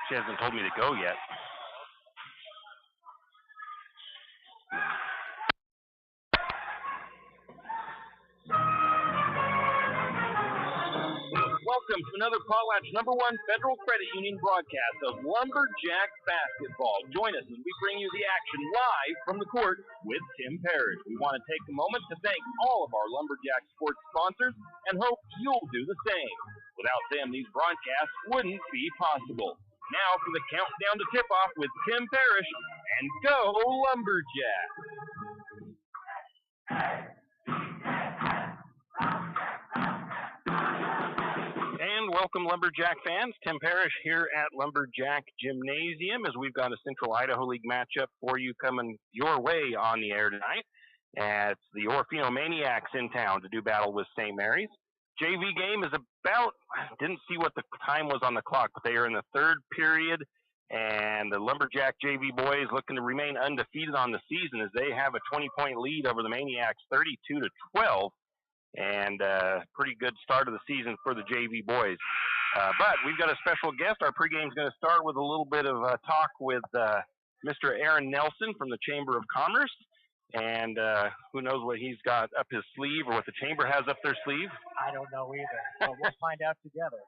She hasn't told me to go yet. Welcome to another Potlatch #1 Federal Credit Union broadcast of Lumberjack basketball. Join us as we bring you the action live from the court with Tim Parrish. We want to take a moment to thank all of our Lumberjack sports sponsors and hope you'll do the same. Without them, these broadcasts wouldn't be possible. Now for the countdown to tip-off with Tim Parrish, and go Lumberjack! And welcome, Lumberjack fans. Tim Parrish here at Lumberjack Gymnasium as we've got a Central Idaho League matchup for you coming your way on the air tonight. It's the Orofino Maniacs in town to do battle with St. Mary's. JV game is about, didn't see what the time was on the clock, but they are in the third period, and the Lumberjack JV boys looking to remain undefeated on the season as they have a 20-point lead over the Maniacs, 32-12. And pretty good start of the season for the JV boys. But we've got a special guest. Our pregame is going to start with a little bit of talk with Mr. Aaron Nelson from the Chamber of Commerce. And who knows what he's got up his sleeve or what the Chamber has up their sleeve. I don't know either, but we'll find out together.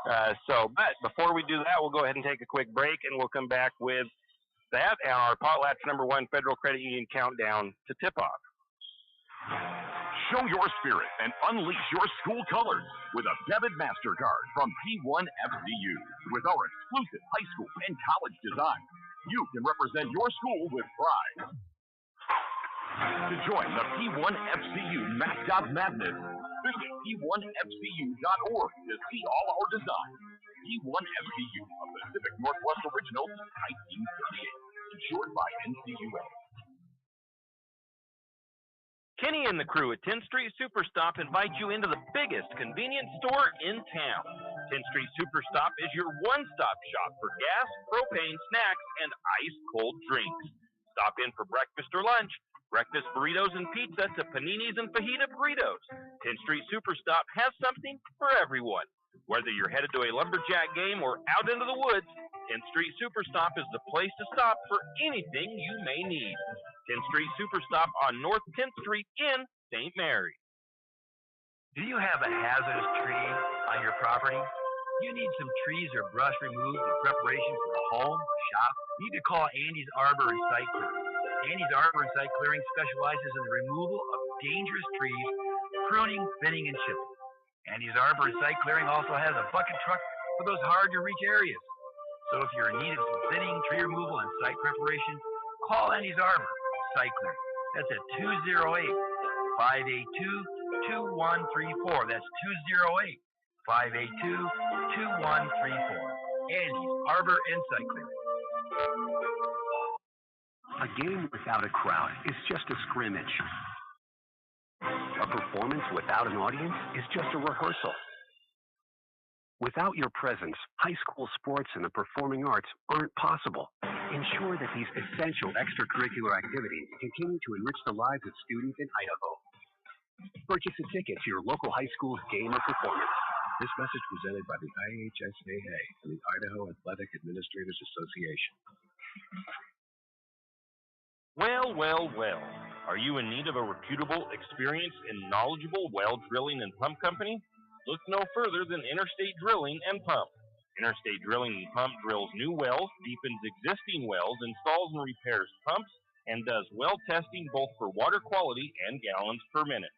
But before we do that, we'll go ahead and take a quick break, and we'll come back with that and our Potlatch #1 Federal Credit Union countdown to tip-off. Show your spirit and unleash your school colors with a debit MasterCard from P1FCU. With our exclusive high school and college design, you can represent your school with pride. To join the P1FCU Mascot Madness, visit P1FCU.org to see all our designs. P1FCU, a Pacific Northwest original since 1938, insured by NCUA. Kenny and the crew at 10th Street Superstop invite you into the biggest convenience store in town. 10th Street Superstop is your one-stop shop for gas, propane, snacks, and ice-cold drinks. Stop in for breakfast or lunch, breakfast burritos and pizza to paninis and fajita burritos. 10th Street Superstop has something for everyone. Whether you're headed to a Lumberjack game or out into the woods, 10th Street Superstop is the place to stop for anything you may need. 10th Street Superstop on North 10th Street in St. Mary. Do you have a hazardous tree on your property? Do you need some trees or brush removed in preparation for a home or shop? You need to call Andy's Arbor and Site Clearing. Andy's Arbor and Site Clearing specializes in the removal of dangerous trees, pruning, thinning, and chipping. Andy's Arbor and Site Clearing also has a bucket truck for those hard-to-reach areas. So if you're in need of some thinning, tree removal, and site preparation, call Andy's Arbor and Site Clearing. That's at 208-582-2134. That's 208-582-2134. Andy's Arbor and Site Clearing. A game without a crowd is just a scrimmage. A performance without an audience is just a rehearsal. Without your presence, high school sports and the performing arts aren't possible. Ensure that these essential extracurricular activities continue to enrich the lives of students in Idaho. Purchase a ticket to your local high school's game or performance. This message presented by the IHSAA and the Idaho Athletic Administrators Association. Well. Are you in need of a reputable, experienced, and knowledgeable well drilling and pump company? Look no further than Interstate Drilling and Pump. Interstate Drilling and Pump drills new wells, deepens existing wells, installs and repairs pumps, and does well testing both for water quality and gallons per minute.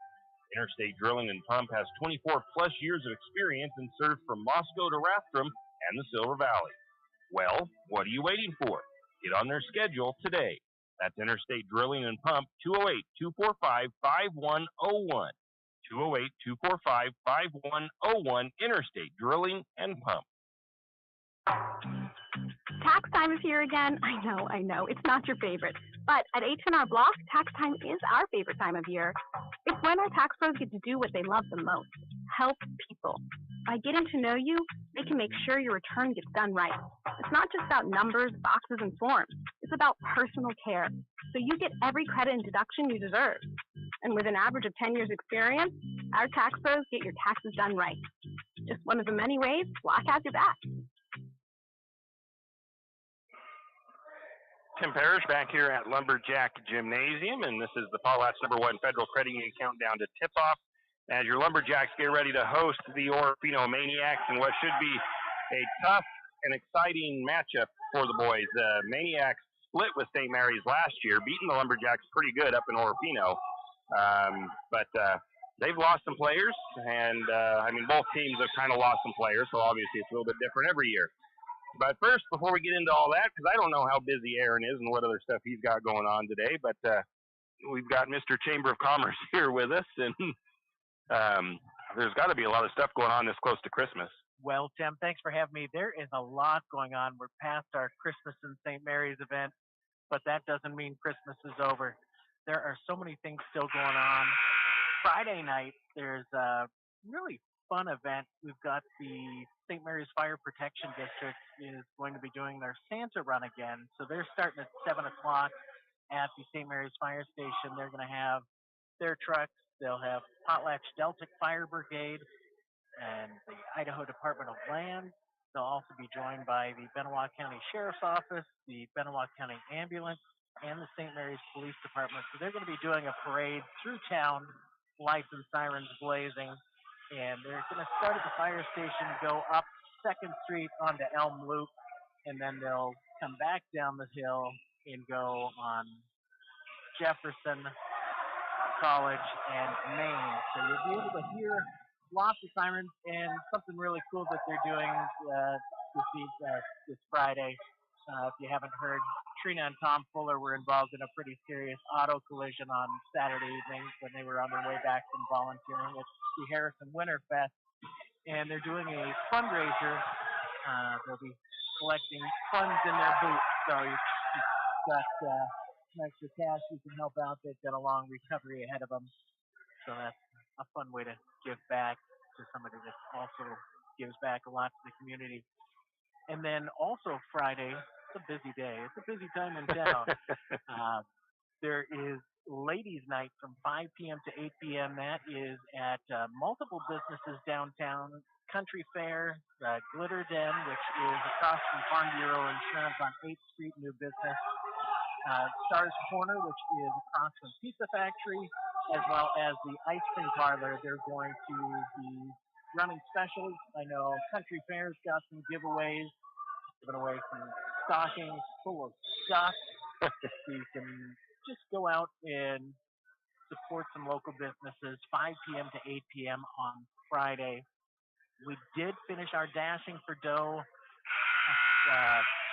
Interstate Drilling and Pump has 24-plus years of experience and serves from Moscow to Rathdrum and the Silver Valley. Well, what are you waiting for? Get on their schedule today. That's Interstate Drilling and Pump, 208-245-5101. 208-245-5101, Interstate Drilling and Pump. Tax time is here again. I know. It's not your favorite. But at H&R Block, tax time is our favorite time of year. It's when our tax pros get to do what they love the most, help people. By getting to know you, they can make sure your return gets done right. It's not just about numbers, boxes, and forms. It's about personal care. So you get every credit and deduction you deserve. And with an average of 10 years experience, our tax pros get your taxes done right. Just one of the many ways Block has your back. Tim Parrish back here at Lumberjack Gymnasium, and this is the Potlatch #1 Federal Credit Union Countdown to Tip-Off as your Lumberjacks get ready to host the Orofino Maniacs in what should be a tough and exciting matchup for the boys. The Maniacs split with St. Mary's last year, beating the Lumberjacks pretty good up in Orofino, but they've lost some players, and both teams have kind of lost some players, so obviously it's a little bit different every year. But first, before we get into all that, because I don't know how busy Aaron is and what other stuff he's got going on today, but we've got Mr. Chamber of Commerce here with us, and there's got to be a lot of stuff going on this close to Christmas. Well, Tim, thanks for having me. There is a lot going on. We're past our Christmas in St. Mary's event, but that doesn't mean Christmas is over. There are so many things still going on. Friday night, there's a really fun event. We've got the St. Mary's Fire Protection District is going to be doing their Santa run again. So they're starting at 7 o'clock at the St. Mary's Fire Station. They're going to have their trucks. They'll have Potlatch Deltic Fire Brigade and the Idaho Department of Land. They'll also be joined by the Benoit County Sheriff's Office, the Benoit County Ambulance, and the St. Mary's Police Department. So they're going to be doing a parade through town, lights and sirens blazing. And they're going to start at the fire station, go up 2nd Street onto Elm Loop, and then they'll come back down the hill and go on Jefferson, College, and Main. So you'll be able to hear lots of sirens, and something really cool that they're doing this Friday. If you haven't heard, Trina and Tom Fuller were involved in a pretty serious auto collision on Saturday evening when they were on their way back from volunteering at the Harrison Winter Fest. And they're doing a fundraiser. They'll be collecting funds in their boots. So you've got some extra cash you can help out. They've got a long recovery ahead of them. So that's a fun way to give back to somebody that also gives back a lot to the community. And then also Friday, it's a busy day. It's a busy time in town. There is Ladies' Night from 5 p.m. to 8 p.m. That is at multiple businesses downtown. Country Fair, Glitter Den, which is across from Farm Bureau Insurance on 8th Street, new business. Stars Corner, which is across from Pizza Factory, as well as the Ice Cream Parlor. They're going to be running specials. I know Country Fair's got some giveaways, giving away some stockings full of stuff. So you can just go out and support some local businesses, 5 p.m. to 8 p.m. on Friday. We did finish our Dashing for Dough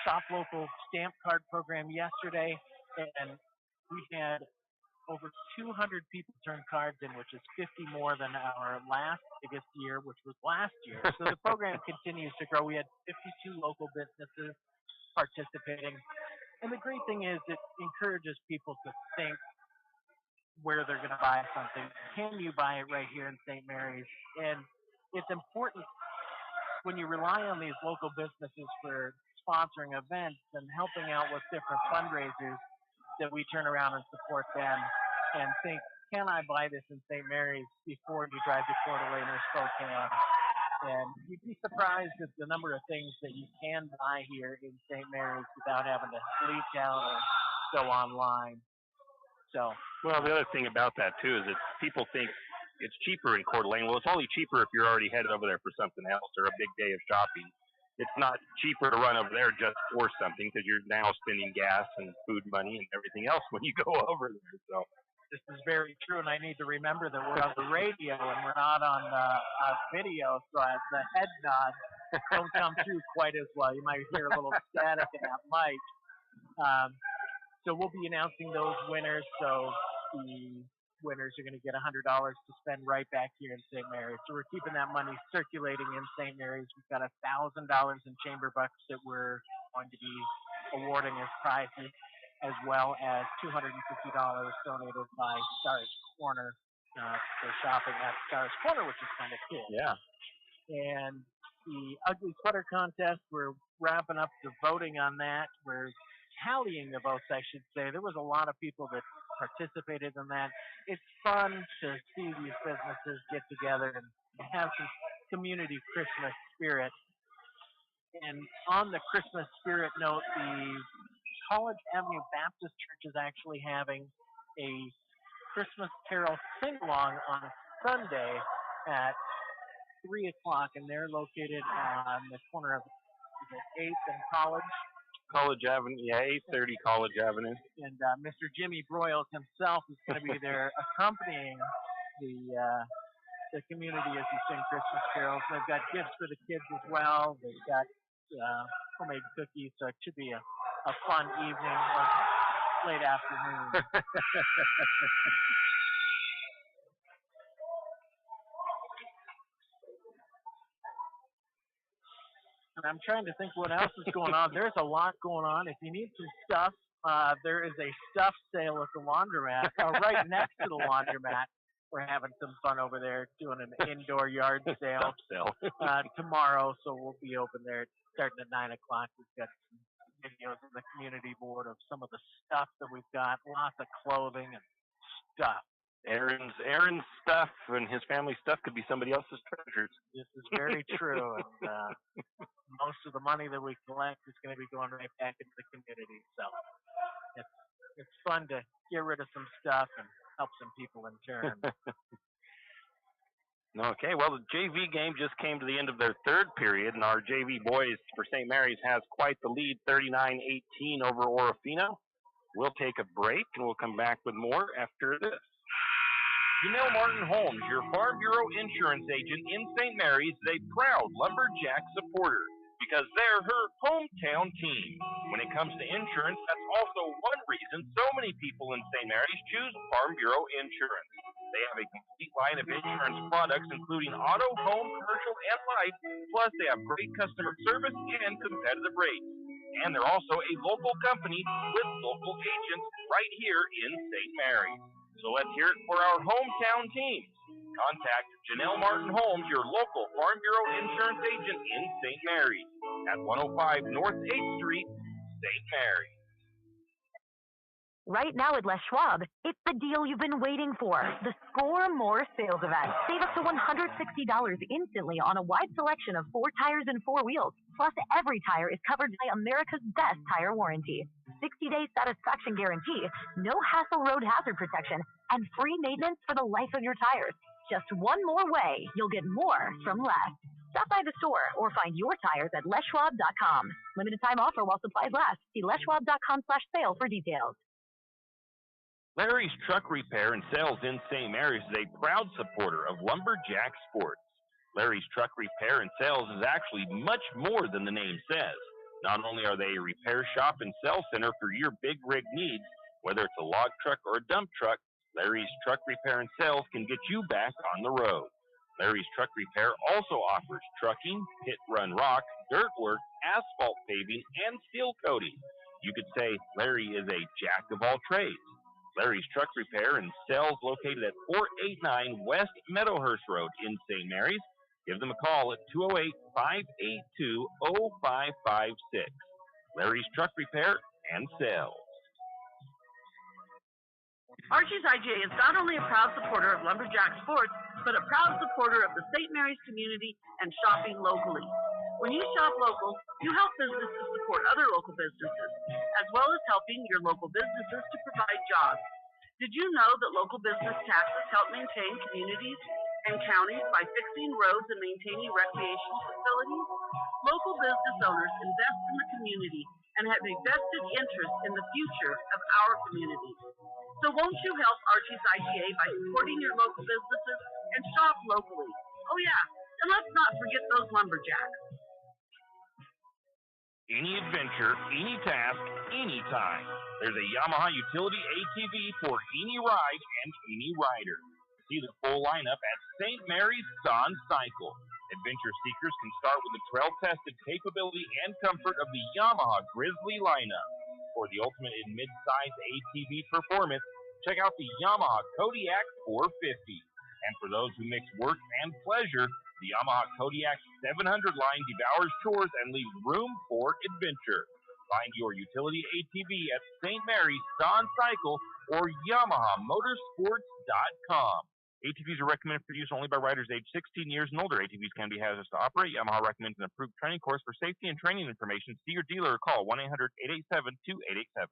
Shop Local stamp card program yesterday, and we had over 200 people turn cards in, which is 50 more than our last biggest year, which was last year. So the program continues to grow. We had 52 local businesses participating. And the great thing is it encourages people to think where they're going to buy something. Can you buy it right here in St. Mary's? And it's important when you rely on these local businesses for sponsoring events and helping out with different fundraisers that we turn around and support them and think, can I buy this in St. Mary's before you drive to Coeur d'Alene or Spokane? And you'd be surprised at the number of things that you can buy here in St. Mary's without having to leave town or go online. So, well, the other thing about that too is that people think it's cheaper in Coeur d'Alene. Well, it's only cheaper if you're already headed over there for something else or a big day of shopping. It's not cheaper to run over there just for something because you're now spending gas and food money and everything else when you go over there. So this is very true, and I need to remember that we're on the radio and we're not on video, so the head nods don't come through quite as well. You might hear a little static in that mic. So we'll be announcing those winners. So the winners are going to get $100 to spend right back here in St. Mary's. So we're keeping that money circulating in St. Mary's. We've got $1,000 in chamber bucks that we're going to be awarding as prizes, as well as $250 donated by Stars Corner for shopping at Stars Corner, which is kind of cool. yeah. And the Ugly Sweater Contest, we're wrapping up the voting on that. We're tallying the votes, I should say. There was a lot of people that participated in that. It's fun to see these businesses get together and have some community Christmas spirit. And on the Christmas spirit note, the College Avenue Baptist Church is actually having a Christmas Carol sing-along on Sunday at 3 o'clock, and they're located on the corner of 8th and College. College Avenue, yeah, 830 College Avenue. And Mr. Jimmy Broyles himself is going to be there accompanying the community as we sing Christmas carols. They've got gifts for the kids as well. They've got homemade cookies, so it should be a fun evening, late afternoon. And I'm trying to think what else is going on. There's a lot going on. If you need some stuff, there is a stuff sale at the laundromat, right next to the laundromat. We're having some fun over there doing an indoor yard sale tomorrow, so we'll be open there starting at 9 o'clock. We've got some videos on the community board of some of the stuff that we've got, lots of clothing and stuff. Aaron's stuff and his family's stuff could be somebody else's treasures. This is very true, and most of the money that we collect is going to be going right back into the community. So it's fun to get rid of some stuff and help some people in turn. Okay, well, the JV game just came to the end of their third period, and our JV boys for St. Mary's has quite the lead, 39-18 over Orofino. We'll take a break, and we'll come back with more after this. Janelle Martin Holmes, your Farm Bureau insurance agent in St. Mary's, is a proud Lumberjack supporter because they're her hometown team. When it comes to insurance, that's also one reason so many people in St. Mary's choose Farm Bureau insurance. They have a complete line of insurance products, including auto, home, commercial, and life, plus they have great customer service and competitive rates. And they're also a local company with local agents right here in St. Mary's. So let's hear it for our hometown teams. Contact Janelle Martin Holmes, your local Farm Bureau insurance agent in St. Mary's at 105 North 8th Street, St. Mary's. Right now at Les Schwab, it's the deal you've been waiting for. The Score More sales event. Save up to $160 instantly on a wide selection of 4 tires and 4 wheels. Plus, every tire is covered by America's best tire warranty. 60-day satisfaction guarantee, no hassle road hazard protection, and free maintenance for the life of your tires. Just one more way you'll get more from less. Stop by the store or find your tires at leschwab.com. Limited time offer while supplies last. See leschwab.com/sale for details. Larry's Truck Repair and Sales in St. Mary's is a proud supporter of Lumberjack Sports. Larry's Truck Repair and Sales is actually much more than the name says. Not only are they a repair shop and sales center for your big rig needs, whether it's a log truck or a dump truck, Larry's Truck Repair and Sales can get you back on the road. Larry's Truck Repair also offers trucking, pit run rock, dirt work, asphalt paving, and steel coating. You could say Larry is a jack of all trades. Larry's Truck Repair and Sales located at 489 West Meadowhurst Road in St. Mary's. Give them a call at 208-582-0556. Larry's Truck Repair and Sales. Archie's IGA is not only a proud supporter of Lumberjack Sports, but a proud supporter of the St. Mary's community and shopping locally. When you shop local, you help businesses support other local businesses, as well as helping your local businesses to provide jobs. Did you know that local business taxes help maintain communities and counties by fixing roads and maintaining recreational facilities? Local business owners invest in the community and have a vested interest in the future of our communities. So won't you help Archie's IGA by supporting your local businesses and shop locally? Oh yeah, and let's not forget those lumberjacks. Any adventure, any task, anytime. There's a Yamaha utility ATV for any ride and any rider. See the full lineup at St. Mary's Dawn Cycle. Adventure seekers can start with the trail-tested capability and comfort of the Yamaha Grizzly lineup. For the ultimate in mid-size ATV performance, check out the Yamaha Kodiak 450. And for those who mix work and pleasure, the Yamaha Kodiak 700 line devours chores and leaves room for adventure. Find your utility ATV at St. Mary's Dawn Cycle or YamahaMotorsports.com. ATVs are recommended for use only by riders aged 16 years and older. ATVs can be hazardous to operate. Yamaha recommends an approved training course. For safety and training information, see your dealer or call 1-800-887-2887.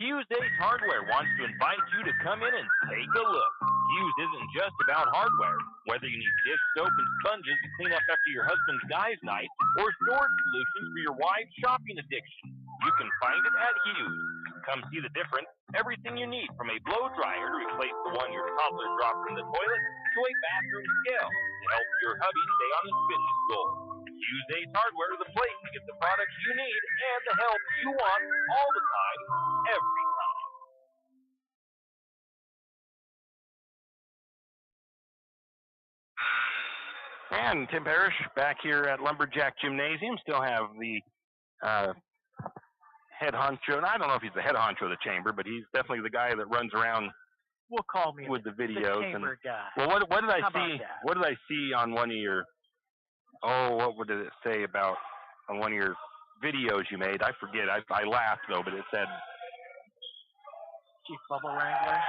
Hughes Ace Hardware wants to invite you to come in and take a look. Hughes isn't just about hardware. Whether you need dish soap and sponges to clean up after your husband's guys' night, or storage solutions for your wife's shopping addiction, you can find it at Hughes. Come see the difference. Everything you need, from a blow dryer to replace the one your toddler dropped in the toilet, to a bathroom scale to help your hubby stay on his fitness goal. Hughes Ace Hardware is the place to get the products you need and the help you want all the time, every time. And Tim Parrish back here at Lumberjack Gymnasium. Still have the head honcho. And I don't know if he's the head honcho of the chamber, but he's definitely the guy that runs around. We'll call me with the videos. The chamber guy. Well, what did I How see? about that? What did I see on one of your? Oh, what did it say about on one of your videos you made? I forget. I laughed though, but it said Chief Bubble Wrangler.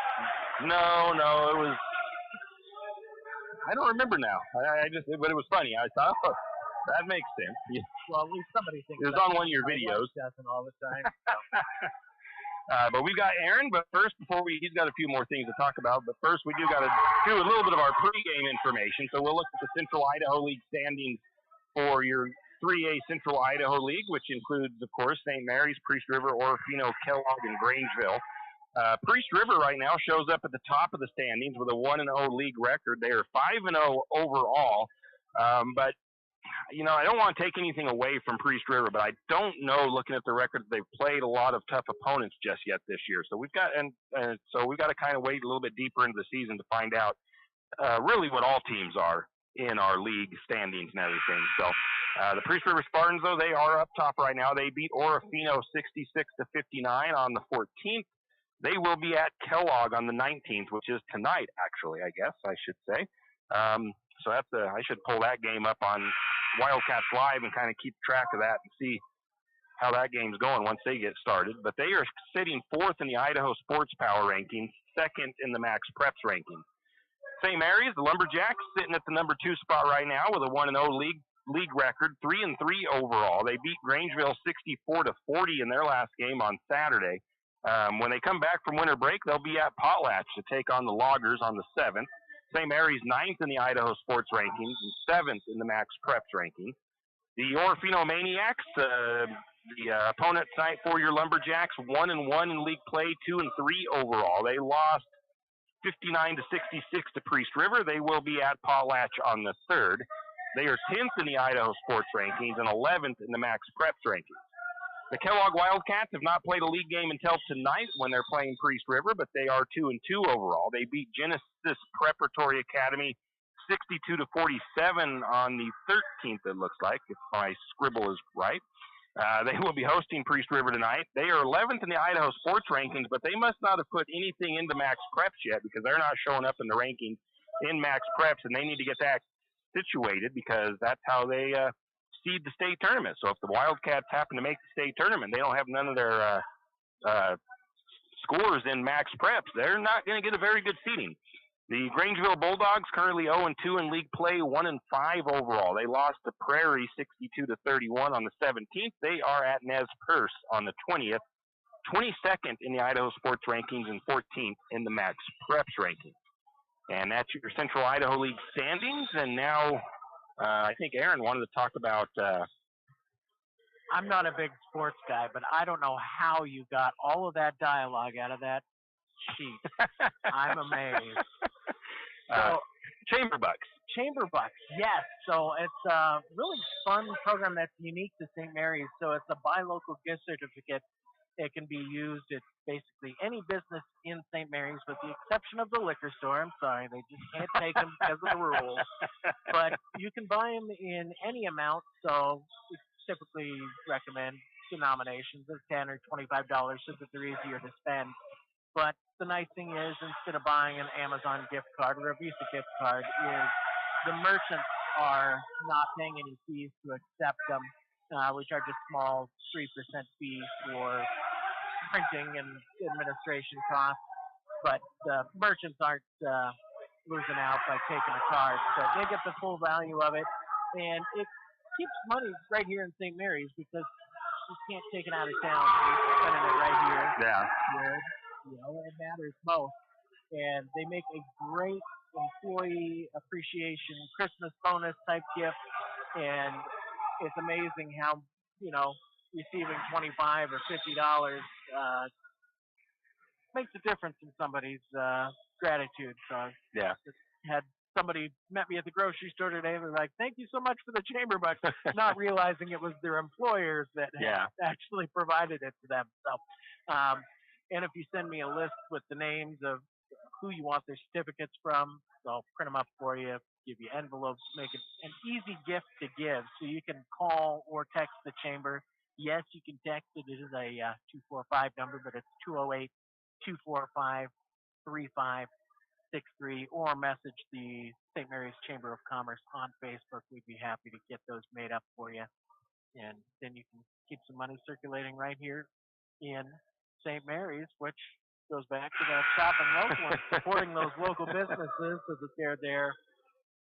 No, it was. I don't remember now. But it was funny. I thought, oh, that makes sense. Yeah. Well, at least somebody thinks it was on one of your videos. Doesn't all the time. But we've got Aaron. But first, he's got a few more things to talk about. But first, we do got to do a little bit of our pregame information. So we'll look at the Central Idaho League standings for your 3A Central Idaho League, which includes, of course, St. Mary's, Priest River, Orofino, Kellogg, and Grangeville. Priest River right now shows up at the top of the standings with a 1-0 league record. They are 5-0 overall. But, I don't want to take anything away from Priest River, but I don't know, looking at the records, they've played a lot of tough opponents just yet this year. So we've got to kind of wait a little bit deeper into the season to find out really what all teams are in our league standings and everything. So the Priest River Spartans, though, they are up top right now. They beat Orofino 66-59 on the 14th. They will be at Kellogg on the 19th, which is tonight, actually, I guess I should say. So I should pull that game up on Wildcats Live and kind of keep track of that and see how that game's going once they get started. But they are sitting 4th in the Idaho Sports Power rankings, 2nd in the Max Preps rankings. St. Mary's, the Lumberjacks, sitting at the number 2 spot right now with a 1-0 league record, 3-3 overall. They beat Grangeville 64-40 in their last game on Saturday. When they come back from winter break, they'll be at Potlatch to take on the Loggers on the 7th. St. Mary's 9th in the Idaho Sports rankings and 7th in the Max Preps rankings. The Orofino Maniacs, the opponent tonight for your Lumberjacks, 1-1 in league play, 2-3 overall. They lost 59-66 to Priest River. They will be at Potlatch on the 3rd. They are 10th in the Idaho Sports rankings and 11th in the Max Preps rankings. The Kellogg Wildcats have not played a league game until tonight when they're playing Priest River, but they are 2-2 overall. They beat Genesis Preparatory Academy 62-47 on the 13th, it looks like, if my scribble is right. They will be hosting Priest River tonight. They are 11th in the Idaho Sports rankings, but they must not have put anything into Max Preps yet because they're not showing up in the rankings in Max Preps, and they need to get that situated because that's how they seed the state tournament. So if the Wildcats happen to make the state tournament, they don't have none of their scores in Max Preps, they're not going to get a very good seeding. The Grangeville Bulldogs currently 0-2 in league play, 1-5 overall. They lost to Prairie 62-31 on the 17th. They are at Nez Perce on the 20th, 22nd in the Idaho Sports rankings and 14th in the Max Preps rankings. And that's your Central Idaho League standings. And now I think Aaron wanted to talk about I'm not a big sports guy, but I don't know how you got all of that dialogue out of that sheet. I'm amazed. So, Chamber Bucks. Chamber Bucks, yes. So it's a really fun program that's unique to St. Mary's. So it's a buy local gift certificate. It can be used at basically any business in St. Mary's with the exception of the liquor store. I'm sorry, they just can't take them because of the rules. But you can buy them in any amount. So we typically recommend denominations of $10 or $25 so that they're easier to spend. But the nice thing is, instead of buying an Amazon gift card or a Visa gift card, is the merchants are not paying any fees to accept them. We charge a small 3% fee for printing and administration costs, but merchants aren't losing out by taking a card. So they get the full value of it, and it keeps money right here in St. Mary's because you can't take it out of town. You're spending it right here. Yeah. Where, it matters most. And they make a great employee appreciation Christmas bonus type gift, and it's amazing how receiving $25 or $50 makes a difference in somebody's gratitude. So yeah, had somebody met me at the grocery store today and was like, "Thank you so much for the chamber bucks," not realizing it was their employers that had actually provided it to them. So, and if you send me a list with the names of who you want their certificates from, I'll print them up for you, give you envelopes, make it an easy gift to give. So you can call or text the chamber. Yes, you can text it. It is a 245 number, but it's 208-245-3563, or message the St. Mary's Chamber of Commerce on Facebook. We'd be happy to get those made up for you. And then you can keep some money circulating right here in St. Mary's, which goes back to that shopping local and supporting those local businesses so that they're there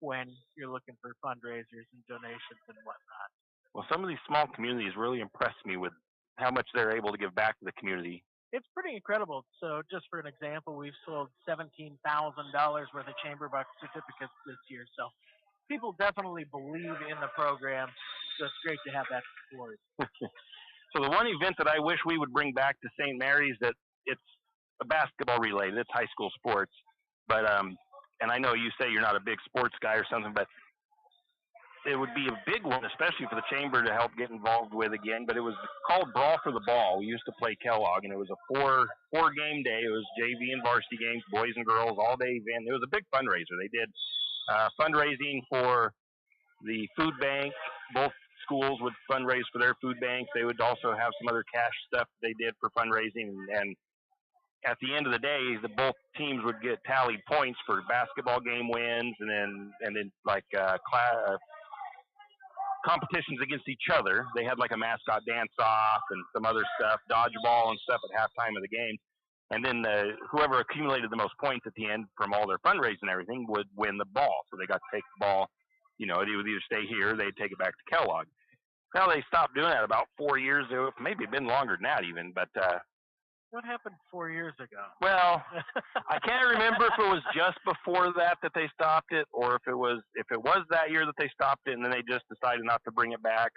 when you're looking for fundraisers and donations and whatnot. Well, some of these small communities really impress me with how much they're able to give back to the community. It's pretty incredible. So just for an example, we've sold $17,000 worth of chamber buck certificates this year. So people definitely believe in the program. So it's great to have that support. So the one event that I wish we would bring back to St. Mary's, that it's a basketball related, it's high school sports, but and I know you say you're not a big sports guy or something, but it would be a big one, especially for the chamber to help get involved with again. But it was called Brawl for the Ball. We used to play Kellogg, and it was a four game day. It was JV and varsity games, boys and girls, all day event. It was a big fundraiser. They did fundraising for the food bank. Both schools would fundraise for their food banks. They would also have some other cash stuff they did for fundraising, and at the end of the day, both teams would get tallied points for basketball game wins, and then like competitions against each other. They had like a mascot dance-off and some other stuff, dodgeball and stuff at halftime of the game. And then whoever accumulated the most points at the end from all their fundraising and everything would win the ball. So they got to take the ball. It would either stay here or they'd take it back to Kellogg. Well, they stopped doing that about 4 years ago. Maybe been longer than that even, but what happened 4 years ago? Well, I can't remember if it was just before that they stopped it, or if it was that year that they stopped it and then they just decided not to bring it back,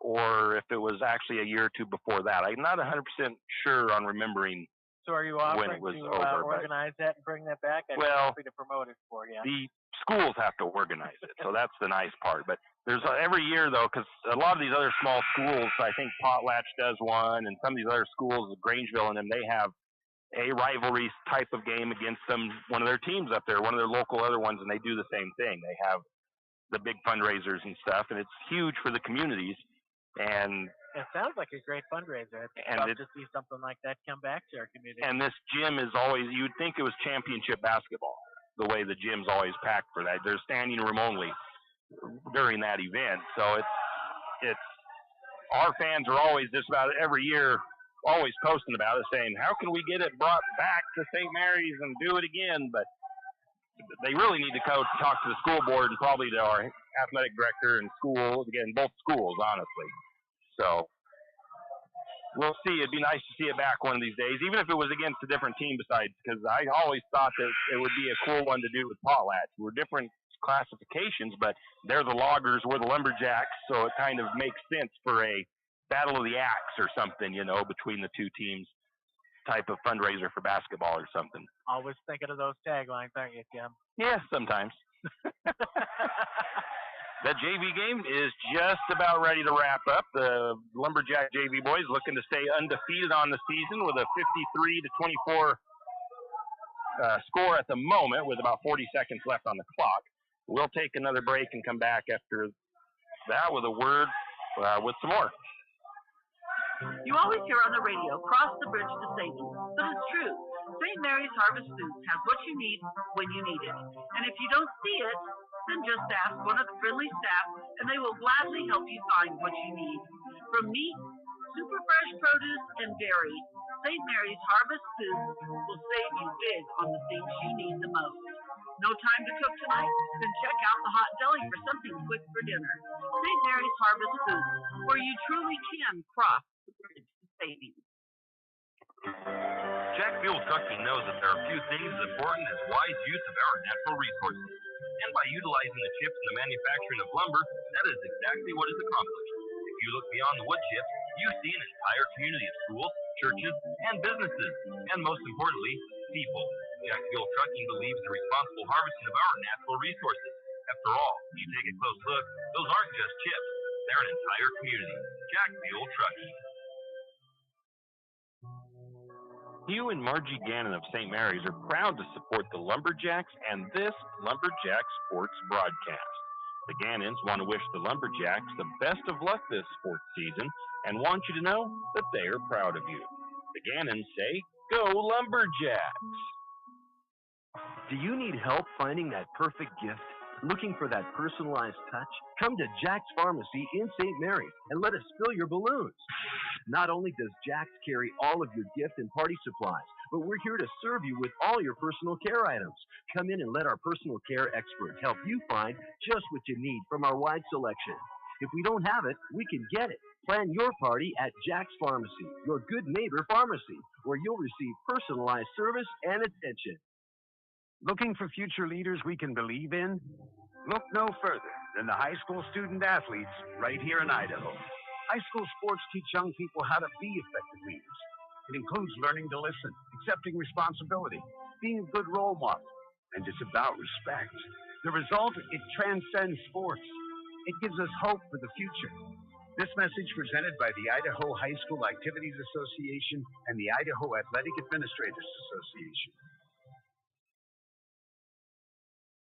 or if it was actually a year or two before that. I'm not 100% sure on remembering. So are you offering when it was to over, organize that and bring that back? I'd be happy to promote it for you. The schools have to organize it, so that's the nice part. But there's every year, though, because a lot of these other small schools, I think Potlatch does one, and some of these other schools, Grangeville and them, they have a rivalry type of game against one of their teams up there, one of their local other ones, and they do the same thing. They have the big fundraisers and stuff, and it's huge for the communities. And it sounds like a great fundraiser. I'd love to see something like that come back to our community. And this gym is always, you'd think it was championship basketball, the way the gym's always packed for that. There's standing room only during that event. So it's our fans are always just about every year always posting about it, saying, how can we get it brought back to St. Mary's and do it again? But they really need to go talk to the school board and probably to our athletic director and school, again, both schools, honestly. So we'll see. It'd be nice to see it back one of these days, even if it was against a different team besides, because I always thought that it would be a cool one to do with Potlatch. We're different classifications, but they're the Loggers, we're the Lumberjacks, so it kind of makes sense for a battle of the axe or something, between the two teams type of fundraiser for basketball or something. Always thinking of those taglines, aren't you, Tim? Yeah, sometimes. That JV game is just about ready to wrap up. The Lumberjack JV boys looking to stay undefeated on the season with a 53-24 score at the moment, with about 40 seconds left on the clock. We'll take another break and come back after that with a word with some more. You always hear on the radio, cross the bridge to savings, but it's true. St. Mary's Harvest Foods has what you need when you need it. And if you don't see it, then just ask one of the friendly staff, and they will gladly help you find what you need. From meat, super fresh produce, and dairy, St. Mary's Harvest Foods will save you big on the things you need the most. No time to cook tonight? Then check out the hot deli for something quick for dinner. St. Mary's Harvest Foods, where you truly can cross the bridge to savings. Jack Fuel Trucking knows that there are few things as important as wise use of our natural resources. And by utilizing the chips in the manufacturing of lumber, that is exactly what is accomplished. If you look beyond the wood chips, you see an entire community of schools, churches, and businesses, and most importantly, people. Jack Fuel Trucking believes in responsible harvesting of our natural resources. After all, when you take a close look, those aren't just chips. They're an entire community. Jack Fuel Trucking. Hugh and Margie Gannon of St. Mary's are proud to support the Lumberjacks and this Lumberjack Sports broadcast. The Gannons want to wish the Lumberjacks the best of luck this sports season and want you to know that they are proud of you. The Gannons say, "Go Lumberjacks!" Do you need help finding that perfect gift? Looking for that personalized touch? Come to Jack's Pharmacy in St. Mary's and let us fill your balloons. Not only does Jack's carry all of your gift and party supplies, but we're here to serve you with all your personal care items. Come in and let our personal care experts help you find just what you need from our wide selection. If we don't have it, we can get it. Plan your party at Jack's Pharmacy, your good neighbor pharmacy, where you'll receive personalized service and attention. Looking for future leaders we can believe in? Look no further than the high school student athletes right here in Idaho. High school sports teach young people how to be effective leaders. It includes learning to listen, accepting responsibility, being a good role model, and it's about respect. The result, it transcends sports. It gives us hope for the future. This message presented by the Idaho High School Activities Association and the Idaho Athletic Administrators Association.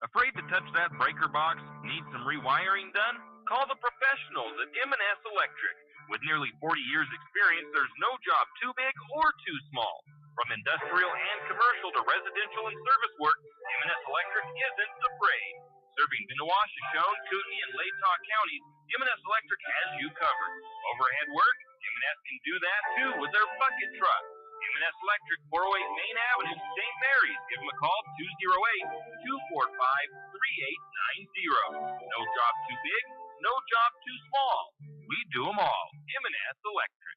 Afraid to touch that breaker box? Need some rewiring done? Call the professionals at M&S Electric. With nearly 40 years experience, there's no job too big or too small. From industrial and commercial to residential and service work, M&S Electric isn't afraid. Serving Minnewaska, Kootenai, and Latah counties, M&S Electric has you covered. Overhead work? M&S can do that too with their bucket truck. M&S Electric, 408 Main Avenue, St. Mary's. Give them a call, 208-245-3890. No job too big, no job too small. We do them all. M&S Electric.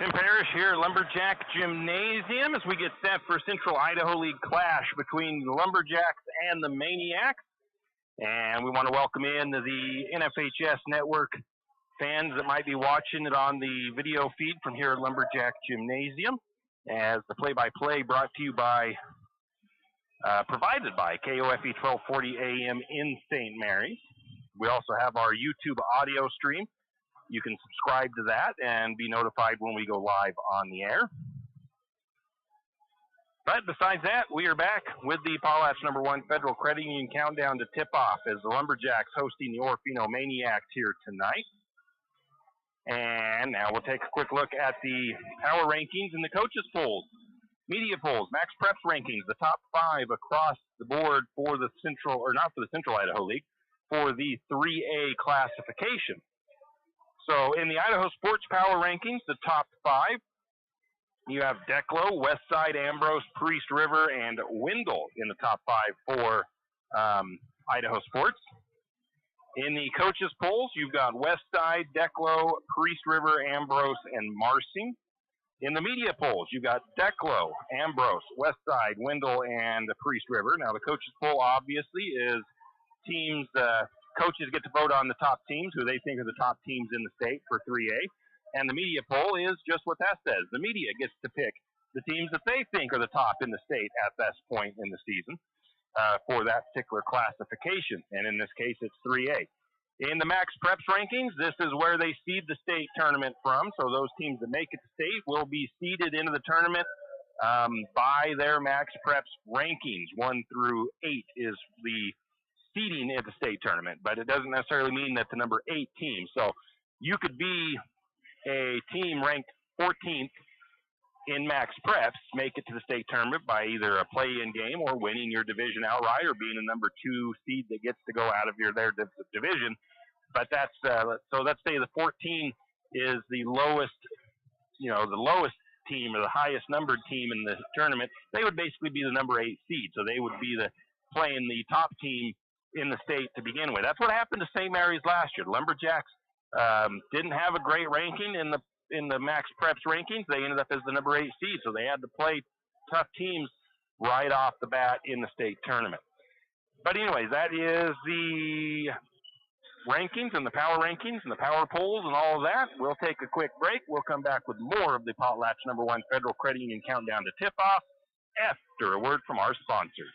Tim Parrish here at Lumberjack Gymnasium as we get set for Central Idaho League clash between the Lumberjacks and the Maniacs. And we want to welcome in the NFHS Network fans that might be watching it on the video feed from here at Lumberjack Gymnasium, as the play-by-play brought to you by, provided by KOFE 1240 AM in St. Mary's. We also have our YouTube audio stream. You can subscribe to that and be notified when we go live on the air. But besides that, we are back with the Potlatch #1 Federal Credit Union countdown to tip-off as the Lumberjacks hosting the Orofino Maniacs here tonight. And now we'll take a quick look at the power rankings and the coaches' polls. Media polls, Max Preps rankings, the top 5 across the board for the Central, or not for the Central Idaho League, for the 3A classification. So in the Idaho Sports Power rankings, the top 5, you have Declo, Westside, Ambrose, Priest River, and Wendell in the top 5 for Idaho Sports. In the coaches' polls, you've got Westside, Declo, Priest River, Ambrose, and Marcy. In the media polls, you've got Declo, Ambrose, Westside, Wendell, and Priest River. Now, the coaches' poll obviously is teams, coaches get to vote on the top teams, who they think are the top teams in the state for 3A. And the media poll is just what that says. The media gets to pick the teams that they think are the top in the state at this point in the season. For that particular classification, and in this case, it's 3A. In the Max Preps rankings, this is where they seed the state tournament from, so those teams that make it to state will be seeded into the tournament by their Max Preps rankings. 1 through 8 is the seeding at the state tournament, but it doesn't necessarily mean that the number 8 team. So you could be a team ranked 14th in Max Preps, make it to the state tournament by either a play-in game or winning your division outright or being a number 2 seed that gets to go out of their division. But that's, so let's say the 14 is the lowest, the lowest team or the highest numbered team in the tournament, they would basically be the number 8 seed. So they would be playing the top team in the state to begin with. That's what happened to St. Mary's last year. The Lumberjacks didn't have a great ranking in the Max Preps rankings. They ended up as the number 8 seed, so they had to play tough teams right off the bat in the state tournament. But anyways, that is the rankings and the power rankings and the power polls and all of that. We'll take a quick break. We'll come back with more of the Potlatch #1 Federal Credit Union Countdown to Tip-Off after a word from our sponsors.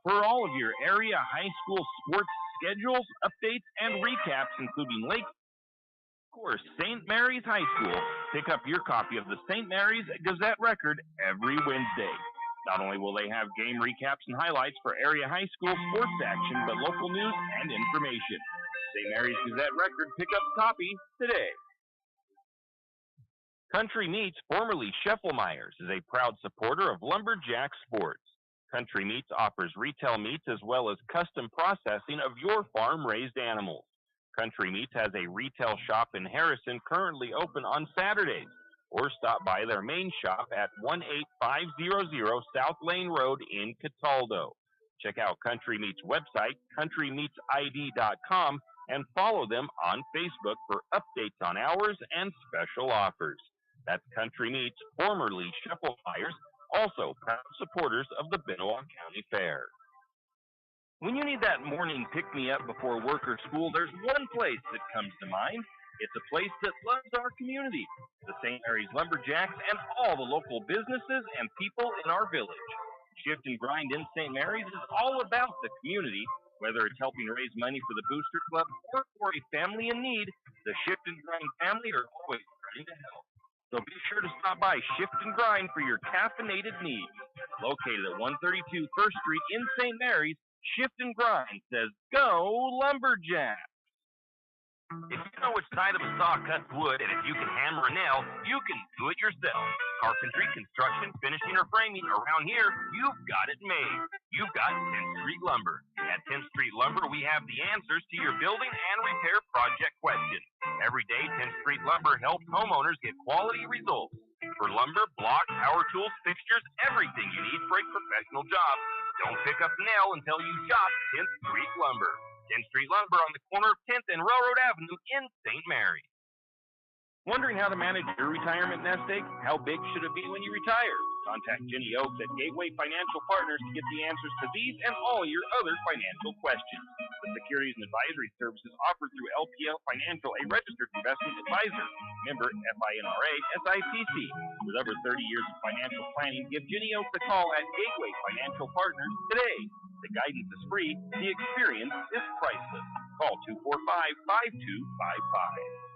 For all of your area high school sports schedules, updates, and recaps, including Lake or St. Mary's High School, pick up your copy of the St. Mary's Gazette Record every Wednesday. Not only will they have game recaps and highlights for area high school sports action, but local news and information. St. Mary's Gazette Record, pick up a copy today. Country Meats, formerly Scheffelmeyer's, is a proud supporter of Lumberjack sports. Country Meats offers retail meats as well as custom processing of your farm-raised animals. Country Meats has a retail shop in Harrison currently open on Saturdays, or stop by their main shop at 18500 South Lane Road in Cataldo. Check out Country Meats' website, countrymeatsid.com, and follow them on Facebook for updates on hours and special offers. That's Country Meats, formerly Scheffelmeyer's, also proud supporters of the Benoit County Fair. When you need that morning pick-me-up before work or school, there's one place that comes to mind. It's a place that loves our community, the St. Mary's Lumberjacks, and all the local businesses and people in our village. Shift and Grind in St. Mary's is all about the community. Whether it's helping raise money for the Booster Club or for a family in need, the Shift and Grind family are always ready to help. So be sure to stop by Shift and Grind for your caffeinated needs. Located at 132 First Street in St. Mary's, Shift and Grind says, "Go Lumberjack!" If you know which side of a saw cuts wood, and if you can hammer a nail, you can do it yourself. Carpentry, construction, finishing, or framing, around here, you've got it made. You've got 10th Street Lumber. At 10th Street Lumber, we have the answers to your building and repair project questions. Every day, 10th Street Lumber helps homeowners get quality results. For lumber, blocks, power tools, fixtures, everything you need for a professional job. Don't pick up the nail until you shop 10th Street Lumber. 10th Street Lumber on the corner of 10th and Railroad Avenue in St. Mary. Wondering how to manage your retirement nest egg? How big should it be when you retire? Contact Jenny Oaks at Gateway Financial Partners to get the answers to these and all your other financial questions. The securities and advisory services offered through LPL Financial, a registered investment advisor. Member FINRA SIPC. With over 30 years of financial planning, give Jenny Oaks a call at Gateway Financial Partners today. The guidance is free. The experience is priceless. Call 245-5255.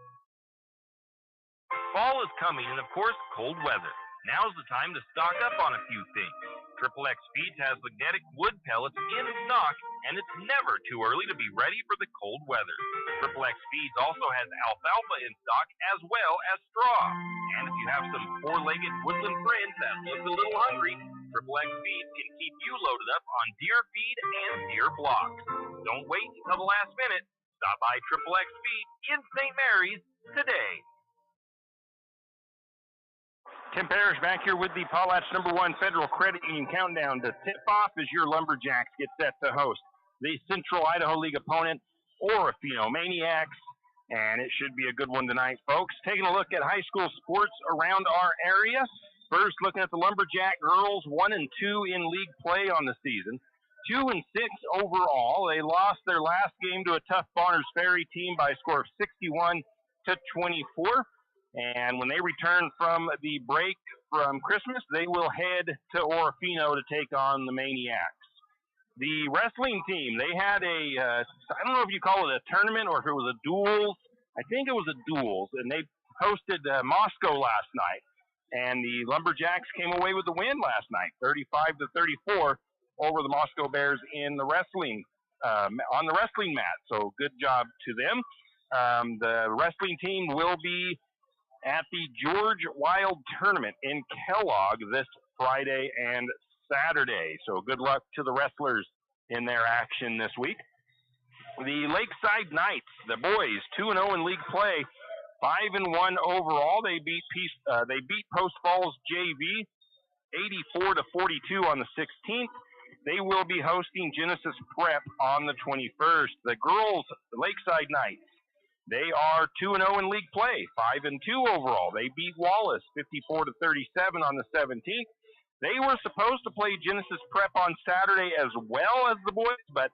Fall is coming, and of course, cold weather. Now's the time to stock up on a few things. XXX Feeds has magnetic wood pellets in stock, and it's never too early to be ready for the cold weather. XXX Feeds also has alfalfa in stock as well as straw. And if you have some four-legged woodland friends that look a little hungry, XXX Feeds can keep you loaded up on deer feed and deer blocks. Don't wait until the last minute. Stop by XXX Feeds in St. Mary's today. Tim Parrish back here with the Potlatch #1 Federal Credit Union Countdown to Tip-Off as your Lumberjacks get set to host the Central Idaho League opponent, Orofino Maniacs, and it should be a good one tonight, folks. Taking a look at high school sports around our area. First, looking at the Lumberjack girls, 1-2 in league play on the season, 2-6 overall. They lost their last game to a tough Bonners Ferry team by a score of 61-24. And when they return from the break from Christmas, they will head to Orofino to take on the Maniacs. The wrestling team, they had I don't know if you call it a tournament or if it was a duels. I think it was a duels, and they hosted Moscow last night. And the Lumberjacks came away with the win last night, 35-34 over the Moscow Bears in the wrestling, on the wrestling mat. So good job to them. The wrestling team will be at the George Wild Tournament in Kellogg this Friday and Saturday. So good luck to the wrestlers in their action this week. The Lakeside Knights, the boys, 2-0 in league play. 5-1 overall. They beat Post Falls JV 84-42 on the 16th. They will be hosting Genesis Prep on the 21st. The girls, the Lakeside Knights, they are 2-0 in league play, 5-2 overall. They beat Wallace 54-37 on the 17th. They were supposed to play Genesis Prep on Saturday as well as the boys, but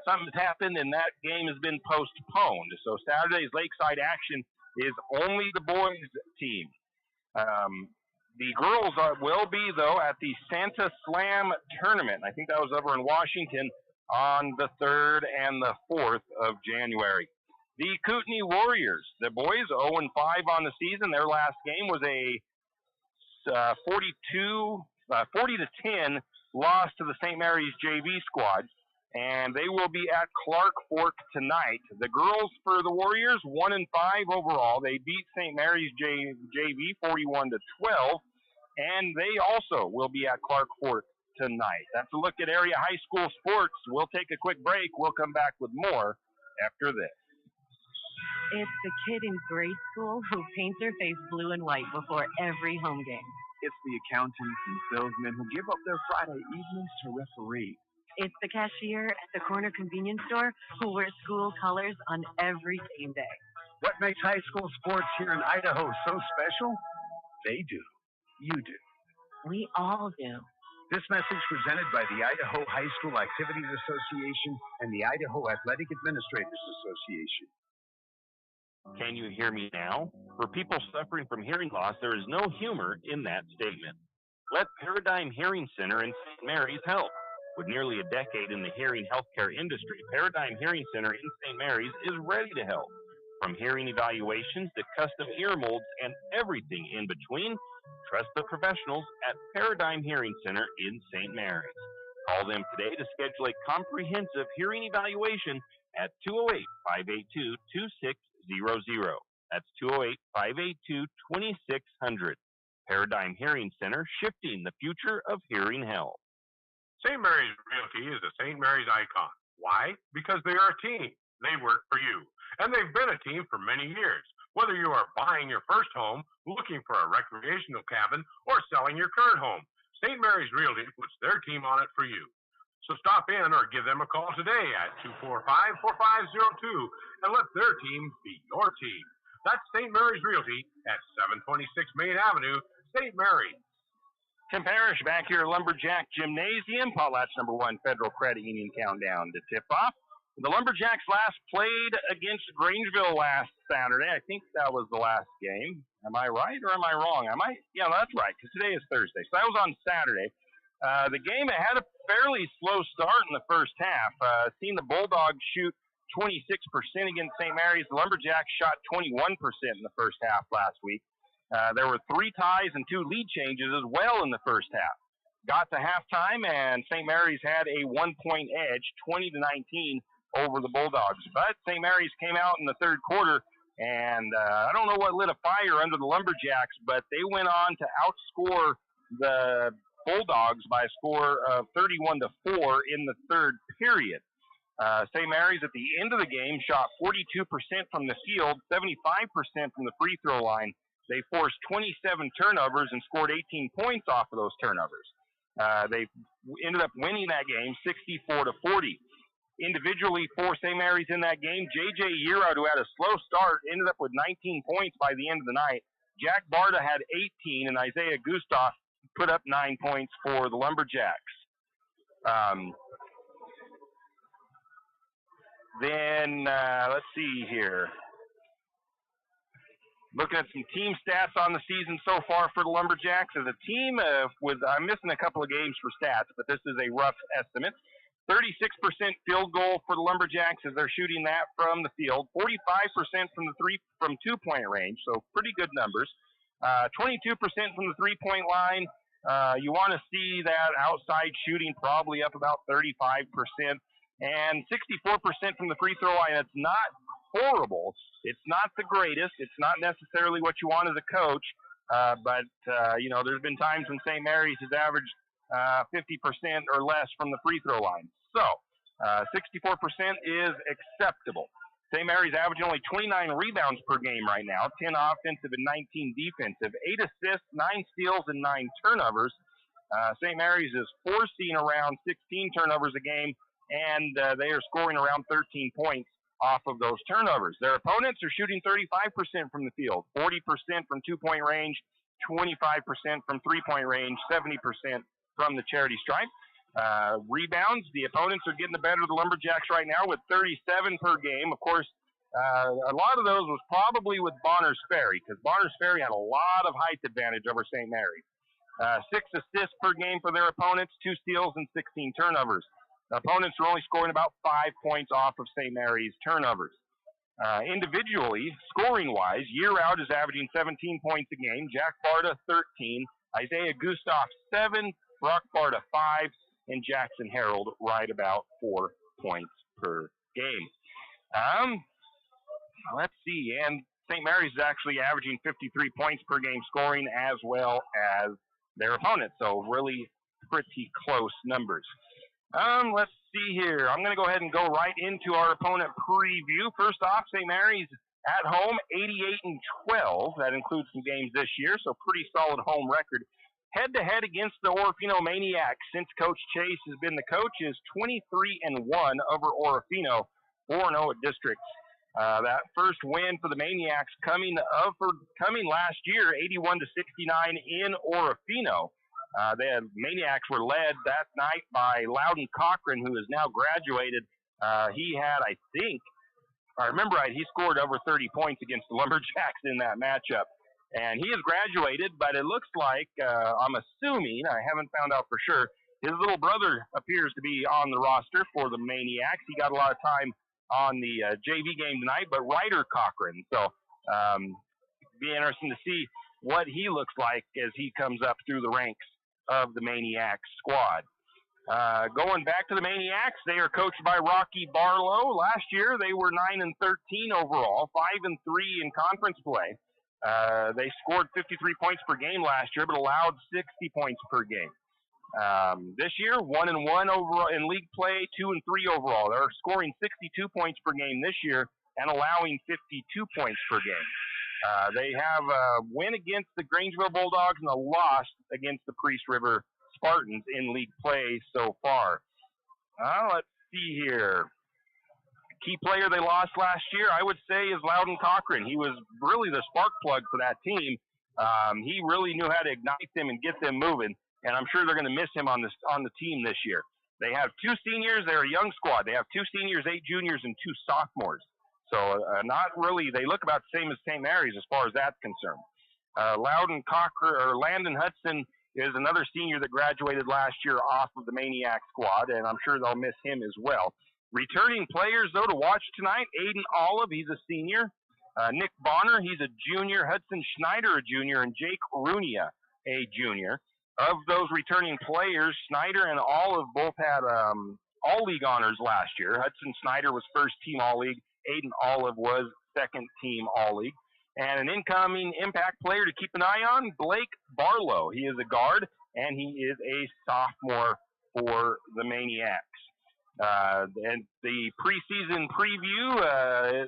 something's happened and that game has been postponed. So Saturday's Lakeside action is only the boys team. The girls will be, though, at the Santa Slam tournament. I think that was over in Washington on the 3rd and the 4th of January. The Kootenai Warriors, the boys, 0-5 on the season. Their last game was a 40-10 loss to the St. Mary's JV squad, and they will be at Clark Fork tonight. The girls for the Warriors, 1-5 overall. They beat St. Mary's JV 41-12, and they also will be at Clark Fork tonight. That's a look at area high school sports. We'll take a quick break. We'll come back with more after this. It's the kid in grade school who paints her face blue and white before every home game. It's the accountants and salesmen who give up their Friday evenings to referee. It's the cashier at the corner convenience store who wears school colors on every game day. What makes high school sports here in Idaho so special? They do. You do. We all do. This message presented by the Idaho High School Activities Association and the Idaho Athletic Administrators Association. Can you hear me now? For people suffering from hearing loss, there is no humor in that statement. Let Paradigm Hearing Center in St. Mary's help. With nearly a decade in the hearing healthcare industry, Paradigm Hearing Center in St. Mary's is ready to help. From hearing evaluations to custom ear molds and everything in between, trust the professionals at Paradigm Hearing Center in St. Mary's. Call them today to schedule a comprehensive hearing evaluation at 208-582-2600. That's 208-582-2600. Paradigm Hearing Center, shifting the future of hearing health. St. Mary's Realty is a St. Mary's icon. Why? Because they are a team. They work for you. And they've been a team for many years. Whether you are buying your first home, looking for a recreational cabin, or selling your current home, St. Mary's Realty puts their team on it for you. So stop in or give them a call today at 245-4502 and let their team be your team. That's St. Mary's Realty at 726 Main Avenue, St. Mary's. Tim Parrish back here at Lumberjack Gymnasium. Potlatch #1 Federal Credit Union countdown to tip off. The Lumberjacks last played against Grangeville last Saturday. I think that was the last game. Am I right or am I wrong? Yeah, that's right, because today is Thursday. So that was on Saturday. The game had a fairly slow start in the first half. Seen the Bulldogs shoot 26% against St. Mary's. The Lumberjacks shot 21% in the first half last week. There were 3 ties and 2 lead changes as well in the first half. Got to halftime, and St. Mary's had a 1-point edge, 20-19 over the Bulldogs. But St. Mary's came out in the third quarter, and I don't know what lit a fire under the Lumberjacks, but they went on to outscore the Bulldogs by a score of 31-4 in the third period. St. Mary's at the end of the game shot 42% from the field, 75% from the free throw line. They forced 27 turnovers and scored 18 points off of those turnovers. They ended up winning that game 64-40. Individually for St. Mary's in that game, J.J. Yerod, who had a slow start, ended up with 19 points by the end of the night. Jack Barta had 18, and Isaiah Gustav put up 9 points for the Lumberjacks. Let's see here. Looking at some team stats on the season so far for the Lumberjacks. As a team, I'm missing a couple of games for stats, but this is a rough estimate. 36% field goal for the Lumberjacks as they're shooting that from the field. 45% from 2-point range, so pretty good numbers. 22% from the 3-point line. You want to see that outside shooting probably up about 35%. And 64% from the free throw line. That's not horrible. It's not the greatest. It's not necessarily what you want as a coach. But there's been times when St. Mary's has averaged 50% or less from the free throw line. So 64% is acceptable. St. Mary's averaging only 29 rebounds per game right now, 10 offensive and 19 defensive, 8 assists, 9 steals, and 9 turnovers. St. Mary's is forcing around 16 turnovers a game, and they are scoring around 13 points off of those turnovers. Their opponents are shooting 35% from the field, 40% from two-point range, 25% from three-point range, 70% from the charity stripe. Rebounds, the opponents are getting the better of the Lumberjacks right now with 37 per game. Of course, a lot of those was probably with Bonners Ferry, because Bonners Ferry had a lot of height advantage over St. Mary's. 6 assists per game for their opponents, 2 steals, and 16 turnovers. The opponents are only scoring about 5 points off of St. Mary's turnovers. Individually, scoring-wise, Year Out is averaging 17 points a game, Jack Barta 13, Isaiah Gustav 7, Brock Barta 5, and Jackson Harold right about 4 points per game. Let's see, and St. Mary's is actually averaging 53 points per game scoring as well as their opponent, so really pretty close numbers. Let's see here. I'm going to go ahead and go right into our opponent preview. First off, St. Mary's at home, 88-12. That includes some games this year, so pretty solid home record. Head-to-head against the Orofino Maniacs since Coach Chase has been the coach is 23-1 over Orofino, 4-0 at districts. That first win for the Maniacs coming last year, 81-69 in Orofino. The Maniacs were led that night by Loudon Cochran, who is now graduated. He had, I think, if I remember right, he scored over 30 points against the Lumberjacks in that matchup. And he has graduated, but it looks like, I'm assuming, I haven't found out for sure, his little brother appears to be on the roster for the Maniacs. He got a lot of time on the JV game tonight, but Ryder Cochran. So, be interesting to see what he looks like as he comes up through the ranks of the Maniacs squad. Going back to the Maniacs, they are coached by Rocky Barlow. Last year, they were 9-13 overall, 5-3 in conference play. They scored 53 points per game last year, but allowed 60 points per game. This year, 1-1 overall in league play, 2-3 overall. They're scoring 62 points per game this year and allowing 52 points per game. They have a win against the Grangeville Bulldogs and a loss against the Priest River Spartans in league play so far. Let's see here. Key player they lost last year, I would say, is Loudon Cochran. He was really the spark plug for that team. He really knew how to ignite them and get them moving, and I'm sure they're going to miss him on the team this year. They have 2 seniors. They're a young squad. They have 2 seniors, 8 juniors, and 2 sophomores. So not really, they look about the same as St. Mary's as far as that's concerned. Landon Hudson is another senior that graduated last year off of the Maniac squad, and I'm sure they'll miss him as well. Returning players, though, to watch tonight, Aiden Olive, he's a senior. Nick Bonner, he's a junior. Hudson Schneider, a junior. And Jake Runia, a junior. Of those returning players, Schneider and Olive both had all-league honors last year. Hudson Schneider was first-team all-league. Aiden Olive was second-team all-league. And an incoming impact player to keep an eye on, Blake Barlow. He is a guard, and he is a sophomore for the Maniacs. And the preseason preview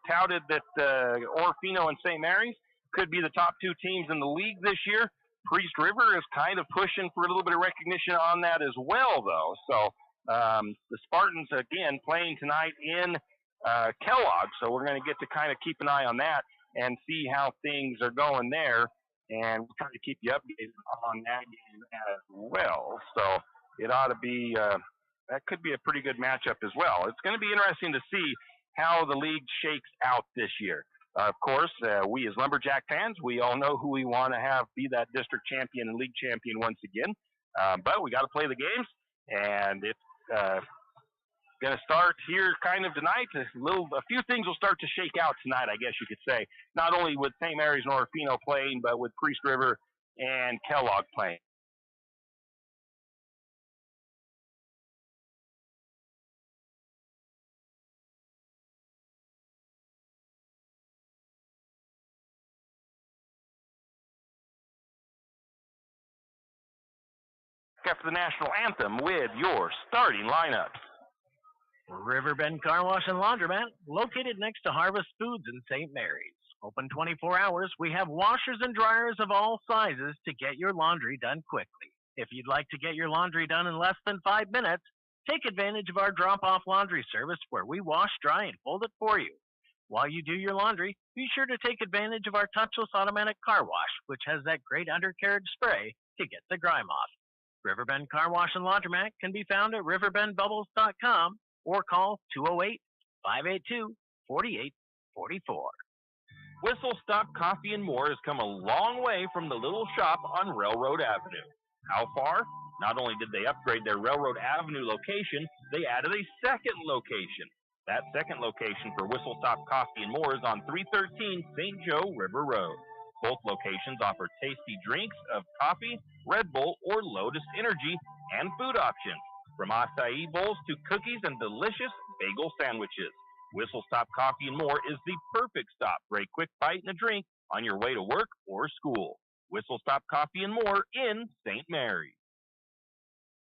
touted that Orofino and St. Mary's could be the top 2 teams in the league this year. Priest River is kind of pushing for a little bit of recognition on that as well, though. So the Spartans, again, playing tonight in Kellogg. So we're going to get to kind of keep an eye on that and see how things are going there. And we'll try to keep you updated on that game as well. So it ought to be that could be a pretty good matchup as well. It's going to be interesting to see how the league shakes out this year. Of course, we as Lumberjack fans, we all know who we want to have be that district champion and league champion once again. But we got to play the games, and it's going to start here kind of tonight. A few things will start to shake out tonight, I guess you could say. Not only with St. Mary's and Orofino playing, but with Priest River and Kellogg playing. After the national anthem with your starting lineup. Riverbend Car Wash and Laundromat, located next to Harvest Foods in St. Mary's. Open 24 hours, we have washers and dryers of all sizes to get your laundry done quickly. If you'd like to get your laundry done in less than 5 minutes, take advantage of our drop-off laundry service where we wash, dry, and fold it for you. While you do your laundry, be sure to take advantage of our touchless automatic car wash, which has that great undercarriage spray to get the grime off. Riverbend Car Wash and Laundromat can be found at riverbendbubbles.com or call 208-582-4844. Whistle Stop Coffee and More has come a long way from the little shop on Railroad Avenue. How far? Not only did they upgrade their Railroad Avenue location, they added a second location. That second location for Whistle Stop Coffee and More is on 313 St. Joe River Road. Both locations offer tasty drinks of coffee, Red Bull, or Lotus Energy, and food options, from acai bowls to cookies and delicious bagel sandwiches. Whistle Stop Coffee and More is the perfect stop for a quick bite and a drink on your way to work or school. Whistle Stop Coffee and More in St. Mary's.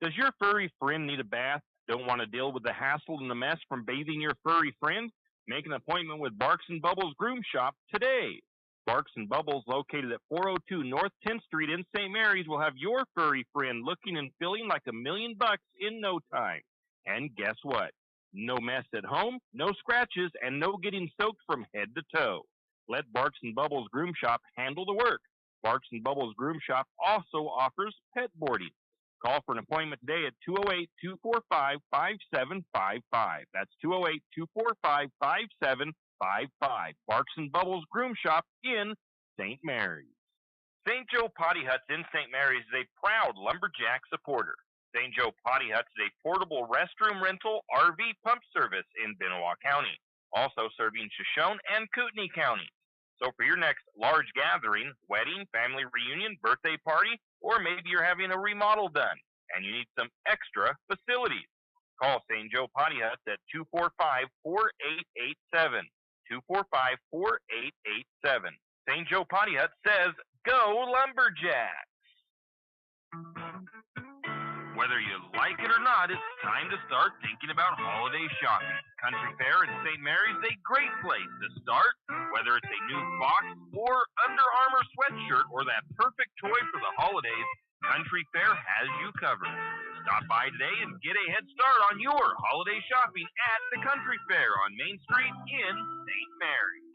Does your furry friend need a bath? Don't want to deal with the hassle and the mess from bathing your furry friend? Make an appointment with Barks and Bubbles Groom Shop today. Barks and Bubbles, located at 402 North 10th Street in St. Mary's, will have your furry friend looking and feeling like $1,000,000 in no time. And guess what? No mess at home, no scratches, and no getting soaked from head to toe. Let Barks and Bubbles Groom Shop handle the work. Barks and Bubbles Groom Shop also offers pet boarding. Call for an appointment today at 208-245-5755. That's 208-245-5755. Barks and Bubbles Groom Shop in St. Mary's. St. Joe Potty Huts in St. Mary's is a proud Lumberjack supporter. St. Joe Potty Huts is a portable restroom rental RV pump service in Benoit County, also serving Shoshone and Kootenai counties. So for your next large gathering, wedding, family reunion, birthday party, or maybe you're having a remodel done and you need some extra facilities, call St. Joe Potty Huts at 245-4887. 245-4887. St. Joe Potty Hut says, go Lumberjacks! Whether you like it or not, it's time to start thinking about holiday shopping. Country Fair in St. Mary's is a great place to start. Whether it's a new box or Under Armour sweatshirt or that perfect toy for the holidays, Country Fair has you covered. Stop by today and get a head start on your holiday shopping at the Country Fair on Main Street in St. Mary's.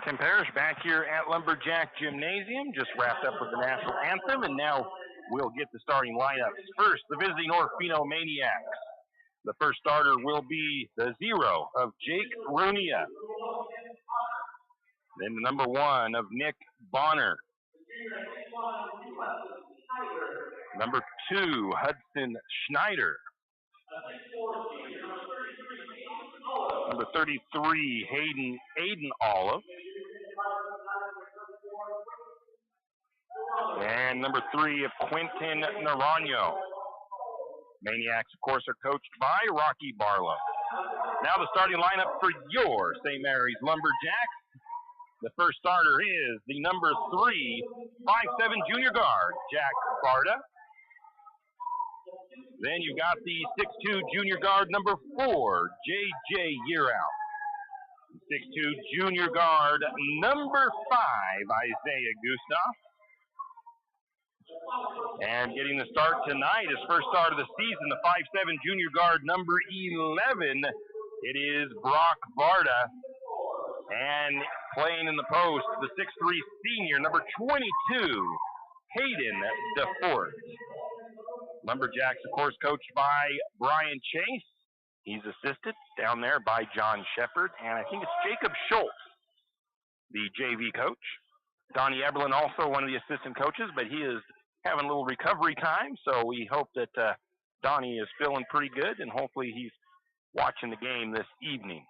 Tim Parrish back here at Lumberjack Gymnasium, just wrapped up with the national anthem, and now we'll get the starting lineups. First, the visiting Orofino Maniacs. The first starter will be the 0 of Jake Runia. Then the number 1 of Nick Bonner. Number 2, Hudson Schneider. Number 33, Aiden Olive. And number 3 of Quentin Naranjo. Maniacs, of course, are coached by Rocky Barlow. Now the starting lineup for your St. Mary's Lumberjacks. The first starter is the number 3, 5'7" junior guard, Jack Barda. Then you've got the 6'2" junior guard, number 4, J.J. Yearout. 6'2" junior guard, number 5, Isaiah Gustav. And getting the start tonight, his first start of the season, the 5'7" junior guard, number 11, it is Brock Barda. And playing in the post, the 6'3" senior, number 22, Hayden DeFort. Lumberjacks, of course, coached by Brian Chase. He's assisted down there by John Shepard, and I think it's Jacob Schultz, the JV coach. Donnie Eberlin, also one of the assistant coaches, but he is having a little recovery time, so we hope that Donnie is feeling pretty good, and hopefully he's watching the game this evening.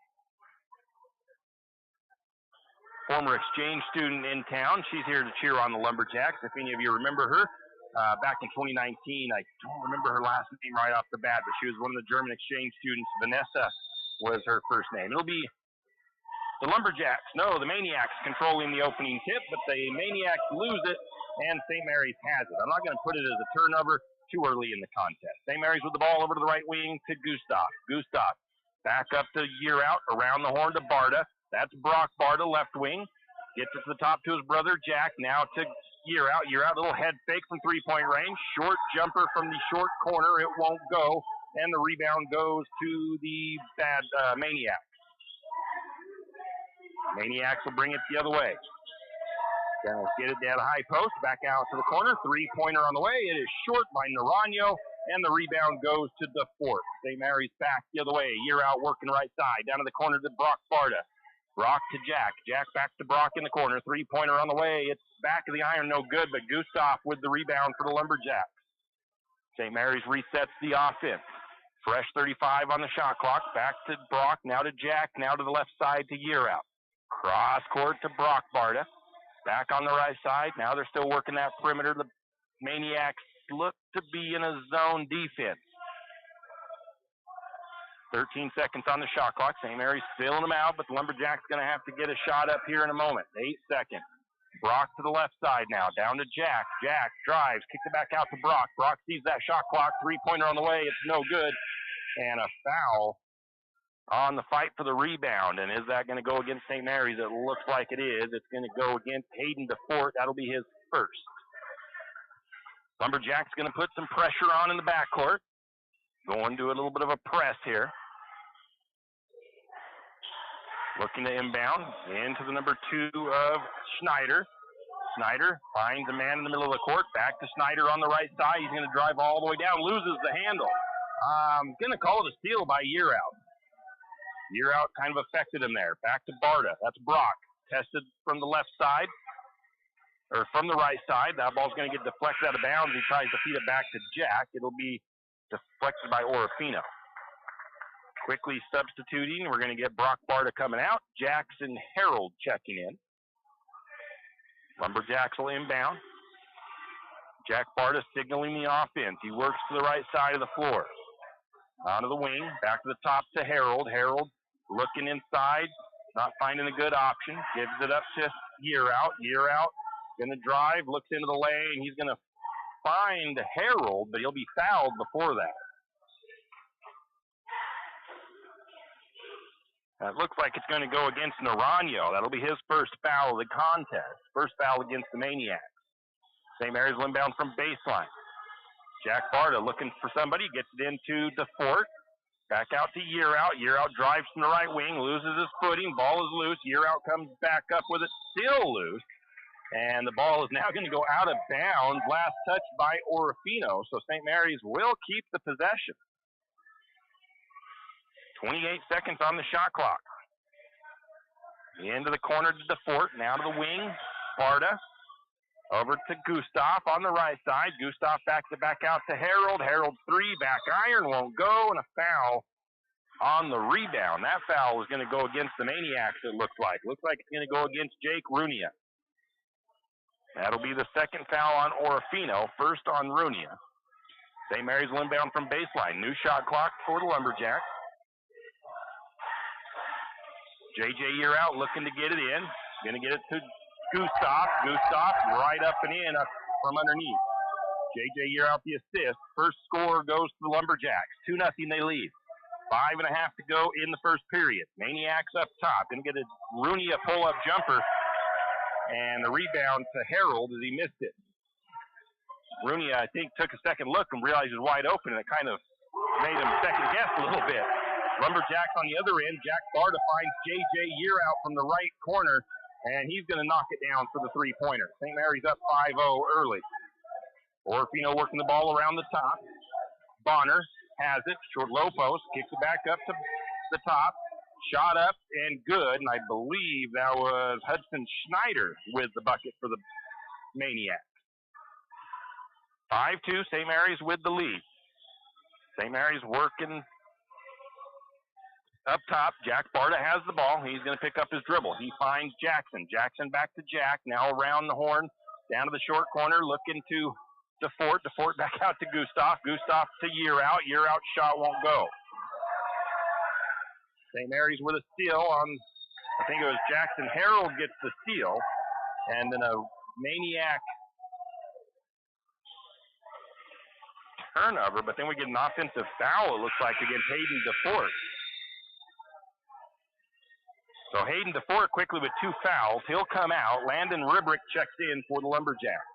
Former exchange student in town. She's here to cheer on the Lumberjacks. If any of you remember her, back in 2019, I don't remember her last name right off the bat, but she was one of the German exchange students, Vanessa was her first name. It'll be the Lumberjacks, no, the Maniacs controlling the opening tip, but the Maniacs lose it, and St. Mary's has it. I'm not going to put it as a turnover too early in the contest. St. Mary's with the ball over to the right wing to Gustav. Gustav back up to Year Out, around the horn to Barta. That's Brock Barta, left wing. Gets it to the top to his brother Jack. Now to Year Out. Year Out, little head fake from three-point range. Short jumper from the short corner. It won't go, and the rebound goes to the bad Maniacs. Maniacs will bring it the other way. Gonna get it down the high post, back out to the corner. Three-pointer on the way. It is short by Naranjo, and the rebound goes to DeFort. St. Mary's back the other way. Year Out working right side. Down to the corner to Brock Barta. Brock to Jack. Jack back to Brock in the corner. Three-pointer on the way. It's back of the iron, no good, but Gustav with the rebound for the Lumberjacks. St. Mary's resets the offense. Fresh 35 on the shot clock. Back to Brock, now to Jack, now to the left side to Year Out. Cross court to Brock Barta. Back on the right side. Now they're still working that perimeter. The Maniacs look to be in a zone defense. 13 seconds on the shot clock. St. Mary's filling them out, but the Lumberjacks going to have to get a shot up here in a moment. 8 seconds. Brock to the left side now. Down to Jack. Jack drives. Kicks it back out to Brock. Brock sees that shot clock. Three-pointer on the way. It's no good. And a foul on the fight for the rebound. And is that going to go against St. Mary's? It looks like it is. It's going to go against Hayden DeFort. That'll be his first. Lumberjacks going to put some pressure on in the backcourt. Going to a little bit of a press here. Looking to inbound into the number 2 of Schneider. Schneider finds a man in the middle of the court. Back to Schneider on the right side. He's going to drive all the way down. Loses the handle. I'm going to call it a steal by Year Out. Year Out kind of affected him there. Back to Barta. That's Brock. Tested from the left side. Or from the right side. That ball's going to get deflected out of bounds. He tries to feed it back to Jack. It'll be deflected by Orofino. Quickly substituting. We're going to get Brock Barta coming out. Jackson Harold checking in. Lumberjacks will inbound. Jack Barta signaling the offense. He works to the right side of the floor. Onto the wing. Back to the top to Harold. Harold looking inside. Not finding a good option. Gives it up to Year Out. Year Out. Going to drive. Looks into the lane. He's going to find Harold, but he'll be fouled before that. It looks like it's going to go against Naranjo. That'll be his first foul of the contest. First foul against the Maniacs. St. Mary's inbound from baseline. Jack Barta looking for somebody. Gets it into DeFort. Back out to Year Out. Year Out drives from the right wing. Loses his footing. Ball is loose. Year Out comes back up with it. Still loose. And the ball is now going to go out of bounds. Last touch by Orofino. So St. Mary's will keep the possession. 28 seconds on the shot clock. Into the corner to DeFort. Now to the wing. Barta. Over to Gustav on the right side. Gustav backs it back out to Harold. Harold 3. Back iron won't go. And a foul on the rebound. That foul is going to go against the Maniacs, it looks like. Looks like it's going to go against Jake Runia. That'll be the second foul on Orofino. First on Runia. St. Mary's will inbound from baseline. New shot clock for the Lumberjacks. J.J. Year Out looking to get it in. Going to get it to Gustav. Gustav right up and in up from underneath. J.J. Year Out the assist. First score goes to the Lumberjacks. 2-0 they lead. 5.5 to go in the first period. Maniacs up top. Going to get a Runia pull-up jumper. And the rebound to Harold as he missed it. Runia, I think, took a second look and realized it was wide open, and it kind of made him second guess a little bit. Lumberjacks on the other end. Jack Barta finds J.J. Year Out from the right corner, and he's going to knock it down for the three-pointer. St. Mary's up 5-0 early. Orofino working the ball around the top. Bonner has it. Short low post. Kicks it back up to the top. Shot up and good, and I believe that was Hudson Schneider with the bucket for the Maniacs. 5-2, St. Mary's with the lead. St. Mary's working up top. Jack Barta has the ball. He's going to pick up his dribble. He finds Jackson. Jackson back to Jack. Now around the horn, down to the short corner, looking to DeFort. DeFort back out to Gustav. Gustav to Year Out. Year Out shot won't go. St. Mary's with a steal on, I think it was Jackson Harold gets the steal, and then a Maniac turnover, but then we get an offensive foul, it looks like, against Hayden DeFort. So Hayden DeFort quickly with 2 fouls. He'll come out. Landon Ribrick checks in for the Lumberjacks.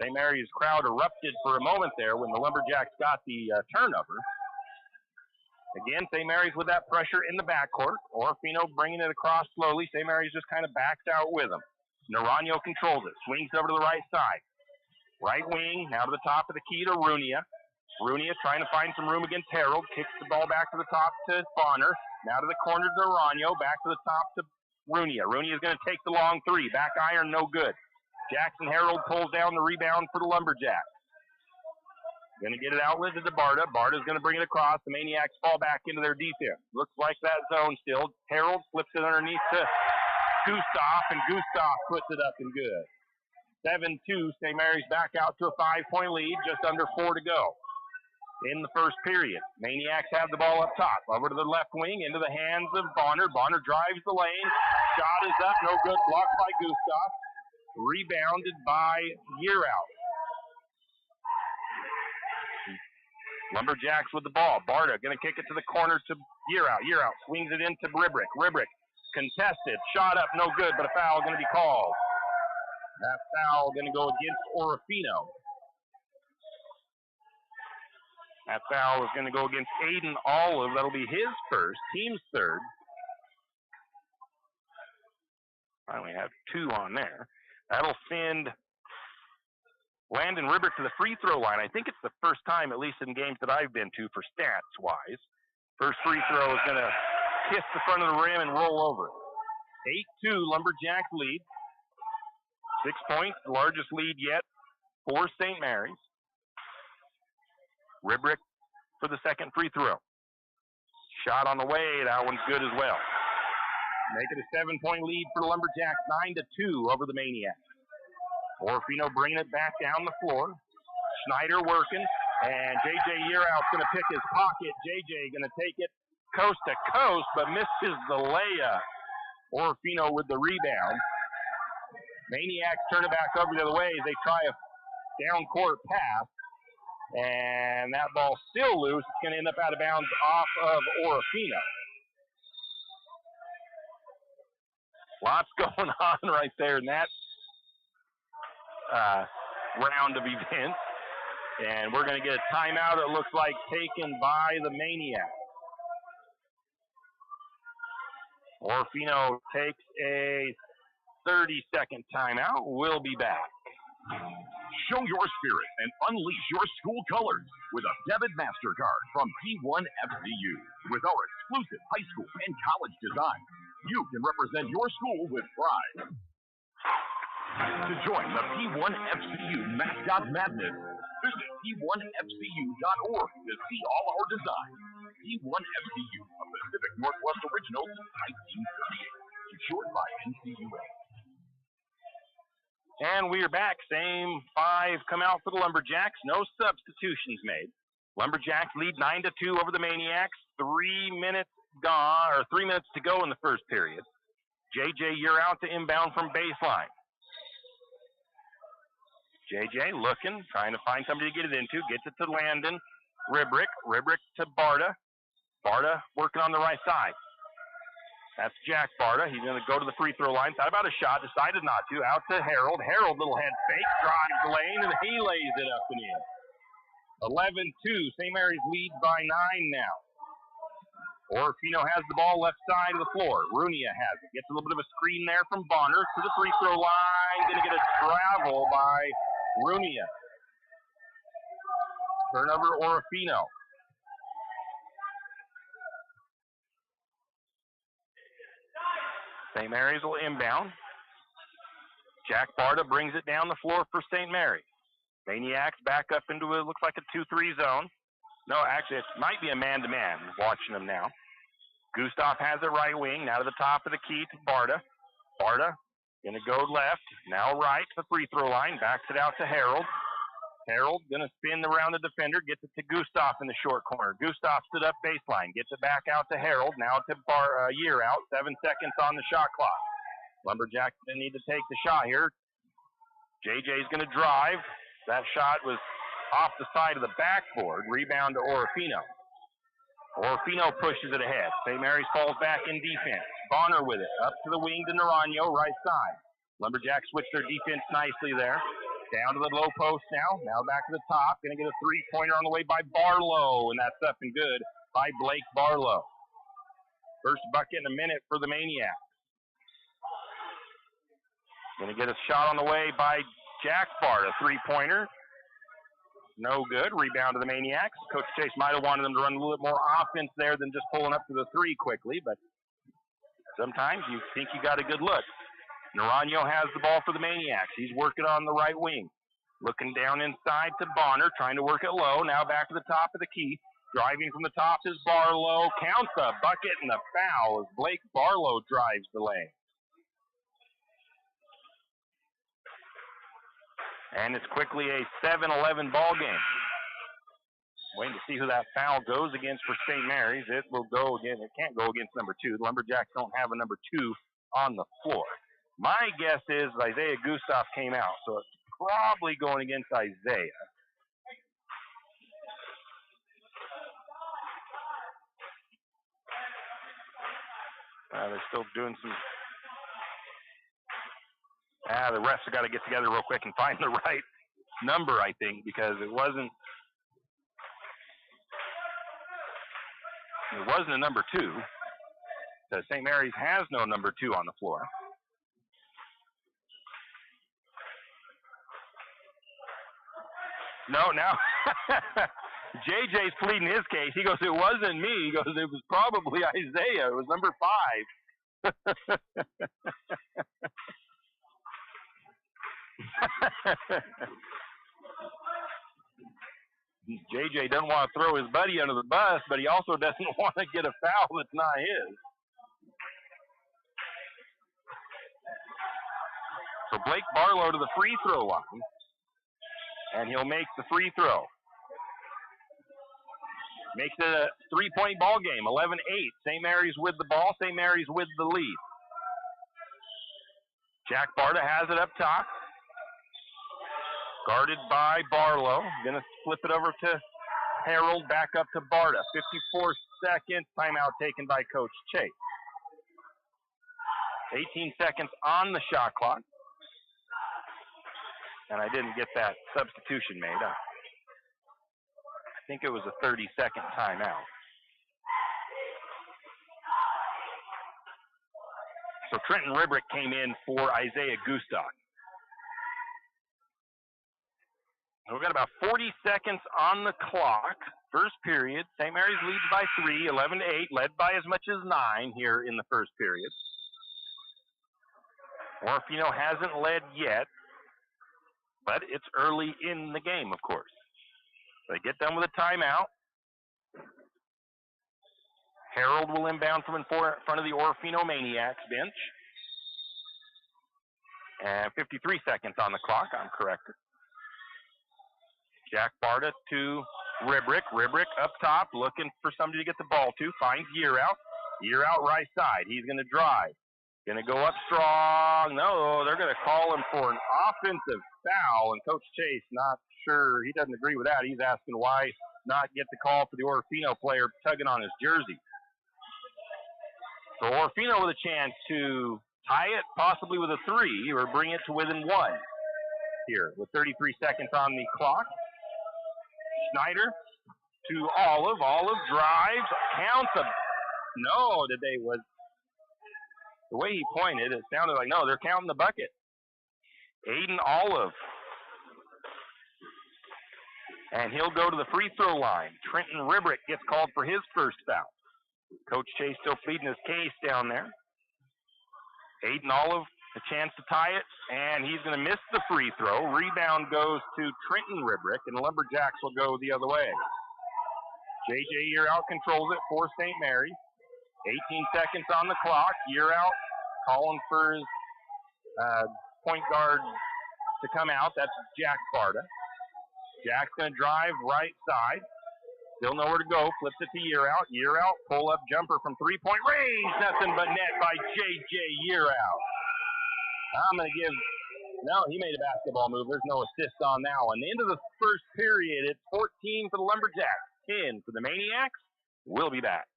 St. Mary's crowd erupted for a moment there when the Lumberjacks got the turnover. Again, St. Mary's with that pressure in the backcourt. Orofino bringing it across slowly. St. Mary's just kind of backs out with him. Naranjo controls it. Swings over to the right side. Right wing, now to the top of the key to Runia. Runia trying to find some room against Harold. Kicks the ball back to the top to Bonner. Now to the corner to Naranjo. Back to the top to Runia. Runia's going to take the long 3. Back iron, no good. Jackson Harold pulls down the rebound for the Lumberjacks. Going to get it outlet to Barta. Barta's going to bring it across. The Maniacs fall back into their defense. Looks like that zone still. Harold flips it underneath to Gustav, and Gustav puts it up and good. 7-2, St. Mary's back out to a 5-point lead, just under 4 to go in the first period. Maniacs have the ball up top, over to the left wing, into the hands of Bonner. Bonner drives the lane. Shot is up, no good. Blocked by Gustav. Rebounded by Yearout. Lumberjacks with the ball. Barta going to kick it to the corner to Yearout. Yearout swings it into Ribrick. Ribrick contested. Shot up, no good, but a foul going to be called. That foul going to go against Orofino. That foul is going to go against Aiden Olive. That'll be his first, team's third. Finally have 2 on there. That'll send Landon Ribrick to the free throw line. I think it's the first time, at least in games that I've been to, for stats-wise. First free throw is going to kiss the front of the rim and roll over. 8-2, Lumberjacks lead. 6 points, the largest lead yet for St. Mary's. Ribrick for the second free throw. Shot on the way, that one's good as well. Make it a 7-point lead for the Lumberjacks, 9-2 over the Maniacs. Orofino bringing it back down the floor. Schneider working, and J.J. Yearout's going to pick his pocket. J.J. going to take it coast to coast, but misses the layup. Orofino with the rebound. Maniacs turn it back over the other way as they try a down-court pass, and that ball's still loose. It's going to end up out of bounds off of Orofino. Lots going on right there in that round of events. And we're going to get a timeout, it looks like, taken by the Maniacs. Orofino takes a 30-second timeout. We'll be back. Show your spirit and unleash your school colors with a debit MasterCard from P1 FCU. With our exclusive high school and college design, you can represent your school with pride. To join the P1 FCU Mascot Madness, visit P1FCU.org to see all our designs. P1 FCU, a Pacific Northwest original since 1938. Insured by NCUA. And we are back. Same 5 come out for the Lumberjacks. No substitutions made. Lumberjacks lead 9-2 over the Maniacs. 3 minutes gone, or 3 minutes to go in the first period. JJ, you're out to inbound from baseline. JJ looking, trying to find somebody to get it into. Gets it to Landon. Ribrick. Ribrick to Barta. Barta working on the right side. That's Jack Barta. He's going to go to the free throw line. Thought about a shot, decided not to. Out to Harold. Harold, little head fake, drives the lane, and he lays it up and in. 11-2. St. Mary's lead by 9 now. Orofino has the ball left side of the floor. Runia has it. Gets a little bit of a screen there from Bonner to the free throw line. Going to get a travel by Runia. Turnover Orofino. St. Mary's will inbound. Jack Barta brings it down the floor for St. Mary's. Maniacs back up into it, looks like a 2-3 zone. No, actually, it might be a man-to-man. Watching them now. Gustav has it right wing, now to the top of the key to Barta. Barta going to go left, now right to the free throw line, backs it out to Harold. Harold going to spin around the defender, gets it to Gustav in the short corner. Gustav stood up baseline, gets it back out to Harold, now to Year out, 7 seconds on the shot clock. Lumberjacks going to need to take the shot here. JJ's going to drive. That shot was off the side of the backboard, rebound to Orofino. Orofino pushes it ahead. St. Mary's falls back in defense. Bonner with it, up to the wing to Naranjo, right side. Lumberjacks switch their defense nicely there. Down to the low post now. Now back to the top. Going to get a three-pointer on the way by Barlow, and that's up and good by Blake Barlow. First bucket in a minute for the Maniacs. Going to get a shot on the way by Jack Bart, a three-pointer. No good. Rebound to the Maniacs. Coach Chase might have wanted them to run a little bit more offense there than just pulling up to the three quickly, but sometimes you think you got a good look. Naranjo has the ball for the Maniacs. He's working on the right wing. Looking down inside to Bonner, trying to work it low. Now back to the top of the key. Driving from the top is Barlow. Counts a bucket and a foul as Blake Barlow drives the lane. And it's quickly a 7-11 ball game. Waiting to see who that foul goes against for St. Mary's. It will go again. It can't go against number 2. The Lumberjacks don't have a number 2 on the floor. My guess is Isaiah Gustav came out, so it's probably going against Isaiah. They're still doing some. The refs have got to get together real quick and find the right number, I think, because it wasn't a number 2. Because St. Mary's has no number 2 on the floor. No, now JJ's pleading his case. He goes, it wasn't me. He goes, it was probably Isaiah. It was number 5. JJ doesn't want to throw his buddy under the bus, but he also doesn't want to get a foul that's not his. So Blake Barlow to the free throw line. And he'll make the free throw. Makes it a 3-point ball game, 11-8. St. Mary's with the ball. St. Mary's with the lead. Jack Barta has it up top. Guarded by Barlow. Going to flip it over to Harold, back up to Barta. 54 seconds. Timeout taken by Coach Chase. 18 seconds on the shot clock. And I didn't get that substitution made. I think it was a 30-second timeout. So Trenton Ribrick came in for Isaiah Gustav. We've got about 40 seconds on the clock. First period. St. Mary's leads by 3, 11-8, led by as much as 9 here in the first period. Orofino hasn't led yet. But it's early in the game, of course. They get done with a timeout. Harold will inbound from in front of the Orofino Maniacs bench. And 53 seconds on the clock, I'm corrected. Jack Barta to Ribrick. Ribrick up top, looking for somebody to get the ball to. Finds Year out. Year out right side. He's going to drive. Going to go up strong. No, they're going to call him for an offensive foul. And Coach Chase, not sure. He doesn't agree with that. He's asking why not get the call for the Orofino player tugging on his jersey. So Orofino with a chance to tie it, possibly with a 3, or bring it to within 1 here with 33 seconds on the clock. Schneider to Olive. Olive drives, counts a. No, the way he pointed, it sounded like, no, they're counting the bucket. Aiden Olive. And he'll go to the free throw line. Trenton Ribrick gets called for his first foul. Coach Chase still pleading his case down there. Aiden Olive, a chance to tie it, and he's going to miss the free throw. Rebound goes to Trenton Ribrick, and the Lumberjacks will go the other way. JJ Year out controls it for St. Mary's. 18 seconds on the clock. Year out, calling for his point guard to come out. That's Jack Barta. Jack's going to drive right side. Still nowhere to go. Flips it to Year Out. Year Out, pull-up jumper from three-point range. Nothing but net by J.J. Year Out. I'm going to give... No, he made a basketball move. There's no assist on that one. The end of the first period, it's 14 for the Lumberjacks, 10 for the Maniacs. We'll be back.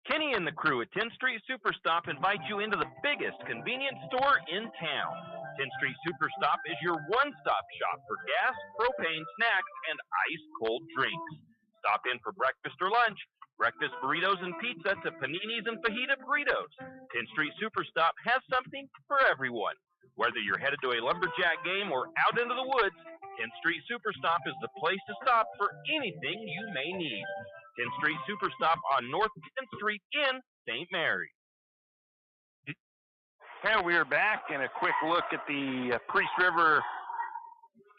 Kenny and the crew at 10th Street Superstop invite you into the biggest convenience store in town. 10th Street Superstop is your one-stop shop for gas, propane, snacks, and ice-cold drinks. Stop in for breakfast or lunch, breakfast burritos and pizza to paninis and fajita burritos. 10th Street Superstop has something for everyone. Whether you're headed to a Lumberjack game or out into the woods, 10th Street Superstop is the place to stop for anything you may need. 10th Street Superstop on North 10th Street in St. Mary. And we're back, and a quick look at the Priest River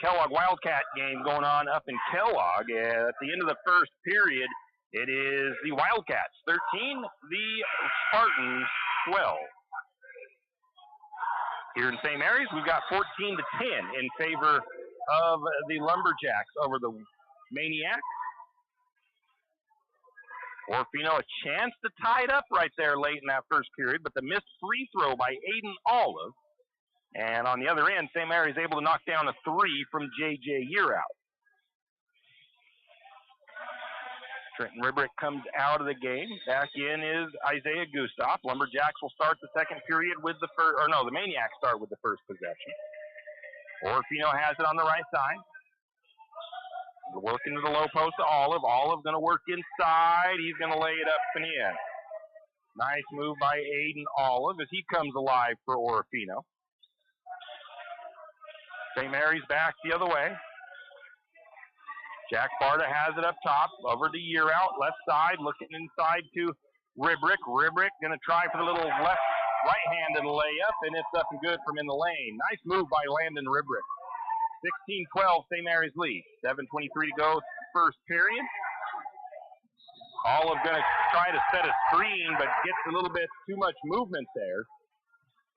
Kellogg Wildcat game going on up in Kellogg. At the end of the first period, it is the Wildcats 13, the Spartans 12. Here in St. Mary's, we've got 14-10 in favor of the Lumberjacks over the Maniacs. Orofino a chance to tie it up right there late in that first period, but the missed free throw by Aiden Olive. And on the other end, St. Mary's able to knock down a three from J.J. Year Out. Trenton Ribrick comes out of the game. Back in is Isaiah Gustav. Lumberjacks will start the second period with the first, or no, the Maniacs start with the first possession. Orofino has it on the right side. Working to the low post to Olive. Olive going to work inside. He's going to lay it up and in. Nice move by Aiden Olive as he comes alive for Orofino. St. Mary's back the other way. Jack Barta has it up top. Over to Year Out. Left side. Looking inside to Ribrick. Ribrick going to try for the little left right-handed layup, and it's up and good from in the lane. Nice move by Landon Ribrick. 16-12, St. Mary's lead. 7:23 to go, first period. Olive going to try to set a screen, but gets a little bit too much movement there.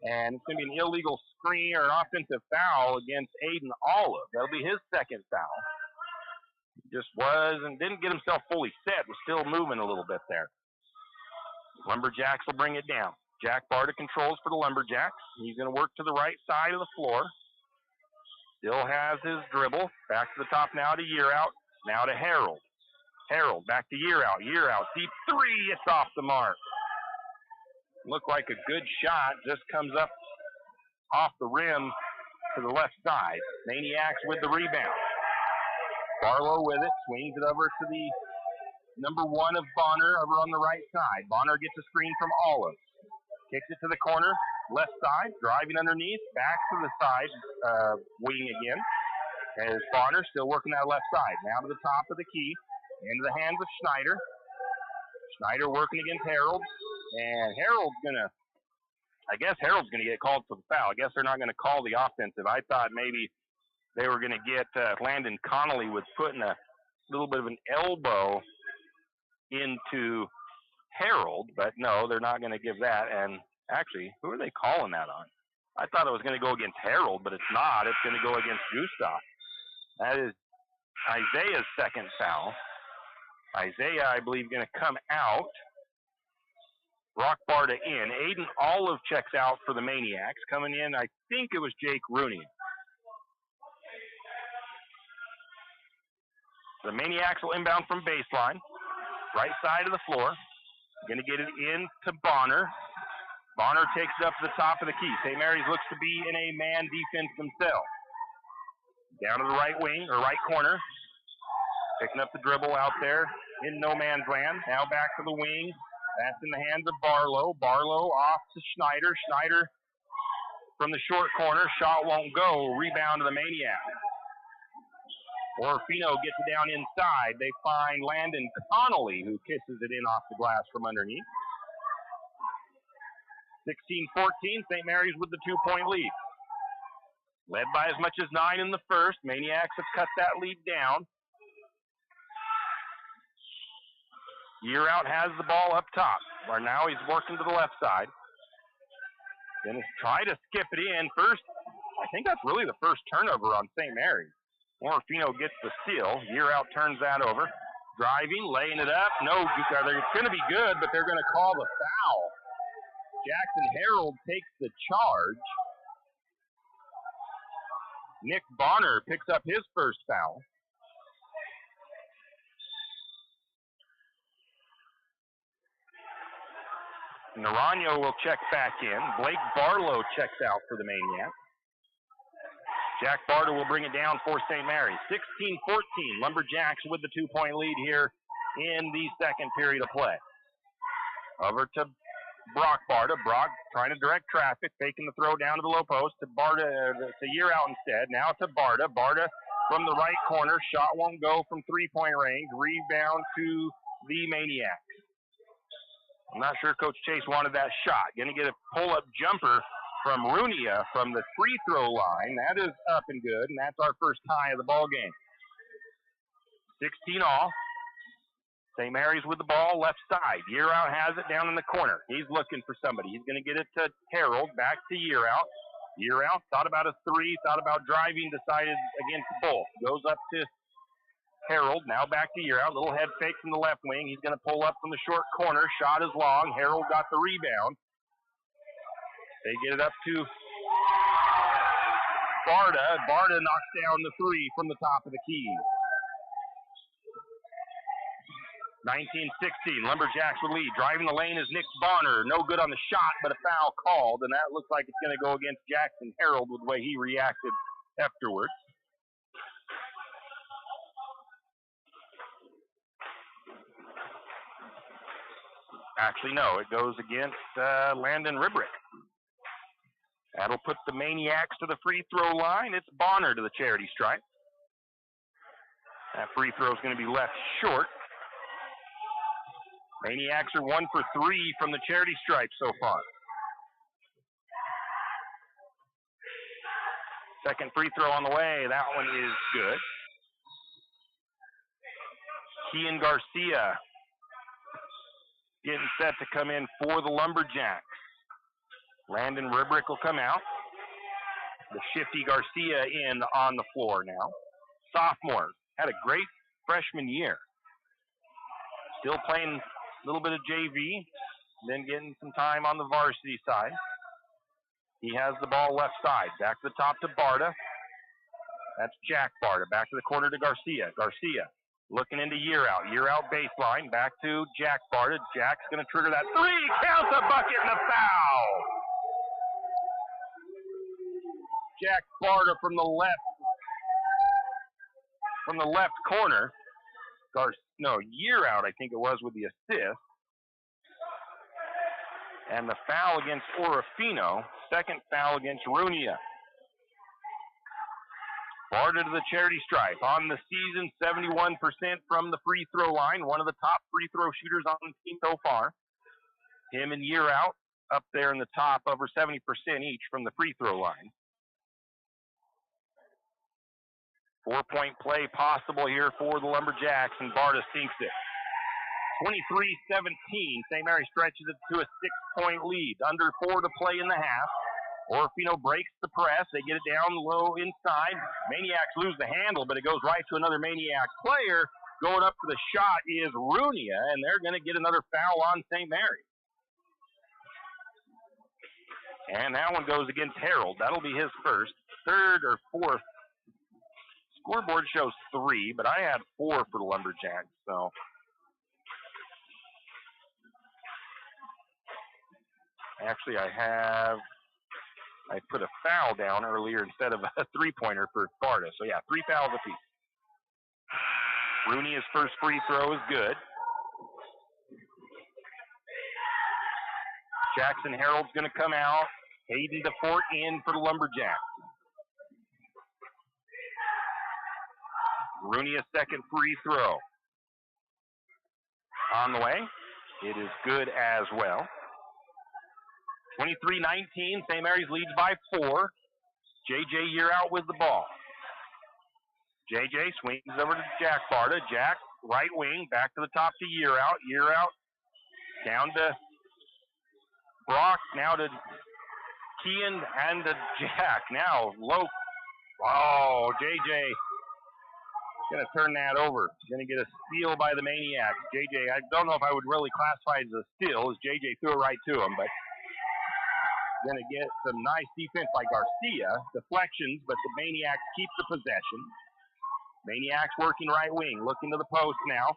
And it's going to be an illegal screen or an offensive foul against Aiden Olive. That'll be his second foul. Just didn't get himself fully set. Was still moving a little bit there. Lumberjacks will bring it down. Jack Barta controls for the Lumberjacks. He's going to work to the right side of the floor. Still has his dribble. Back to the top now to Year Out. Now to Harold. Harold back to Year Out. Year Out. Deep three. It's off the mark. Looked like a good shot. Just comes up off the rim to the left side. Maniacs with the rebound. Barlow with it. Swings it over to the number one of Bonner over on the right side. Bonner gets a screen from Olive. Kicks it to the corner. Left side, driving underneath, back to the side, wing again. As Bonner still working that left side. Now to the top of the key, into the hands of Schneider. Schneider working against Harold. And Harold's I guess Harold's going to get called for the foul. I guess they're not going to call the offensive. I thought maybe they were going to get Landon Connolly with putting a little bit of an elbow into Harold, but no, they're not going to give that. And actually, who are they calling that on? I thought it was going to go against Harold, but it's not. It's going to go against Gustav. That is Isaiah's second foul. Isaiah, I believe, going to come out. Rock Barta in. Aiden Olive checks out for the Maniacs. Coming in, I think it was Jake Rooney. The Maniacs will inbound from baseline. Right side of the floor. Going to get it in to Bonner. Bonner takes it up to the top of the key. St. Mary's looks to be in a man defense themselves. Down to the right wing, or right corner. Picking up the dribble out there in no man's land. Now back to the wing. That's in the hands of Barlow. Barlow off to Schneider. Schneider from the short corner. Shot won't go. Rebound to the Maniacs. Orofino gets it down inside. They find Landon Connolly, who kisses it in off the glass from underneath. 16-14, St. Mary's with the 2-point lead. Led by as much as 9 in the first. Maniacs have cut that lead down. Year Out has the ball up top, where now he's working to the left side. Then he's trying to skip it in. First, I think that's really the first turnover on St. Mary's. Orofino gets the steal. Year Out turns that over. Driving, laying it up. No, it's going to be good, but they're going to call the foul. Jackson Harold takes the charge. Nick Bonner picks up his first foul. Naranjo will check back in. Blake Barlow checks out for the Maniac. Jack Barter will bring it down for St. Mary's. 16-14. Lumberjacks with the 2-point lead here in the second period of play. Over to Brock Barta. Brock trying to direct traffic, faking the throw down to the low post to Barta, to Year Out instead. Now to Barta. Barta from the right corner. Shot won't go from 3-point range. Rebound to the Maniacs. I'm not sure Coach Chase wanted that shot. Going to get a pull-up jumper from Runia from the free throw line. That is up and good, and that's our first tie of the ball game. 16 all. St. Mary's with the ball left side. Year Out has it down in the corner. He's looking for somebody. He's going to get it to Harold. Back to Year Out. Year Out thought about a three, thought about driving, decided against both. Goes up to Harold. Now back to Year Out. Little head fake from the left wing. He's going to pull up from the short corner. Shot is long. Harold got the rebound. They get it up to Barta. Barta knocks down the three from the top of the key. 19-16, Lumberjacks with lead. Driving the lane is Nick Bonner. No good on the shot, but a foul called, and that looks like it's going to go against Jackson Harold with the way he reacted afterwards. Actually, no, it goes against Landon Ribrick. That'll put the Maniacs to the free throw line. It's Bonner to the charity stripe. That free throw is going to be left short. Maniacs are 1 for 3 from the charity stripe so far. Second free throw on the way. That one is good. Kian Garcia getting set to come in for the Lumberjacks. Landon Ribrick will come out. The shifty Garcia in on the floor now. Sophomore. Had a great freshman year. Still playing a little bit of JV. Then getting some time on the varsity side. He has the ball left side. Back to the top to Barta. That's Jack Barta. Back to the corner to Garcia. Garcia looking into Year Out. Year Out baseline. Back to Jack Barta. Jack's going to trigger that three. Counts a bucket and a foul. Jack Barta from the left corner. Year Out, I think it was, with the assist. And the foul against Orofino. Second foul against Runia. Barta to the charity stripe. On the season, 71% from the free throw line. One of the top free throw shooters on the team so far. Him and Year Out up there in the top, over 70% each from the free throw line. 4-point play possible here for the Lumberjacks, and Barta sinks it. 23-17. St. Mary stretches it to a 6-point lead. Under 4 to play in the half. Orofino breaks the press. They get it down low inside. Maniacs lose the handle, but it goes right to another Maniac player. Going up for the shot is Runia, and they're going to get another foul on St. Mary. And that one goes against Harold. That'll be his first, third, or fourth. Scoreboard shows 3, but I had 4 for the Lumberjacks, so. Actually, I put a foul down earlier instead of a 3-pointer for Barta. So, yeah, 3 fouls apiece. Rooney's first free throw is good. Jackson Harold's going to come out. Hayden DeFort in for the Lumberjacks. Rooney a second free throw. On the way. It is good as well. 23-19. St. Mary's leads by 4. JJ Year Out with the ball. JJ swings over to Jack Barta. Jack, right wing, back to the top to Year Out. Year Out down to Brock, now to Kean and to Jack. Now low. Oh, JJ Going to turn that over. Going to get a steal by the Maniacs. JJ, I don't know if I would really classify it as a steal, as JJ threw it right to him, but going to get some nice defense by Garcia. Deflections, but the Maniacs keep the possession. Maniacs working right wing, looking to the post now.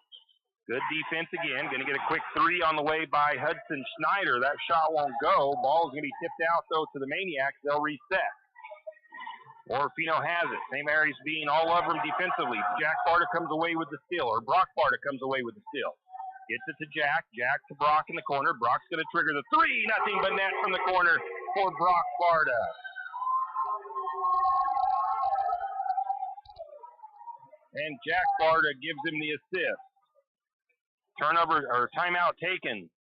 Good defense again. Going to get a quick three on the way by Hudson Schneider. That shot won't go. Ball's going to be tipped out, though, to the Maniacs. They'll reset. Orofino has it. St. Mary's being all over him defensively. Jack Barta comes away with the steal, or Brock Barta comes away with the steal. Gets it to Jack. Jack to Brock in the corner. Brock's going to trigger the three. Nothing but net from the corner for Brock Barta. And Jack Barta gives him the assist. Turnover or timeout taken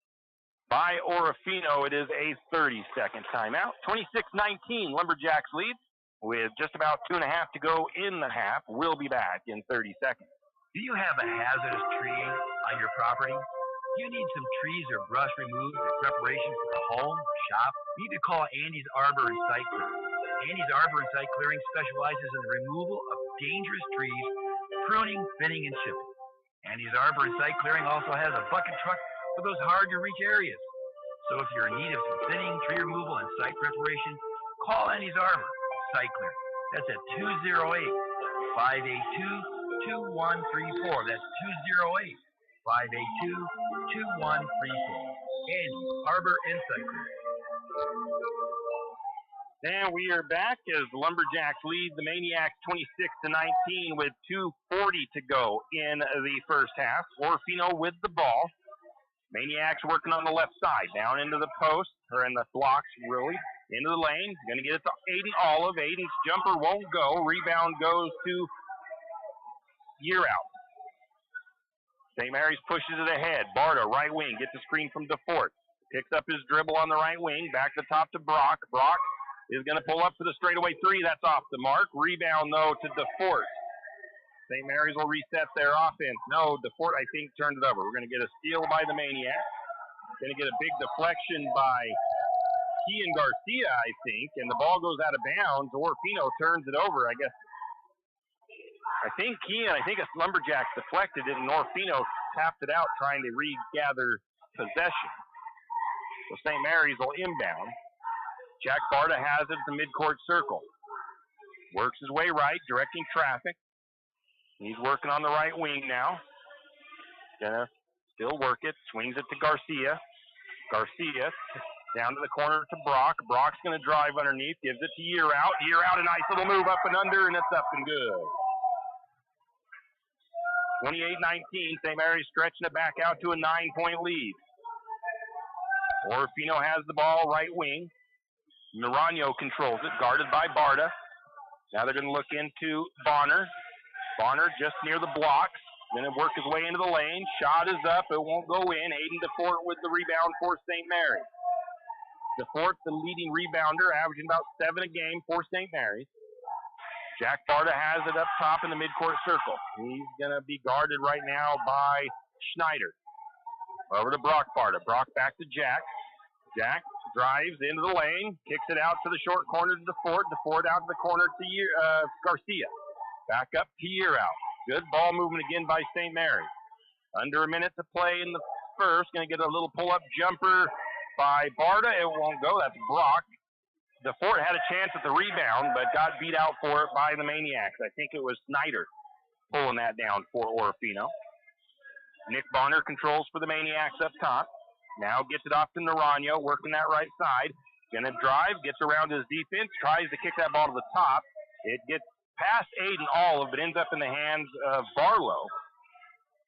by Orofino. It is a 30-second timeout. 26-19, Lumberjacks lead with just about 2.5 to go in the half. We'll be back in 30 seconds. Do you have a hazardous tree on your property? You need some trees or brush removed in preparation for a home or shop? You need to call Andy's Arbor and Site Clearing. Andy's Arbor and Site Clearing specializes in the removal of dangerous trees, pruning, thinning, and chipping. Andy's Arbor and Site Clearing also has a bucket truck for those hard-to-reach areas. So if you're in need of some thinning, tree removal, and site preparation, call Andy's Arbor and Site Clearing. That's at 208-582-2134. That's 208-582-2134. Andy's Arbor and Site Clearing. And we are back as the Lumberjacks lead the Maniacs 26-19 with 2:40 to go in the first half. Orofino with the ball. Maniacs working on the left side, down into the post, or in the blocks, really, into the lane. Going to get it to Aiden Olive. Aiden's jumper won't go. Rebound goes to Year Out. St. Mary's pushes it ahead. Barta, right wing, gets a screen from DeFort. Picks up his dribble on the right wing. Back to top to Brock. Brock is going to pull up for the straightaway three. That's off the mark. Rebound, though, to DeFort. St. Mary's will reset their offense. No, DeFort, I think, turned it over. We're going to get a steal by the Maniacs. Going to get a big deflection by Kean Garcia, I think, and the ball goes out of bounds. Orofino turns it over, I guess. I think it's Lumberjacks deflected it, and Orofino tapped it out trying to regather possession. So St. Mary's will inbound. Jack Barta has it at the midcourt circle. Works his way right, directing traffic. He's working on the right wing now. Gonna still work it. Swings it to Garcia. Garcia down to the corner to Brock. Brock's gonna drive underneath. Gives it to Year Out. Year Out, a nice little move up and under, and it's up and good. 28-19. St. Mary's stretching it back out to a 9-point lead. Orofino has the ball, right wing. Naranjo controls it, guarded by Barta. Now they're going to look into Bonner. Bonner just near the blocks. Going to work his way into the lane. Shot is up. It won't go in. Aiden DeFort with the rebound for St. Mary's. DeFort, the leading rebounder, averaging about 7 a game for St. Mary's. Jack Barta has it up top in the midcourt circle. He's going to be guarded right now by Schneider. Over to Brock Barta. Brock back to Jack. Jack drives into the lane, kicks it out to the short corner to DeFort. DeFort out to the corner to Garcia. Back up to Year Out. Good ball movement again by St. Mary's. Under a minute to play in the first. Going to get a little pull-up jumper by Barta. It won't go. That's Brock. DeFort had a chance at the rebound, but got beat out for it by the Maniacs. I think it was Snyder pulling that down for Orofino. Nick Bonner controls for the Maniacs up top. Now gets it off to Naranjo, working that right side. Gonna drive, gets around his defense, tries to kick that ball to the top. It gets past Aiden Olive, but ends up in the hands of Barlow.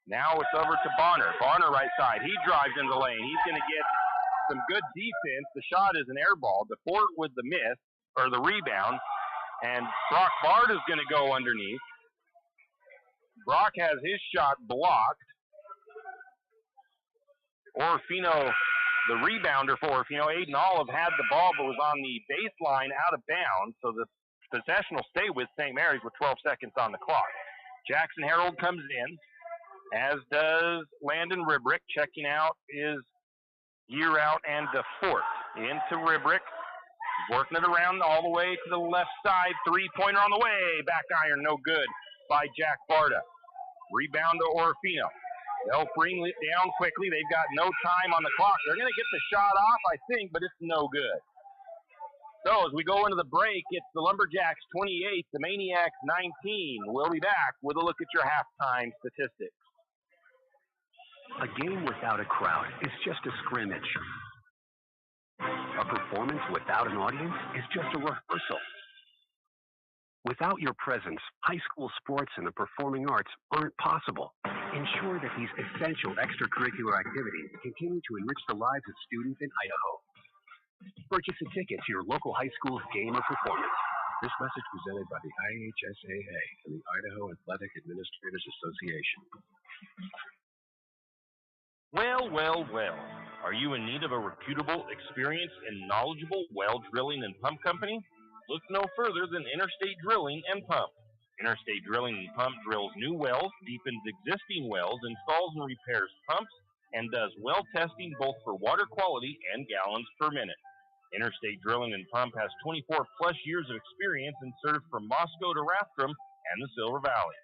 Now it's over to Bonner. Bonner right side. He drives into the lane. He's gonna get some good defense. The shot is an air ball. DeFort with the miss, or the rebound. And Brock Barta's gonna go underneath. Brock has his shot blocked. Orofino, the rebounder for Orofino, Aiden Olive had the ball but was on the baseline out of bounds, so the possession will stay with St. Mary's with 12 seconds on the clock. Jackson Harold comes in, as does Landon Ribrick. Checking out is Year Out and DeFort. Into Ribrick, working it around all the way to the left side. Three-pointer on the way. Back iron, no good by Jack Barta. Rebound to Orofino. They'll bring it down quickly. They've got no time on the clock. They're going to get the shot off, I think, but it's no good. So as we go into the break, it's the Lumberjacks 28, the Maniacs 19. We'll be back with a look at your halftime statistics. A game without a crowd is just a scrimmage. A performance without an audience is just a rehearsal. Without your presence, high school sports and the performing arts aren't possible. Ensure that these essential extracurricular activities continue to enrich the lives of students in Idaho. Purchase a ticket to your local high school's game or performance. This message presented by the IHSAA and the Idaho Athletic Administrators Association. Well, well, well. Are you in need of a reputable, experienced, and knowledgeable well drilling and pump company? Look no further than Interstate Drilling and Pump. Interstate Drilling and Pump drills new wells, deepens existing wells, installs and repairs pumps, and does well testing both for water quality and gallons per minute. Interstate Drilling and Pump has 24 plus years of experience and serves from Moscow to Rathdrum and the Silver Valley.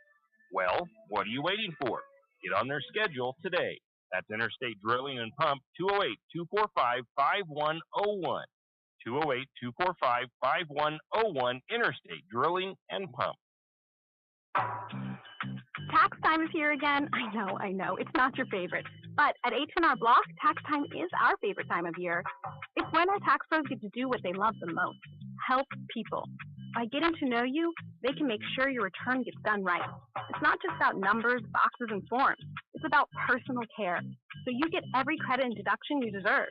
Well, what are you waiting for? Get on their schedule today. That's Interstate Drilling and Pump, 208-245-5101. 208-245-5101, Interstate Drilling and Pump. Tax time is here again. I know. It's not your favorite. But at H&R Block, tax time is our favorite time of year. It's when our tax pros get to do what they love the most, help people. By getting to know you, they can make sure your return gets done right. It's not just about numbers, boxes, and forms. It's about personal care. So you get every credit and deduction you deserve.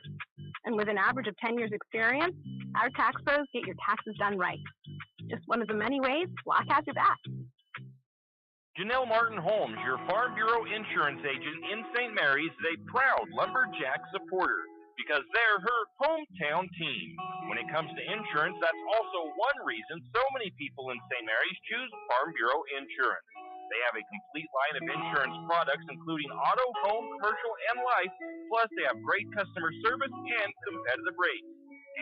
And with an average of 10 years experience, our tax pros get your taxes done right. Just one of the many ways Block has your back. Janelle Martin Holmes, your Farm Bureau insurance agent in St. Mary's, is a proud Lumberjack supporter because they're her hometown team. When it comes to insurance, that's also one reason so many people in St. Mary's choose Farm Bureau insurance. They have a complete line of insurance products, including auto, home, commercial, and life, plus they have great customer service and competitive rates.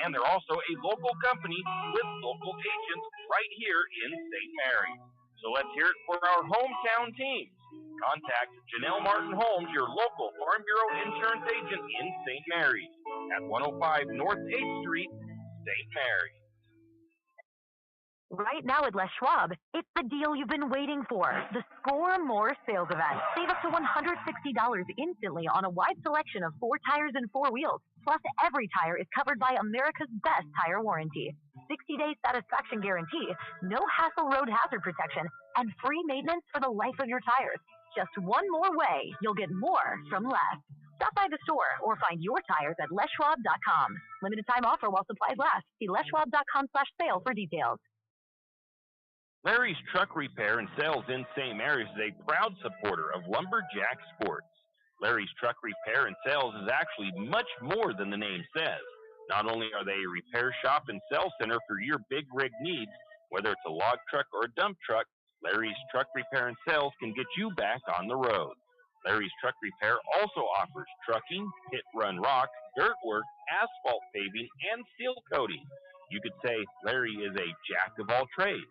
And they're also a local company with local agents right here in St. Mary's. So let's hear it for our hometown teams. Contact Janelle Martin Holmes, your local Farm Bureau insurance agent in St. Mary's at 105 North 8th Street, St. Mary's. Right now at Les Schwab, it's the deal you've been waiting for. The Score More sales event. Save up to $160 instantly on a wide selection of 4 tires and 4 wheels. Plus, every tire is covered by America's best tire warranty. 60-day satisfaction guarantee, no hassle road hazard protection, and free maintenance for the life of your tires. Just one more way you'll get more from less. Stop by the store or find your tires at leschwab.com. Limited time offer while supplies last. See leschwab.com/sale for details. Larry's Truck Repair and Sales in St. Mary's is a proud supporter of Lumberjack Sports. Larry's Truck Repair and Sales is actually much more than the name says. Not only are they a repair shop and sales center for your big rig needs, whether it's a log truck or a dump truck, Larry's Truck Repair and Sales can get you back on the road. Larry's Truck Repair also offers trucking, pit run rock, dirt work, asphalt paving, and steel coating. You could say Larry is a jack of all trades.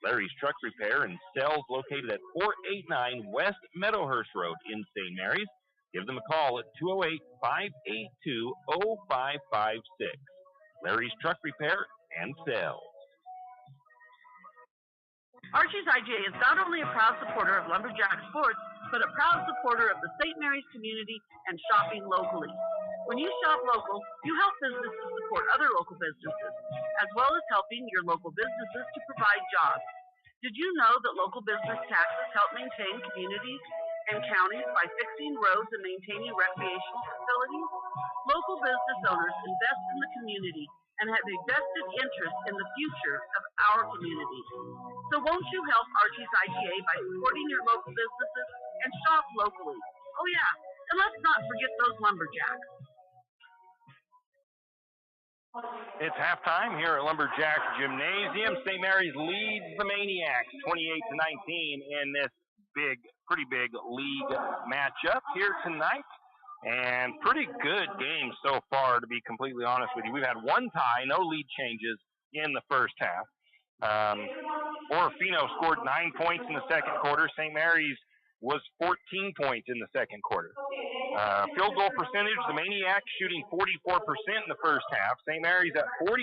Larry's Truck Repair and Sales located at 489 West Meadowhurst Road in St. Mary's. Give them a call at 208-582-0556. Larry's Truck Repair and Sales. Archie's IGA is not only a proud supporter of Lumberjack Sports, but a proud supporter of the St. Mary's community and shopping locally. When you shop local, you help businesses support other local businesses, as well as helping your local businesses to provide jobs. Did you know that local business taxes help maintain communities and counties by fixing roads and maintaining recreational facilities? Local business owners invest in the community and have a vested interest in the future of our community. So won't you help Archie's IGA by supporting your local businesses and shop locally? Oh yeah, and let's not forget those lumberjacks. It's halftime here at Lumberjack Gymnasium. St. Mary's leads the Maniacs 28-19 in this pretty big league matchup here tonight. And pretty good game so far, to be completely honest with you. We've had one tie, no lead changes in the first half. Orofino scored 9 points in the second quarter. St. Mary's was 14 points in the second quarter. Field goal percentage, the Maniacs shooting 44% in the first half. St. Mary's at 40%.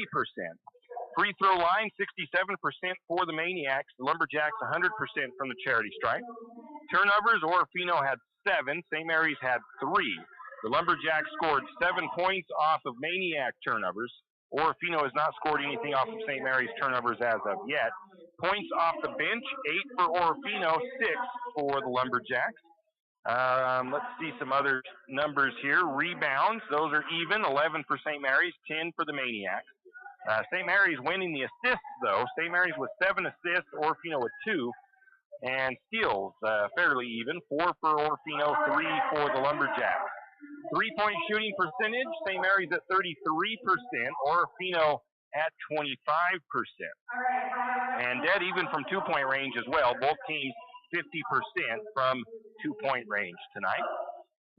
Free throw line, 67% for the Maniacs. The Lumberjacks, 100% from the charity stripe. Turnovers, Orofino had 7. St. Mary's had 3. The Lumberjacks scored 7 points off of Maniac turnovers. Orofino has not scored anything off of St. Mary's turnovers as of yet. Points off the bench, 8 for Orofino, 6 for the Lumberjacks. Let's see some other numbers here. Rebounds, those are even, 11 for St. Mary's, 10 for the Maniacs. St. Mary's winning the assists, though. St. Mary's with 7 assists, Orofino with 2. And steals, fairly even, 4 for Orofino, 3 for the Lumberjacks. Three-point shooting percentage, St. Mary's at 33%, Orofino at 25%. And dead even from two-point range as well. Both teams 50% from two-point range tonight.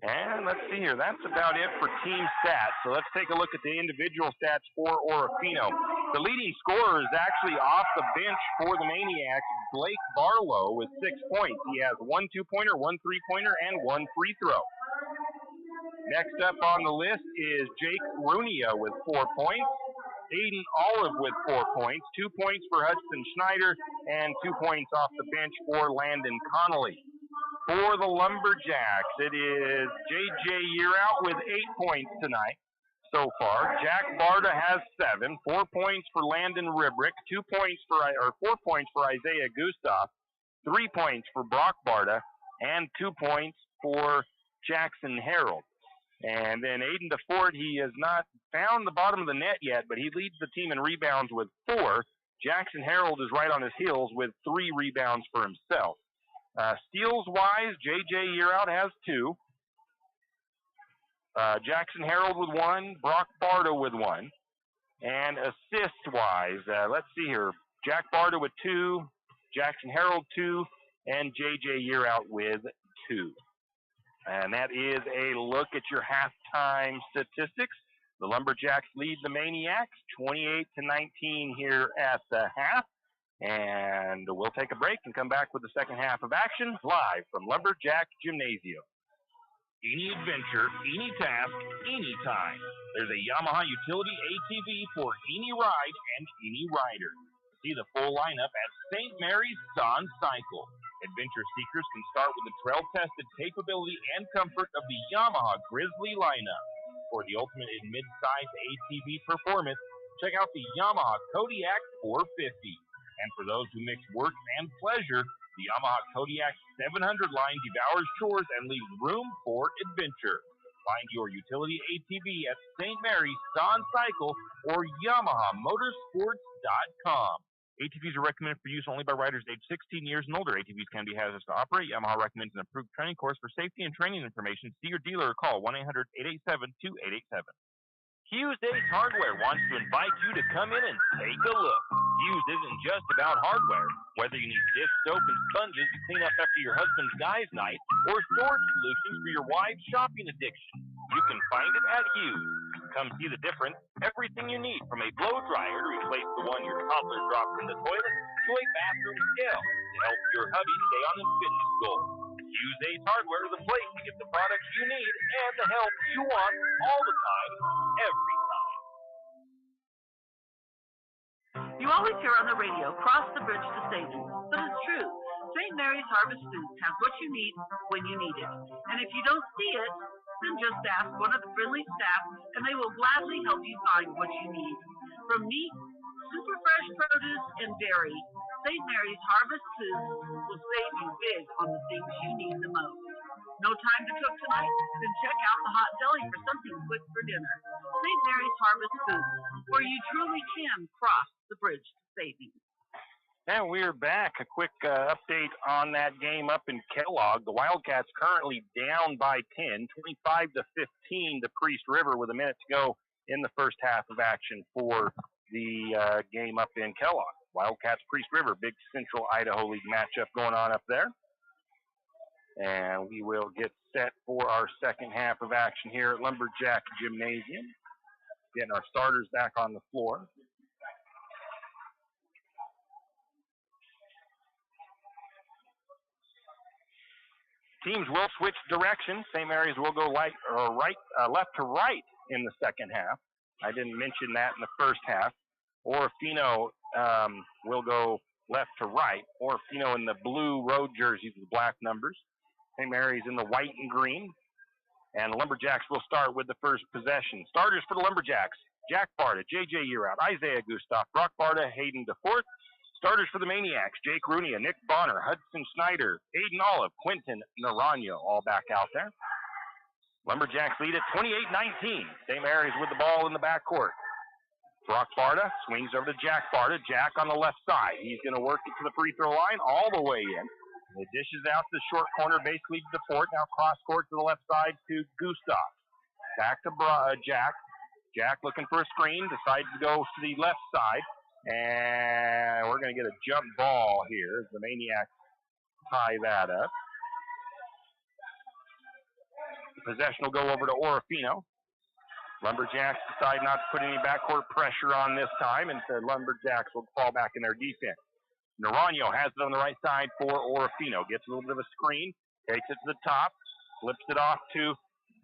And let's see here, that's about it for team stats. So let's take a look at the individual stats for Orofino. The leading scorer is actually off the bench for the Maniacs, Blake Barlow, with 6 points. He has 1 2-pointer, 1 3-pointer, and 1 free throw. Next up on the list is Jake Runia with 4 points. Aiden Olive with 4 points. 2 points for Hudson Schneider, and 2 points off the bench for Landon Connolly. For the Lumberjacks, it is J.J. Yearout with 8 points tonight so far. Jack Barta has 7. 4 points for Landon Ribrick. 4 points for Isaiah Gustav. 3 points for Brock Barta, and 2 points for Jackson Harold. And then Aiden DeFort, he has not found the bottom of the net yet, but he leads the team in rebounds with 4. Jackson Harold is right on his heels with 3 rebounds for himself. Steals-wise, J.J. Yearout has 2. Jackson Harold with 1. Brock Barta with 1. And assist-wise, let's see here. Jack Barta with 2. Jackson Harold 2. And J.J. Yearout with 2. And that is a look at your halftime statistics. The Lumberjacks lead the Maniacs 28-19 here at the half. And we'll take a break and come back with the second half of action live from Lumberjack Gymnasium. Any adventure, any task, anytime. There's a Yamaha utility ATV for any ride and any rider. See the full lineup at St. Mary's Sun Cycle. Adventure seekers can start with the trail-tested capability and comfort of the Yamaha Grizzly lineup. For the ultimate in mid-size ATV performance, check out the Yamaha Kodiak 450. And for those who mix work and pleasure, the Yamaha Kodiak 700 line devours chores and leaves room for adventure. Find your utility ATV at St. Mary's Sun Cycle or YamahaMotorsports.com. ATVs are recommended for use only by riders aged 16 years and older. ATVs can be hazardous to operate. Yamaha recommends an approved training course. For safety and training information, see your dealer or call 1-800-887-2887. Hughes Ace Hardware wants to invite you to come in and take a look. Hughes isn't just about hardware. Whether you need dish soap and sponges to clean up after your husband's guys' night, or storage solutions for your wife's shopping addiction, you can find it at Hughes. Come see the difference. Everything you need, from a blow dryer to replace the one your toddler dropped in the toilet, to a bathroom scale to help your hubby stay on his fitness goals. Hughes Ace Hardware is the place to get the products you need and the help you want all the time, every time. You always hear on the radio, cross the bridge to savings. But it's true. St. Mary's Harvest Foods has what you need when you need it. And if you don't see it, then just ask one of the friendly staff and they will gladly help you find what you need. From meat, super fresh produce, and dairy, St. Mary's Harvest Foods will save you big on the things you need the most. No time to cook tonight? Then check out the hot deli for something quick for dinner. St. Mary's Harvest Foods, where you truly can cross the bridge to savings. And we're back. A quick update on that game up in Kellogg. The Wildcats currently down by 10, 25-15 to Priest River with a minute to go in the first half of action for the game up in Kellogg. Wildcats, Priest River, big Central Idaho League matchup going on up there. And we will get set for our second half of action here at Lumberjack Gymnasium. Getting our starters back on the floor. Teams will switch direction. St. Mary's will go left to right in the second half. I didn't mention that in the first half. Orofino will go left to right. Orofino in the blue road jerseys with black numbers. St. Mary's in the white and green. And Lumberjacks will start with the first possession. Starters for the Lumberjacks: Jack Barta, J.J. Yearout, Isaiah Gustav, Brock Barta, Hayden DeFort. Starters for the Maniacs: Jake Runia, Nick Bonner, Hudson Snyder, Aiden Olive, Quentin Naranjo, all back out there. Lumberjacks lead at 28-19. St. Mary's with the ball in the backcourt. Brock Barta swings over to Jack Barta. Jack on the left side. He's going to work it to the free throw line all the way in. It dishes out to the short corner, basically to DeFort. Now cross court to the left side to Gustav. Back to Jack. Jack looking for a screen. Decides to go to the left side. And we're going to get a jump ball here as the Maniacs tie that up. The possession will go over to Orofino. Lumberjacks decide not to put any backcourt pressure on this time, and the Lumberjacks will fall back in their defense. Naranjo has it on the right side for Orofino. Gets a little bit of a screen, takes it to the top, flips it off to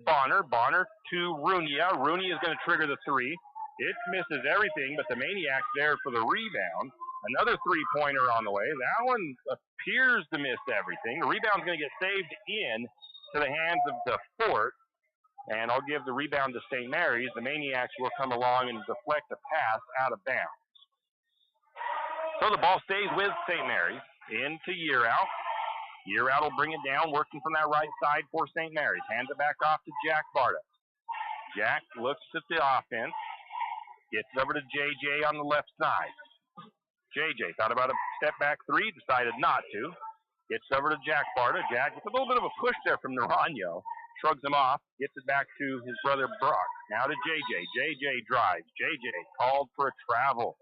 Bonner. Bonner to Runia. Runia is going to trigger the three. It misses everything, but the Maniacs there for the rebound. Another three-pointer on the way. That one appears to miss everything. The rebound's going to get saved in to the hands of DeFort, and I'll give the rebound to St. Mary's. The Maniacs will come along and deflect a pass out of bounds. So the ball stays with St. Mary's. Into Yearout. Yearout will bring it down, working from that right side for St. Mary's. Hands it back off to Jack Barta. Jack looks at the offense. Gets over to JJ on the left side. JJ thought about a step back three, decided not to. Gets over to Jack Barta. Jack gets a little bit of a push there from Naranjo. Shrugs him off. Gets it back to his brother Brock. Now to JJ. JJ drives. JJ called for a travel.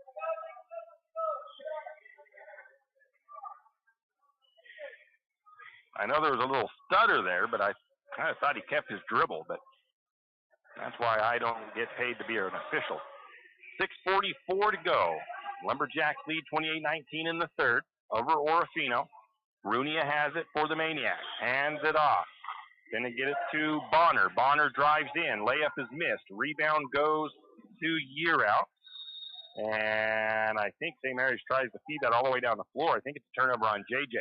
I know there was a little stutter there, but I kind of thought he kept his dribble, but that's why I don't get paid to be an official. 6:44 to go. Lumberjacks lead 28-19 in the third over Orofino. Runia has it for the Maniacs. Hands it off. Going to get it to Bonner. Bonner drives in. Layup is missed. Rebound goes to Yearout. And I think St. Mary's tries to feed that all the way down the floor. I think it's a turnover on JJ.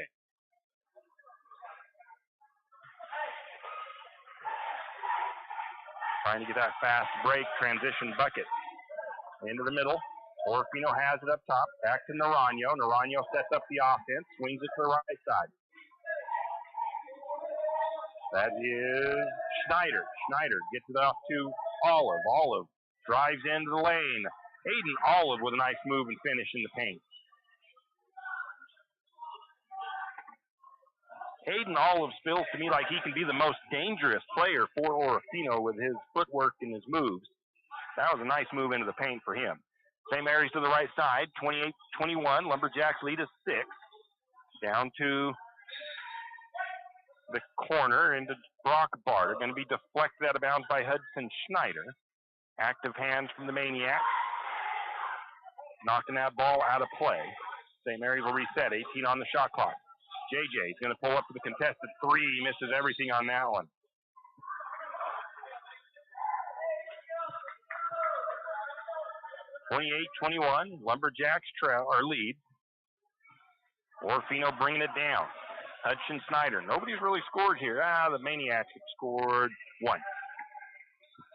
Trying to get that fast break, transition bucket. Into the middle. Orofino has it up top. Back to Naranjo. Naranjo sets up the offense. Swings it to the right side. That is Schneider. Schneider gets it off to Olive. Olive drives into the lane. Aiden Olive with a nice move and finish in the paint. Aiden Olive feels to me like he can be the most dangerous player for Orofino with his footwork and his moves. That was a nice move into the paint for him. St. Mary's to the right side, 28-21. Lumberjacks lead us 6. Down to the corner into Brock Barta. Going to be deflected out of bounds by Hudson Schneider. Active hands from the Maniacs. Knocking that ball out of play. St. Mary's will reset. 18 on the shot clock. JJ is going to pull up for the contested three. He misses everything on that one. (28-21). Lumberjacks lead. Orofino bringing it down. Hudson Snyder. Nobody's really scored here. The Maniacs have scored once.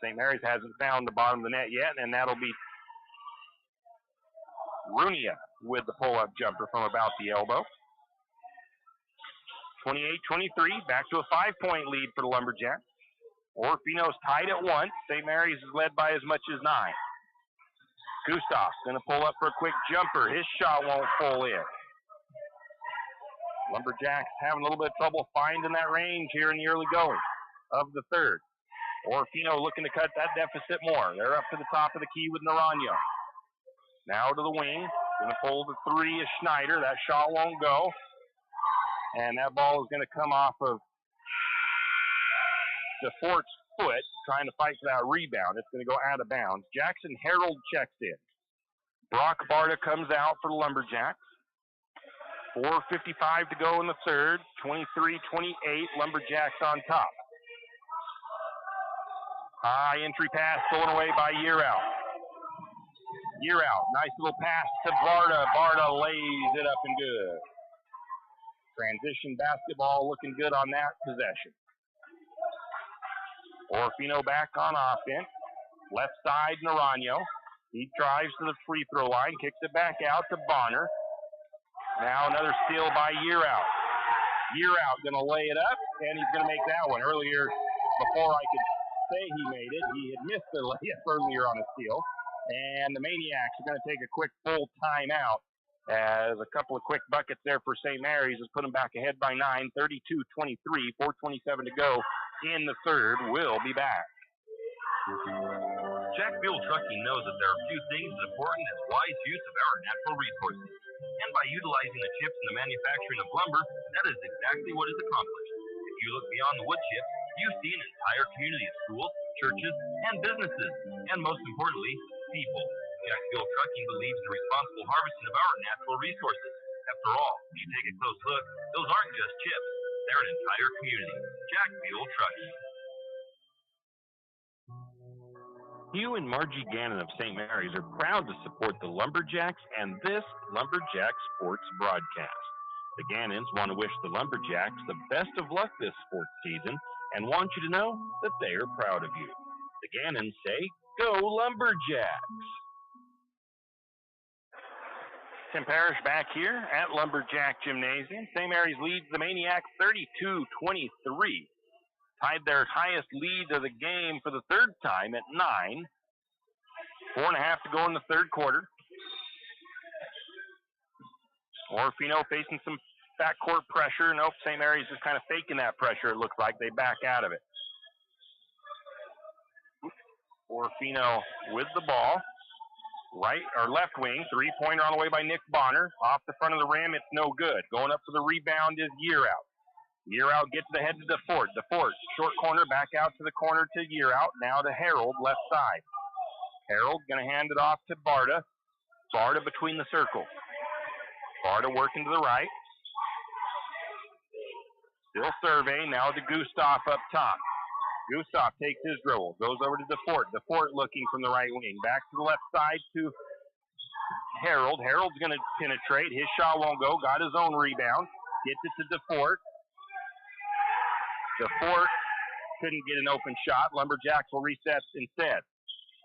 St. Mary's hasn't found the bottom of the net yet, and that'll be Runia with the pull-up jumper from about the elbow. 28-23, back to a 5-point lead for the Lumberjacks. Orofino's tied at 1. St. Mary's is led by as much as 9. Gustav's going to pull up for a quick jumper. His shot won't fall in. Lumberjacks having a little bit of trouble finding that range here in the early going of the third. Orofino looking to cut that deficit more. They're up to the top of the key with Naranjo. Now to the wing. Going to pull the three is Schneider. That shot won't go. And that ball is going to come off of DeFort's foot, trying to fight for that rebound. It's going to go out of bounds. Jackson Harold checks in. Brock Barta comes out for the Lumberjacks. 4:55 to go in the third. 23-28, Lumberjacks on top. High entry pass stolen away by Year Out. Year Out, nice little pass to Barta. Barta lays it up and good. Transition basketball looking good on that possession. Orofino back on offense. Left side, Naranjo. He drives to the free throw line, kicks it back out to Bonner. Now another steal by Year Out. Year Out going to lay it up, and he's going to make that one. Earlier, before I could say he made it, he had missed the layup earlier on a steal. And the Maniacs are going to take a quick full timeout as a couple of quick buckets there for St. Mary's has put them back ahead by 9, 32-23, 4:27 to go in the third. We'll be back. Jack Fuel Trucking knows that there are few things as important as wise use of our natural resources. And by utilizing the chips in the manufacturing of lumber, that is exactly what is accomplished. If you look beyond the wood chips, you see an entire community of schools, churches, and businesses. And most importantly, people. Jack Fuel Trucking believes in the responsible harvesting of our natural resources. After all, when you take a close look, those aren't just chips. They're an entire community. Jack Fuel Trucking. Hugh and Margie Gannon of St. Mary's are proud to support the Lumberjacks and this Lumberjack Sports broadcast. The Gannons want to wish the Lumberjacks the best of luck this sports season and want you to know that they are proud of you. The Gannons say, "Go Lumberjacks!" Tim Parrish back here at Lumberjack Gymnasium. St. Mary's leads the Maniacs 32-23. Tied their highest lead of the game for the third time at 9. 4:30 to go in the third quarter. Orofino facing some backcourt pressure. Nope, St. Mary's is kind of faking that pressure, it looks like. They back out of it. Orofino with the ball. Right or left wing. Three-pointer on the way by Nick Bonner. Off the front of the rim, it's no good. Going up for the rebound is Year Out. Year Out gets the head to DeFort. DeFort, short corner, back out to the corner to Year Out. Now to Harold, left side. Harold going to hand it off to Barta. Barta between the circles. Barta working to the right. Still surveying. Now to Gustav up top. Gustav takes his dribble. Goes over to DeFort. DeFort looking from the right wing. Back to the left side to Harold. Harold's going to penetrate. His shot won't go. Got his own rebound. Gets it to DeFort. DeFort couldn't get an open shot. Lumberjacks will reset instead.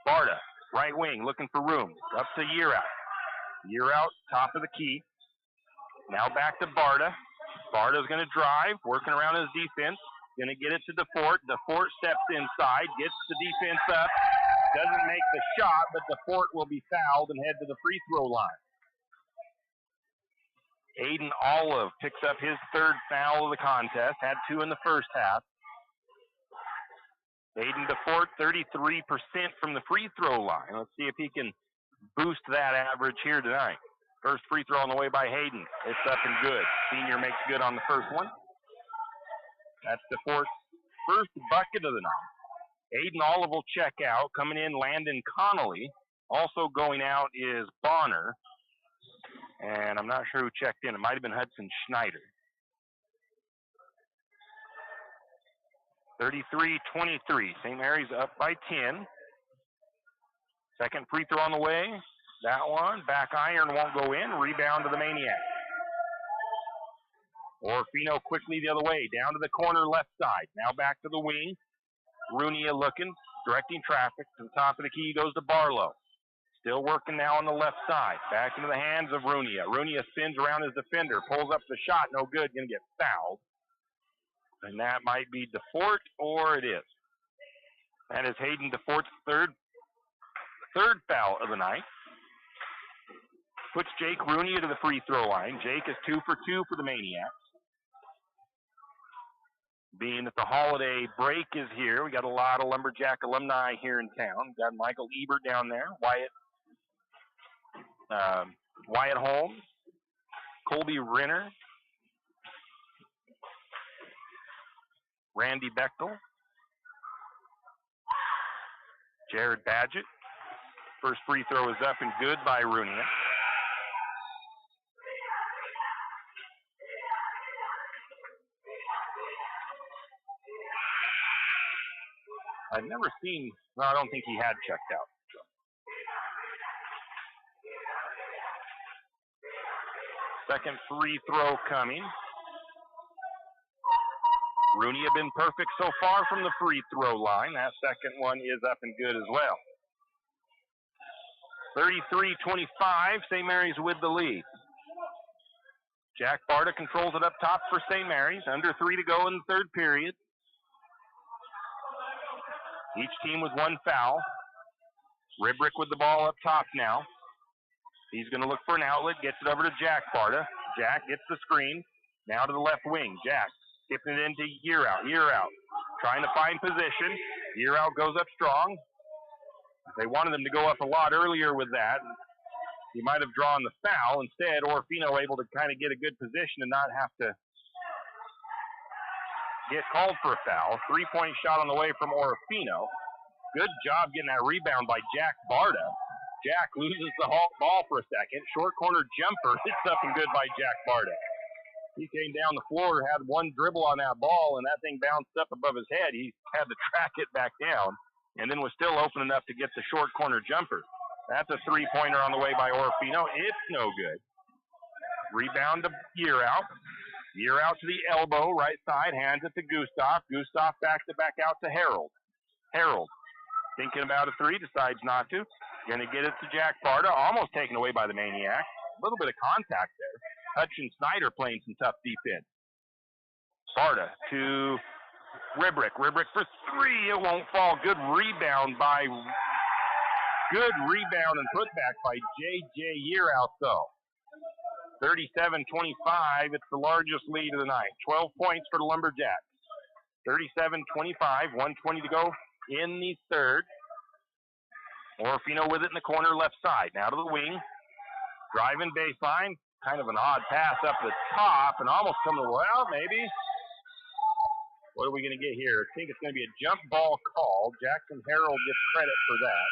Barta, right wing, looking for room. Up to Year Out. Year Out, top of the key. Now back to Barta. Barta's going to drive, working around his defense. Going to get it to DeFort. DeFort steps inside, gets the defense up. Doesn't make the shot, but DeFort will be fouled and head to the free throw line. Aiden Olive picks up his third foul of the contest. Had 2 in the first half. Aiden DeFort, 33% from the free throw line. Let's see if he can boost that average here tonight. First free throw on the way by Hayden. It's up and good. Senior makes good on the first one. That's DeFort's first bucket of the night. Aiden Olive will check out. Coming in, Landon Connolly. Also going out is Bonner. And I'm not sure who checked in. It might have been Hudson Schneider. 33-23. St. Mary's up by 10. Second free throw on the way. That one. Back iron won't go in. Rebound to the Maniacs. Orofino quickly the other way. Down to the corner left side. Now back to the wing. Runia looking. Directing traffic. To the top of the key goes to Barlow. Still working now on the left side. Back into the hands of Runia. Runia spins around his defender. Pulls up the shot. No good. Going to get fouled. And that might be DeFort, or it is. That is Hayden DeFort's third foul of the night. Puts Jake Runia to the free throw line. Jake is 2 for 2 for the Maniacs. Being that the holiday break is here, we got a lot of Lumberjack alumni here in town. Got Michael Ebert down there, Wyatt Holmes, Colby Renner, Randy Bechtel, Jared Badgett. First free throw is up and good by Runia. I've never seen, no, I don't think he had checked out. Second free throw coming. Rooney had been perfect so far from the free throw line. That second one is up and good as well. 33-25, St. Mary's with the lead. Jack Barta controls it up top for St. Mary's. Under 3 to go in the third period. Each team with one foul. Ribrick with the ball up top now. He's going to look for an outlet, gets it over to Jack Barta. Jack gets the screen. Now to the left wing. Jack skipping it into Year Out. Trying to find position. Year Out goes up strong. They wanted him to go up a lot earlier with that. He might have drawn the foul. Instead, Orofino able to kind of get a good position and not have to get called for a foul. 3-point shot on the way from Orofino. Good job getting that rebound by Jack Barta. Jack loses the ball for a second. Short corner jumper. It's up and good by Jack Barta. He came down the floor, had one dribble on that ball, and that thing bounced up above his head. He had to track it back down, and then was still open enough to get the short corner jumper. That's a three-pointer on the way by Orofino. It's no good. Rebound to Year Out. Year Out to the elbow, right side, hands it to Gustav. Gustav back out to Harold. Harold, thinking about a three, decides not to. Gonna get it to Jack Barta, almost taken away by the Maniac. A little bit of contact there. Hutchin Snyder playing some tough defense. Barta to Ribrick. Ribrick for three. It won't fall. Good rebound and putback by J.J. Year Out, though. 37-25. It's the largest lead of the night. 12 points for the Lumberjacks. 37-25. 1:20 to go in the third. Orofino with it in the corner left side. Now to the wing. Driving baseline. Kind of an odd pass up the top and almost coming, well, maybe. What are we going to get here? I think it's going to be a jump ball call. Jackson Harold gets credit for that.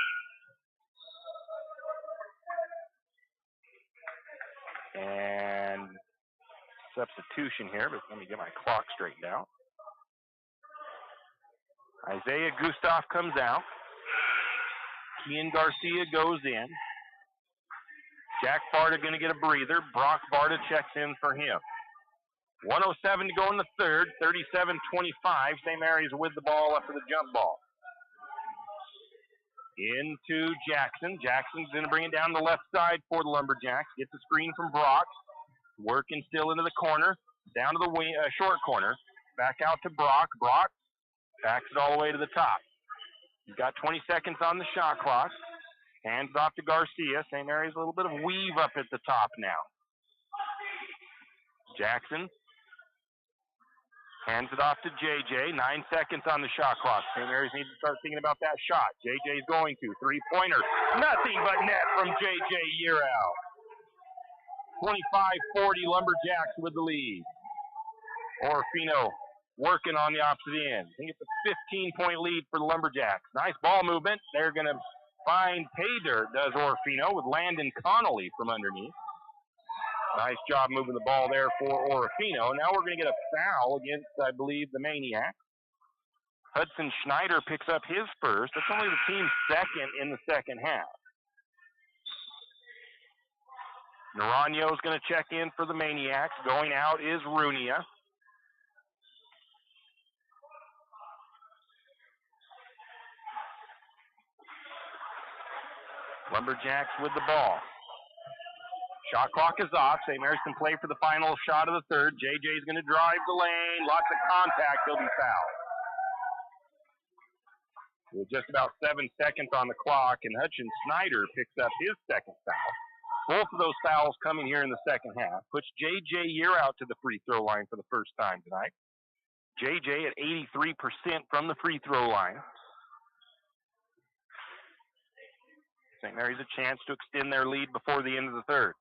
And substitution here, but let me get my clock straightened out. Isaiah Gustav comes out. Kian Garcia goes in. Jack Barta going to get a breather. Brock Barta checks in for him. 1:07 to go in the third. 37-25. St. Mary's with the ball after the jump ball. Into Jackson. Jackson's going to bring it down the left side for the Lumberjacks. Gets the screen from Brock. Working still into the corner. Down to the wing, short corner. Back out to Brock. Brock backs it all the way to the top. He's got 20 seconds on the shot clock. Hands off to Garcia. St. Mary's a little bit of weave up at the top now. Jackson hands it off to JJ. 9 seconds on the shot clock. St. Mary's needs to start thinking about that shot. JJ's going to. Three-pointer. Nothing but net from JJ Year Out. 25-40 Lumberjacks with the lead. Orofino working on the opposite end. I think it's a 15-point lead for the Lumberjacks. Nice ball movement. They're going to find pay dirt, does Orofino, with Landon Connolly from underneath. Nice job moving the ball there for Orofino. Now we're going to get a foul against, I believe, the Maniac. Hudson Schneider picks up his first. That's only the team's second in the second half. Naranjo's going to check in for the Maniacs. Going out is Runia. Lumberjacks with the ball. Shot clock is off. St. Mary's can play for the final shot of the third. JJ's going to drive the lane. Lots of contact. He'll be fouled. With just about 7 seconds on the clock, and Hutchin Snyder picks up his second foul. Both of those fouls coming here in the second half. Puts JJ Year Out to the free throw line for the first time tonight. JJ at 83% from the free throw line. St. Mary's a chance to extend their lead before the end of the third.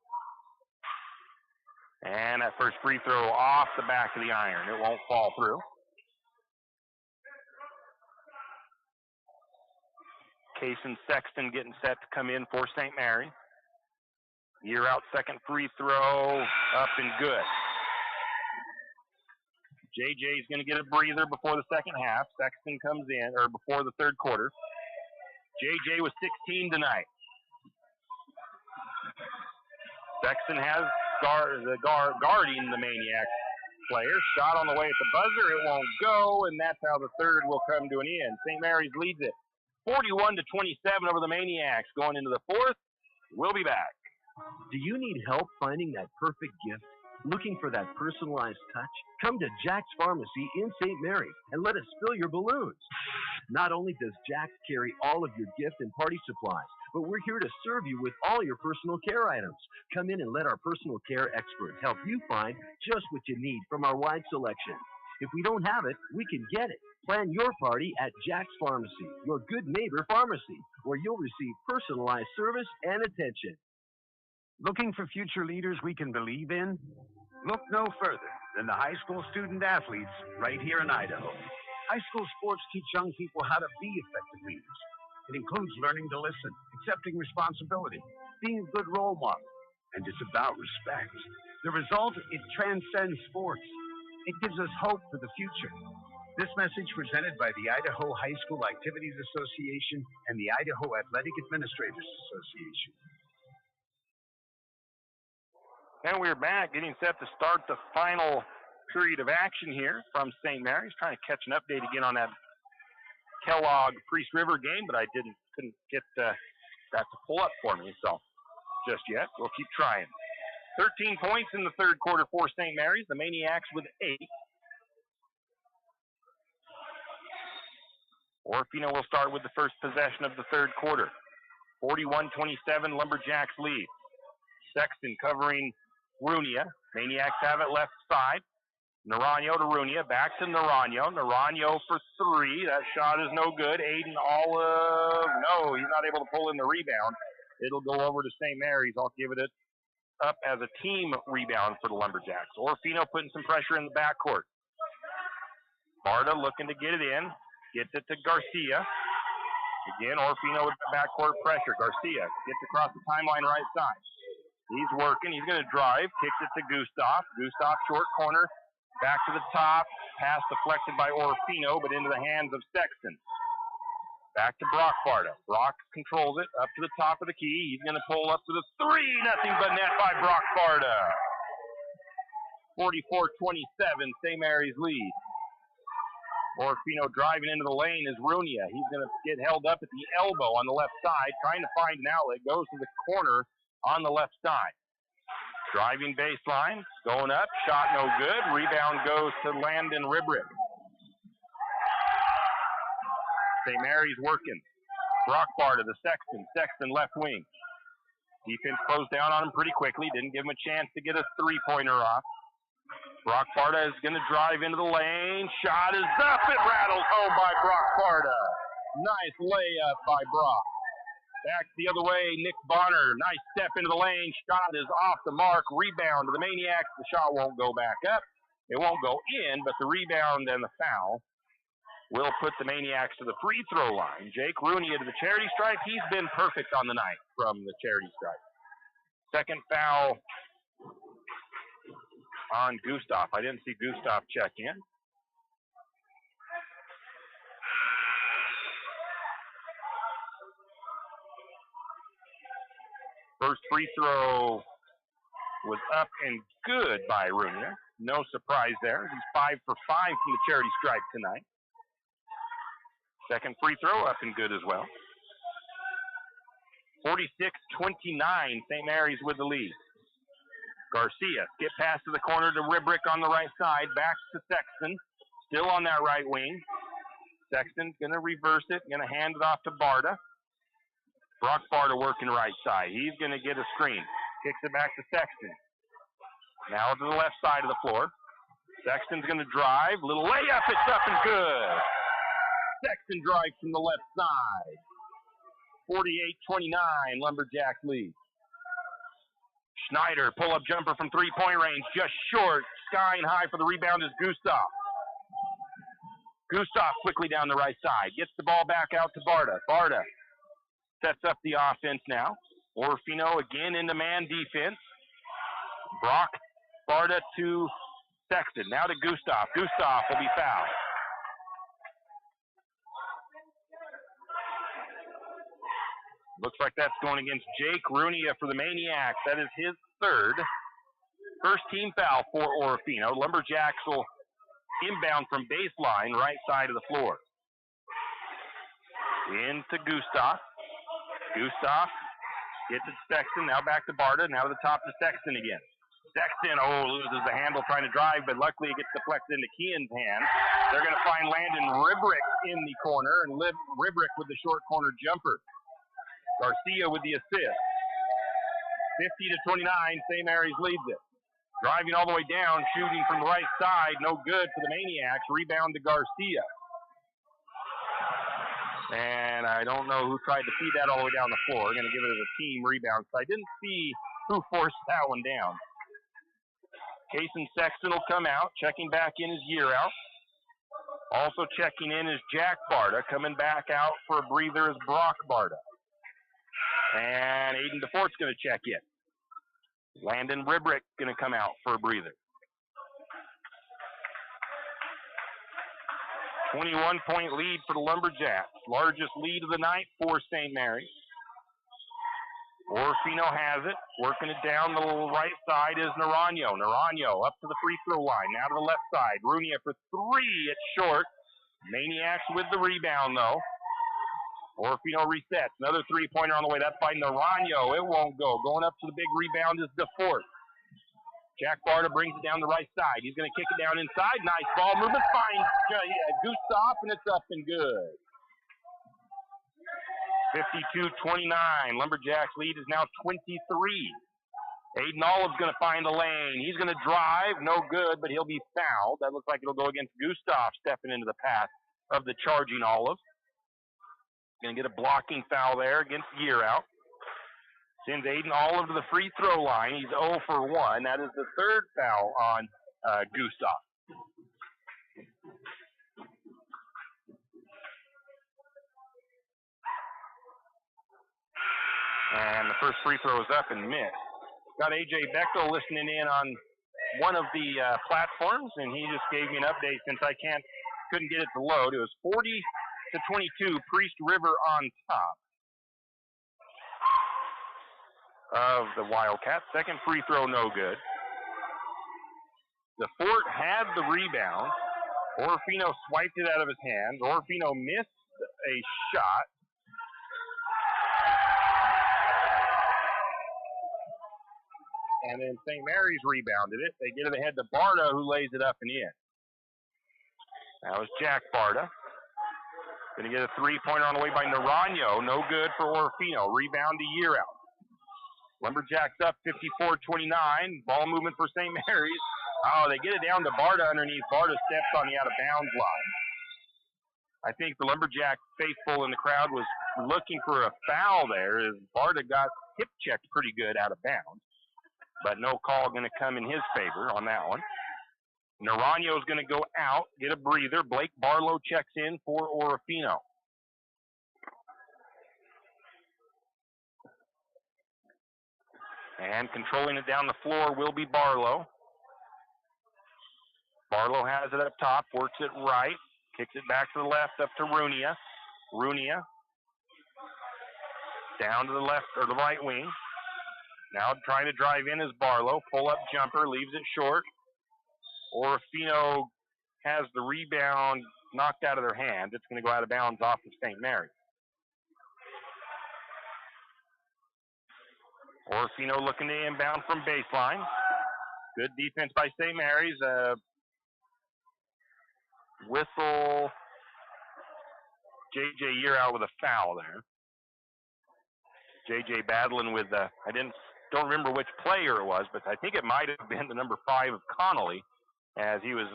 And that first free throw off the back of the iron. It won't fall through. Cason Sexton getting set to come in for St. Mary. Year Out second free throw, up and good. JJ's going to get a breather before the second half. Sexton comes in, or before the third quarter. JJ was 16 tonight. Sexton has guarding the Maniac player. Shot on the way at the buzzer. It won't go, and that's how the third will come to an end. St. Mary's leads it 41-27 over the Maniacs going into the fourth. We'll be back. Do you need help finding that perfect gift? Looking for that personalized touch? Come to Jack's Pharmacy in St. Mary's and let us fill your balloons. Not only does Jack's carry all of your gift and party supplies, but we're here to serve you with all your personal care items. Come in and let our personal care experts help you find just what you need from our wide selection. If we don't have it, we can get it. Plan your party at Jack's Pharmacy, your good neighbor pharmacy, where you'll receive personalized service and attention. Looking for future leaders we can believe in? Look no further than the high school student athletes right here in Idaho. High school sports teach young people how to be effective leaders. It includes learning to listen, accepting responsibility, being a good role model, and it's about respect. The result, it transcends sports. It gives us hope for the future. This message presented by the Idaho High School Activities Association and the Idaho Athletic Administrators Association. And we're back, getting set to start the final period of action here from St. Mary's. Trying to catch an update again on that Kellogg-Priest River game, but I couldn't get that to pull up for me, so just yet. We'll keep trying. 13 points in the third quarter for St. Mary's. The Maniacs with 8. Orofino will start with the first possession of the third quarter. 41-27, Lumberjacks lead. Sexton covering Runia. Maniacs have it left side. Naranjo to Runia. Back to Naranjo. Naranjo for 3. That shot is no good. Aiden Olive. No, he's not able to pull in the rebound. It'll go over to St. Mary's. I'll give it up as a team rebound for the Lumberjacks. Orofino putting some pressure in the backcourt. Barta looking to get it in. Gets it to Garcia. Again, Orofino with the backcourt pressure. Garcia gets across the timeline right side. He's working. He's going to drive. Kicks it to Gustav. Gustav short corner. Back to the top. Pass deflected by Orofino, but into the hands of Sexton. Back to Brock Barta. Brock controls it up to the top of the key. He's going to pull up to the 3. Nothing but net by Brock Barta. 44-27, St. Mary's lead. Orofino driving into the lane is Runia. He's going to get held up at the elbow on the left side, trying to find an outlet. Goes to the corner on the left side. Driving baseline, going up, shot no good. Rebound goes to Landon Ribrick. St. Mary's working. Brock Barta to Sexton. Sexton left wing. Defense closed down on him pretty quickly. Didn't give him a chance to get a three-pointer off. Brock Barta is going to drive into the lane. Shot is up. It rattles home by Brock Barta. Nice layup by Brock. Back the other way, Nick Bonner. Nice step into the lane. Shot is off the mark. Rebound to the Maniacs. The shot won't go back up. It won't go in, but the rebound and the foul will put the Maniacs to the free throw line. Jake Runia to the charity stripe. He's been perfect on the night from the charity stripe. Second foul on Gustav. I didn't see Gustav check in. First free throw was up and good by Runia. No surprise there. He's 5 for 5 from the charity stripe tonight. Second free throw up and good as well. 46-29, St. Mary's with the lead. Garcia, skip pass to the corner to Ribrick on the right side. Back to Sexton, still on that right wing. Sexton's going to reverse it, going to hand it off to Barta. Brock Barta working right side. He's going to get a screen. Kicks it back to Sexton. Now to the left side of the floor. Sexton's going to drive. Little layup. It's up and good. Sexton drives from the left side. 48-29, Lumberjacks lead. Schneider, pull-up jumper from three-point range. Just short. Skying high for the rebound is Gustav. Gustav quickly down the right side. Gets the ball back out to Barta. Barta sets up the offense now. Orofino again into man defense. Brock Barta to Sexton, now to Gustav. Gustav will be fouled. Looks like that's going against Jake Runia for the Maniacs. That is his third. First team foul for Orofino. Lumberjacks will inbound from baseline, right side of the floor. Into Gustav. Gustav gets it to Sexton, now back to Barta, now to the top to Sexton again. Sexton, loses the handle trying to drive, but luckily it gets deflected into Kean's hand. They're going to find Landon Ribrick in the corner, and Ribrick with the short corner jumper. Garcia with the assist. 50-29, St. Mary's leads it. Driving all the way down, shooting from the right side, no good for the Maniacs. Rebound to Garcia. And I don't know who tried to feed that all the way down the floor. We're going to give it as a team rebound. So I didn't see who forced that one down. Kason Sexton will come out. Checking back in is Year Out. Also checking in is Jack Barta. Coming back out for a breather is Brock Barta. And Aiden DeFort's going to check in. Landon Ribrick going to come out for a breather. 21-point lead for the Lumberjacks. Largest lead of the night for St. Mary's. Orofino has it. Working it down the right side is Naranjo. Naranjo up to the free throw line. Now to the left side. Runia for three. It's short. Maniacs with the rebound, though. Orofino resets. Another three-pointer on the way. That's by Naranjo. It won't go. Going up to the big rebound is DeFort. Jack Barta brings it down the right side. He's going to kick it down inside. Nice ball movement. Finds Gustav, and it's up and good. 52-29. Lumberjacks lead is now 23. Aiden Olive's going to find the lane. He's going to drive. No good, but he'll be fouled. That looks like it'll go against Gustav stepping into the path of the charging Olive. Going to get a blocking foul there against Year Out. Sends Aiden Olive to the free throw line. He's 0 for 1. That is the third foul on Gustav. And the first free throw is up and missed. Got A.J. Bechtel listening in on one of the platforms, and he just gave me an update since I couldn't get it to load. It was 40-22, Priest River on top of the Wildcats. Second free throw, no good. DeFort had the rebound. Orofino swiped it out of his hands. Orofino missed a shot. And then St. Mary's rebounded it. They get it ahead to Barta, who lays it up and in. That was Jack Barta. Going to get a three-pointer on the way by Naranjo. No good for Orofino. Rebound to Year Out. Lumberjacks up 54-29. Ball movement for St. Mary's. They get it down to Barta underneath. Barta steps on the out-of-bounds line. I think the Lumberjack faithful in the crowd was looking for a foul there as Barta got hip-checked pretty good out of bounds. But no call going to come in his favor on that one. Naranjo's going to go out, get a breather. Blake Barlow checks in for Orofino. And controlling it down the floor will be Barlow. Barlow has it up top, works it right, kicks it back to the left, up to Runia. Runia down to the left or the right wing. Now trying to drive in is Barlow. Pull-up jumper, leaves it short. Orofino has the rebound knocked out of their hands. It's going to go out of bounds off of St. Mary's. Orofino looking to inbound from baseline. Good defense by St. Mary's. Whistle. J.J. Year Out with a foul there. J.J. battling with don't remember which player it was, but I think it might have been the number 5 of Connolly, as he was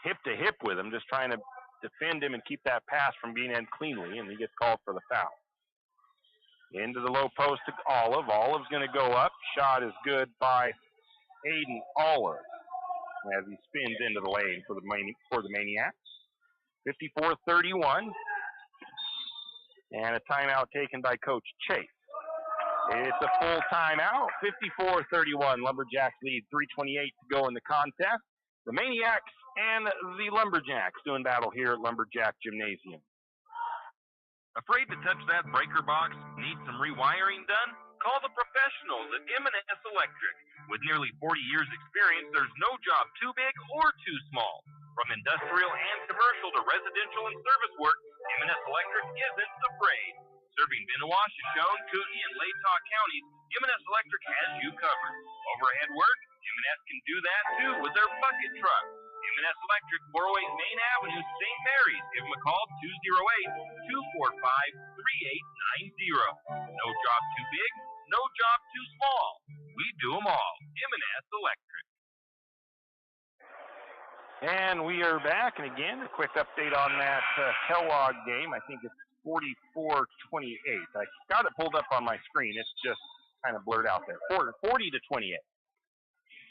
hip to hip with him, just trying to defend him and keep that pass from being in cleanly, and he gets called for the foul. Into the low post to Olive. Olive's going to go up. Shot is good by Aiden Olive as he spins into the lane for the Maniacs. 54-31. And a timeout taken by Coach Chase. It's a full timeout. 54-31. Lumberjacks lead. 3:28 to go in the contest. the Maniacs and the Lumberjacks doing battle here at Lumberjack Gymnasium. Afraid to touch that breaker box? Need some rewiring done? Call the professionals at M&S Electric. With nearly 40 years experience, there's no job too big or too small. From industrial and commercial to residential and service work, M&S Electric isn't afraid. Serving Benoit, Shoshone, Kootenai, and Latah counties, M&S Electric has you covered. Overhead work? M&S can do that too with their bucket truck. M&S Electric, 408 Main Avenue, St. Mary's. Give them a call, 208-245-3890. No job too big, no job too small. We do them all. M&S Electric. And we are back, and again, a quick update on that Kellogg game. I think it's 44-28. I got it pulled up on my screen. It's just kind of blurred out there. 40-28.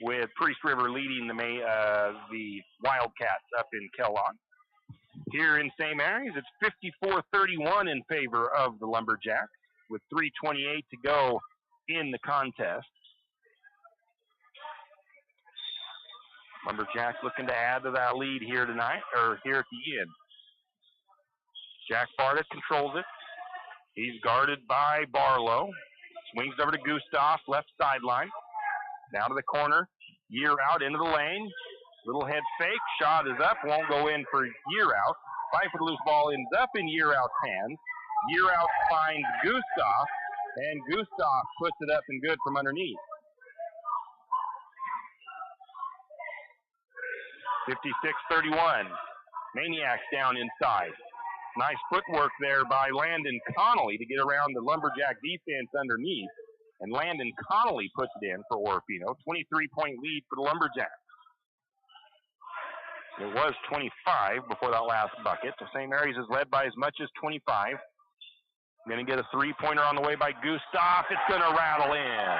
With Priest River leading the Wildcats up in Kellogg. Here in St. Mary's, it's 54-31 in favor of the Lumberjacks, with 3:28 to go in the contest. Lumberjacks looking to add to that lead here tonight, or here at the end. Jack Barta controls it. He's guarded by Barlow. Swings over to Gustav, left sideline. Down to the corner, Year Out into the lane. Little head fake, shot is up, won't go in for Year Out. Fight for the loose ball ends up in Year Out's hands. Year Out finds Gustav, and Gustav puts it up and good from underneath. 56-31. Maniacs down inside. Nice footwork there by Landon Connolly to get around the Lumberjack defense underneath. And Landon Connolly puts it in for Orofino. 23-point lead for the Lumberjacks. It was 25 before that last bucket. So St. Mary's is led by as much as 25. Going to get a three-pointer on the way by Gustav. It's going to rattle in.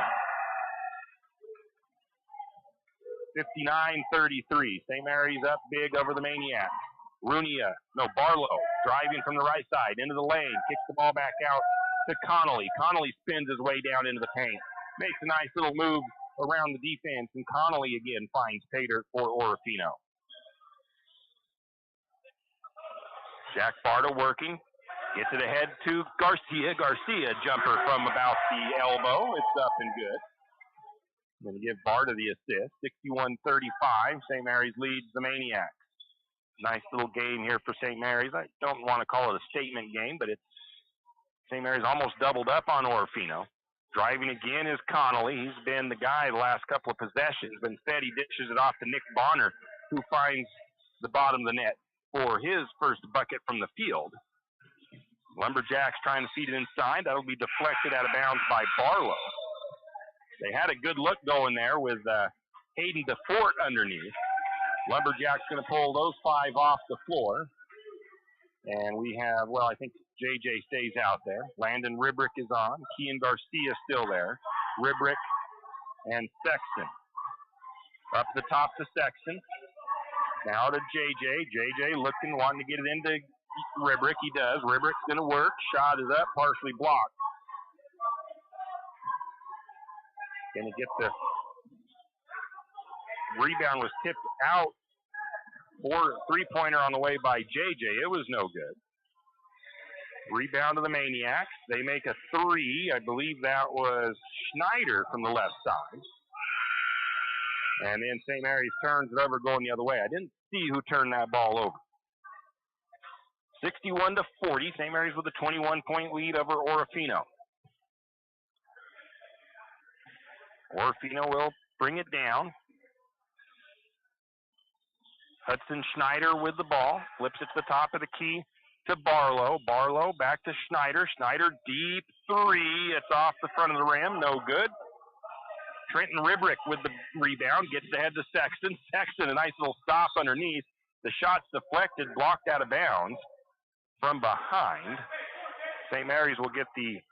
59-33. St. Mary's up big over the Maniacs. Barlow driving from the right side into the lane. Kicks the ball back out to Connolly. Connolly spins his way down into the paint. Makes a nice little move around the defense, and Connolly again finds pay dirt for Orofino. Jack Barta working. Gets it ahead to Garcia. Garcia jumper from about the elbow. It's up and good. Going to give Barta the assist. 61-35. St. Mary's leads the Maniacs. Nice little game here for St. Mary's. I don't want to call it a statement game, but it's St. Mary's almost doubled up on Orofino. Driving again is Connolly. He's been the guy the last couple of possessions, but instead he dishes it off to Nick Bonner, who finds the bottom of the net for his first bucket from the field. Lumberjacks trying to feed it inside. That'll be deflected out of bounds by Barlow. They had a good look going there with Hayden DeFort underneath. Lumberjacks going to pull those five off the floor. And we have, I think JJ stays out there. Landon Ribrick is on. Kean Garcia still there. Ribrick and Sexton. Up the top to Sexton. Now to JJ. JJ looking, wanting to get it into Ribrick. He does. Ribrick's going to work. Shot is up, partially blocked. Going to get the rebound was tipped out for three-pointer on the way by JJ. It was no good. Rebound to the Maniacs. They make a three. I believe that was Schneider from the left side. And then St. Mary's turns it over going the other way. I didn't see who turned that ball over. 61-40. St. Mary's with a 21-point lead over Orofino. Orofino will bring it down. Hudson Schneider with the ball. Flips it to the top of the key to Barlow. Barlow back to Schneider. Schneider deep three. It's off the front of the rim. No good. Trenton Ribrick with the rebound. Gets ahead to Sexton. Sexton, a nice little stop underneath. The shot's deflected, blocked out of bounds from behind. St. Mary's will get the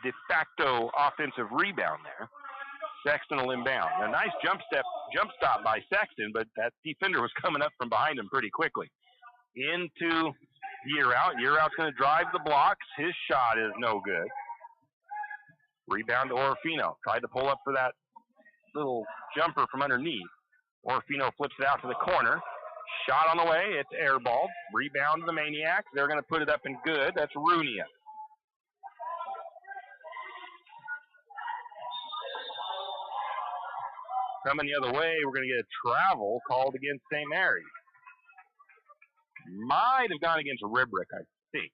de facto offensive rebound there. Sexton will inbound. A nice jump stop by Sexton, but that defender was coming up from behind him pretty quickly. Into Year Out. Year Out's going to drive the blocks. His shot is no good. Rebound to Orofino. Tried to pull up for that little jumper from underneath. Orofino flips it out to the corner. Shot on the way. It's airballed. Rebound to the Maniacs. They're going to put it up and good. That's Runia. Coming the other way, we're going to get a travel called against St. Mary's. Might have gone against Ribrick, I think.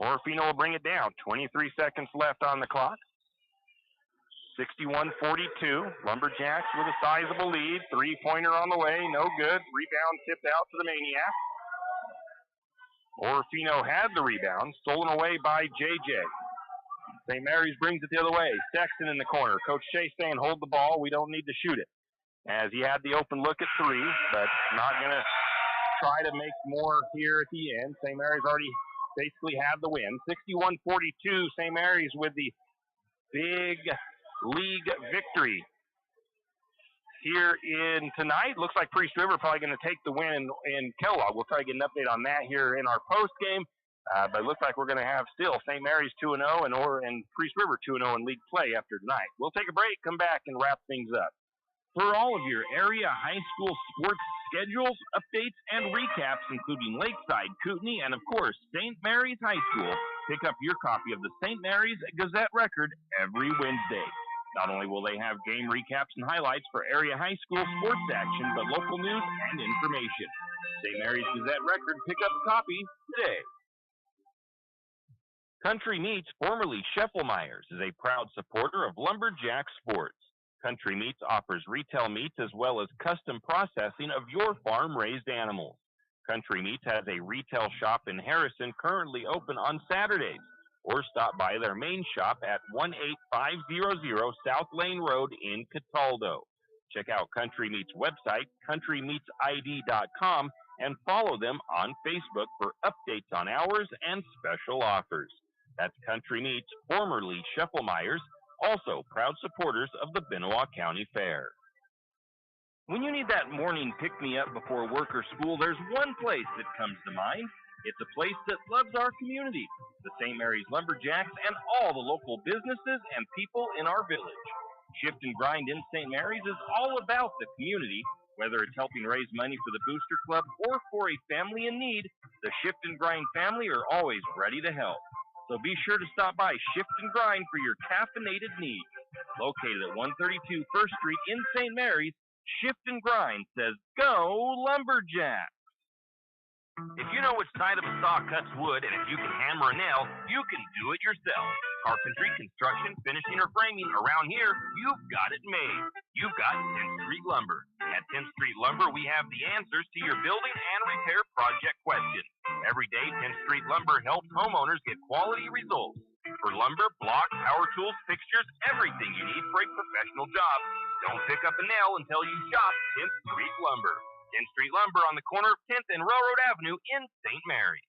Orofino will bring it down. 23 seconds left on the clock. 61-42. Lumberjacks with a sizable lead. Three-pointer on the way. No good. Rebound tipped out to the Maniacs. Orofino had the rebound. Stolen away by JJ. St. Mary's brings it the other way. Sexton in the corner. Coach Shea saying, hold the ball. We don't need to shoot it. As he had the open look at three, but not going to try to make more here at the end. St. Mary's already basically had the win. 61-42. St. Mary's with the big league victory here in tonight. Looks like Priest River probably going to take the win in Kellogg. We'll try to get an update on that here in our post game. But it looks like we're going to have still St. Mary's 2-0 and Priest River 2-0 in league play after tonight. We'll take a break, come back, and wrap things up. For all of your area high school sports schedules, updates, and recaps, including Lakeside, Kootenai, and of course St. Mary's High School, pick up your copy of the St. Mary's Gazette Record every Wednesday. Not only will they have game recaps and highlights for area high school sports action, but local news and information. St. Mary's Gazette Record, pick up a copy today. Country Meats, formerly Scheffelmeyer's, is a proud supporter of Lumberjack Sports. Country Meats offers retail meats as well as custom processing of your farm-raised animals. Country Meats has a retail shop in Harrison currently open on Saturdays, or stop by their main shop at 18500 South Lane Road in Cataldo. Check out Country Meats' website, countrymeatsid.com, and follow them on Facebook for updates on hours and special offers. That's Country Meats, formerly Scheffelmeyer's, also proud supporters of the Benoit County Fair. When you need that morning pick-me-up before work or school, there's one place that comes to mind. It's a place that loves our community, the St. Mary's Lumberjacks, and all the local businesses and people in our village. Shift and Grind in St. Mary's is all about the community. Whether it's helping raise money for the Booster Club or for a family in need, the Shift and Grind family are always ready to help. So be sure to stop by Shift and Grind for your caffeinated needs. Located at 132 First Street in St. Mary's, Shift and Grind says, go Lumberjack! If you know which side of a saw cuts wood, and if you can hammer a nail, you can do it yourself. Carpentry, construction, finishing, or framing, around here, you've got it made. You've got 10th Street Lumber. At 10th Street Lumber, we have the answers to your building and repair project questions. Every day, 10th Street Lumber helps homeowners get quality results. For lumber, block, power tools, fixtures, everything you need for a professional job. Don't pick up a nail until you shop 10th Street Lumber. 10th Street Lumber on the corner of 10th and Railroad Avenue in St. Mary.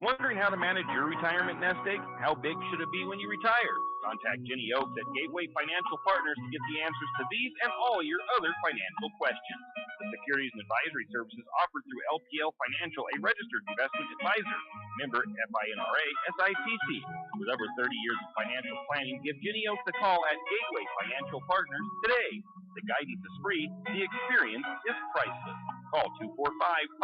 Wondering how to manage your retirement nest egg? How big should it be when you retire? Contact Jenny Oaks at Gateway Financial Partners to get the answers to these and all your other financial questions. The securities and advisory services offered through LPL Financial, a registered investment advisor. Member FINRA SIPC. With over 30 years of financial planning, give Jenny Oaks a call at Gateway Financial Partners today. The guidance is free. The experience is priceless. Call 245-5255.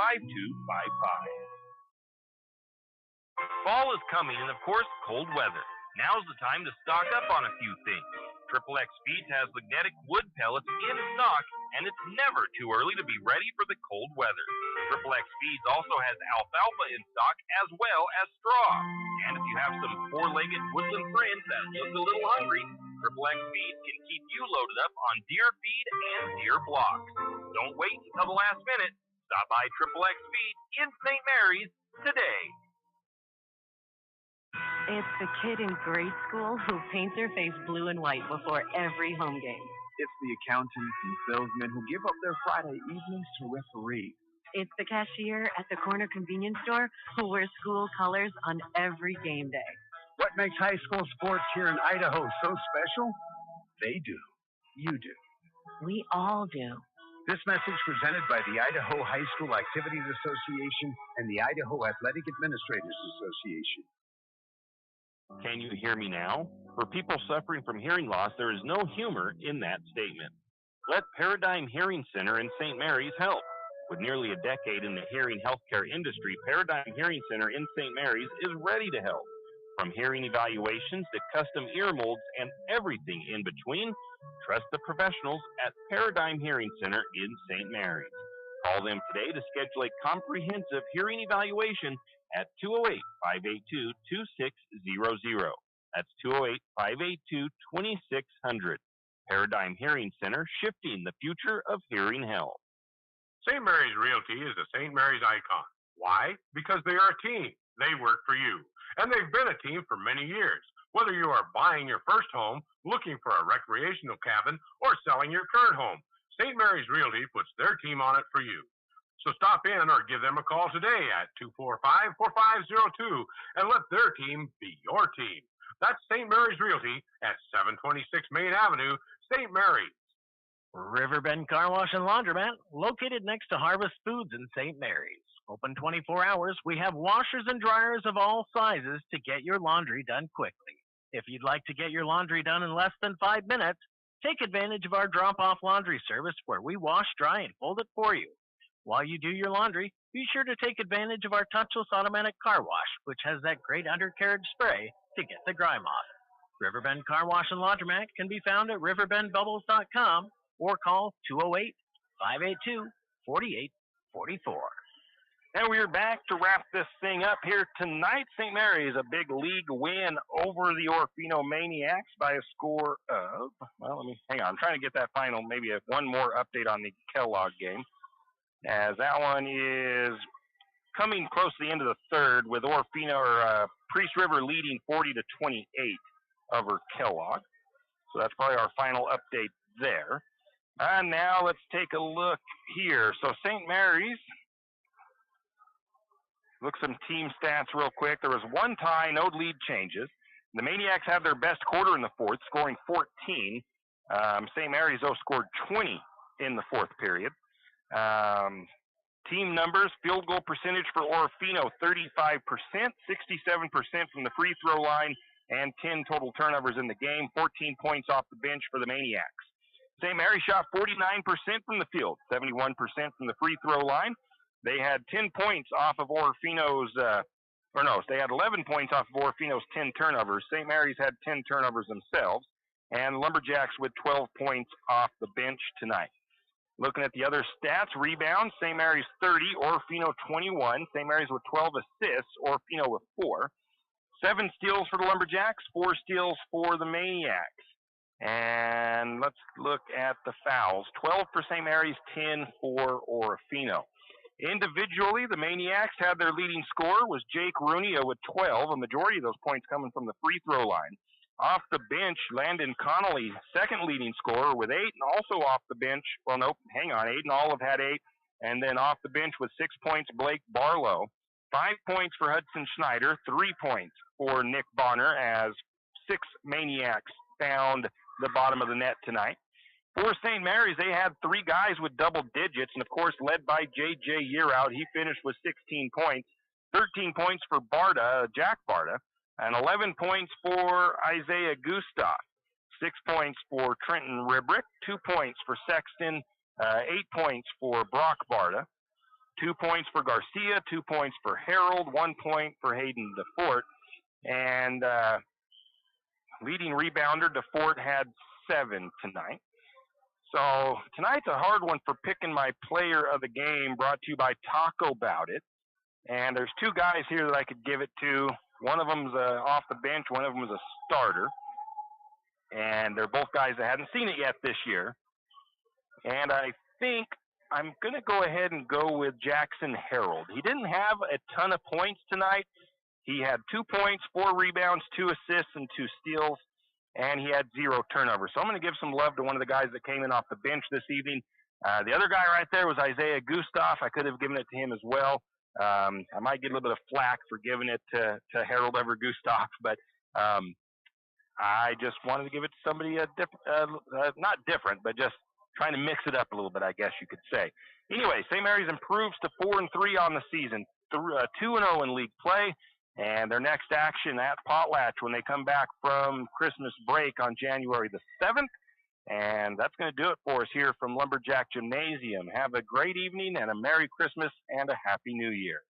Fall is coming and, of course, cold weather. Now's the time to stock up on a few things. XXX Feeds has magnetic wood pellets in stock, and it's never too early to be ready for the cold weather. XXX Feeds also has alfalfa in stock as well as straw. And if you have some four-legged woodland friends that look a little hungry, XXX Feeds can keep you loaded up on deer feed and deer blocks. Don't wait until the last minute. Stop by XXX Feeds in St. Mary's today. It's the kid in grade school who paints her face blue and white before every home game. It's the accountants and salesmen who give up their Friday evenings to referee. It's the cashier at the corner convenience store who wears school colors on every game day. What makes high school sports here in Idaho so special? They do. You do. We all do. This message presented by the Idaho High School Activities Association and the Idaho Athletic Administrators Association. Can you hear me now? For people suffering from hearing loss, there is no humor in that statement. Let Paradigm Hearing Center in St. Mary's help. With nearly a decade in the hearing healthcare industry, Paradigm Hearing Center in St. Mary's is ready to help. From hearing evaluations to custom ear molds and everything in between, trust the professionals at Paradigm Hearing Center in St. Mary's. Call them today to schedule a comprehensive hearing evaluation at 208-582-2600. That's 208-582-2600. Paradigm Hearing Center, shifting the future of hearing health. St. Mary's Realty is a St. Mary's icon. Why? Because they are a team. They work for you. And they've been a team for many years. Whether you are buying your first home, looking for a recreational cabin, or selling your current home, St. Mary's Realty puts their team on it for you. So stop in or give them a call today at 245-4502 and let their team be your team. That's St. Mary's Realty at 726 Main Avenue, St. Mary's. Riverbend Car Wash and Laundromat, located next to Harvest Foods in St. Mary's. Open 24 hours, we have washers and dryers of all sizes to get your laundry done quickly. If you'd like to get your laundry done in less than 5 minutes, take advantage of our drop-off laundry service where we wash, dry, and fold it for you. While you do your laundry, be sure to take advantage of our touchless automatic car wash, which has that great undercarriage spray to get the grime off. Riverbend Car Wash and Laundromat can be found at riverbendbubbles.com or call 208-582-4844. And we're back to wrap this thing up here tonight. St. Mary's, a big league win over the Orofino Maniacs by a score of, hang on. I'm trying to get that final, maybe one more update on the Kellogg game, as that one is coming close to the end of the third with Priest River leading 40-28 over Kellogg. So that's probably our final update there. And now let's take a look here. So St. Mary's, look some team stats real quick. There was one tie, no lead changes. The Maniacs had their best quarter in the fourth, scoring 14. St. Mary's, though, scored 20 in the fourth period. Team numbers, field goal percentage for Orofino, 35%, 67% from the free throw line, and 10 total turnovers in the game, 14 points off the bench for the Maniacs. St. Mary's shot 49% from the field, 71% from the free throw line. They had 10 points off of Orofino's, they had 11 points off of Orofino's 10 turnovers. St. Mary's had 10 turnovers themselves, and Lumberjacks with 12 points off the bench tonight. Looking at the other stats, rebounds, St. Mary's 30, Orofino 21. St. Mary's with 12 assists, Orofino with 4. 7 steals for the Lumberjacks, 4 steals for the Maniacs. And let's look at the fouls. 12 for St. Mary's, 10 for Orofino. Individually, the Maniacs had their leading scorer was Jake Runio with 12, a majority of those points coming from the free throw line. Off the bench, Landon Connolly, second leading scorer with 8, and also off the bench, Aiden Olive had 8, and then off the bench with 6 points, Blake Barlow. 5 points for Hudson Schneider, 3 points for Nick Bonner, as 6 Maniacs found the bottom of the net tonight. For St. Mary's, they had 3 guys with double digits, and of course, led by J.J. Yearout. He finished with 16 points, 13 points for Jack Barda, and 11 points for Isaiah Gustav, 6 points for Trenton Ribrick, 2 points for Sexton, 8 points for Brock Barda, 2 points for Garcia, 2 points for Harold, 1 point for Hayden DeFort, and leading rebounder DeFort had 7 tonight. So tonight's a hard one for picking my player of the game, brought to you by Taco Bout It. And there's 2 guys here that I could give it to. One of them's off the bench, one of them is a starter. And they're both guys that hadn't seen it yet this year. And I think I'm going to go ahead and go with Jackson Harold. He didn't have a ton of points tonight. He had 2 points, 4 rebounds, 2 assists, and 2 steals. And he had 0 turnovers. So I'm going to give some love to one of the guys that came in off the bench this evening. The other guy right there was Isaiah Gustav. I could have given it to him as well. I might get a little bit of flack for giving it to Harold over Gustav, but I just wanted to give it to somebody not different, but just trying to mix it up a little bit, I guess you could say. Anyway, St. Mary's improves to 4-3 on the season, 2-0 in league play. And their next action at Potlatch when they come back from Christmas break on January the 7th. And that's going to do it for us here from Lumberjack Gymnasium. Have a great evening and a Merry Christmas and a Happy New Year.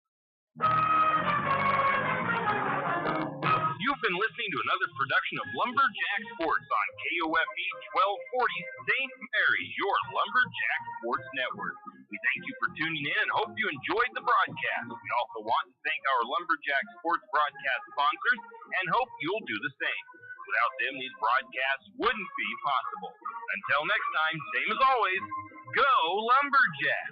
You've been listening to another production of Lumberjack Sports on KOFE 1240 St. Mary's, your Lumberjack Sports Network. We thank you for tuning in and hope you enjoyed the broadcast. We also want to thank our Lumberjack Sports broadcast sponsors and hope you'll do the same. Without them, these broadcasts wouldn't be possible. Until next time, same as always, go Lumberjack!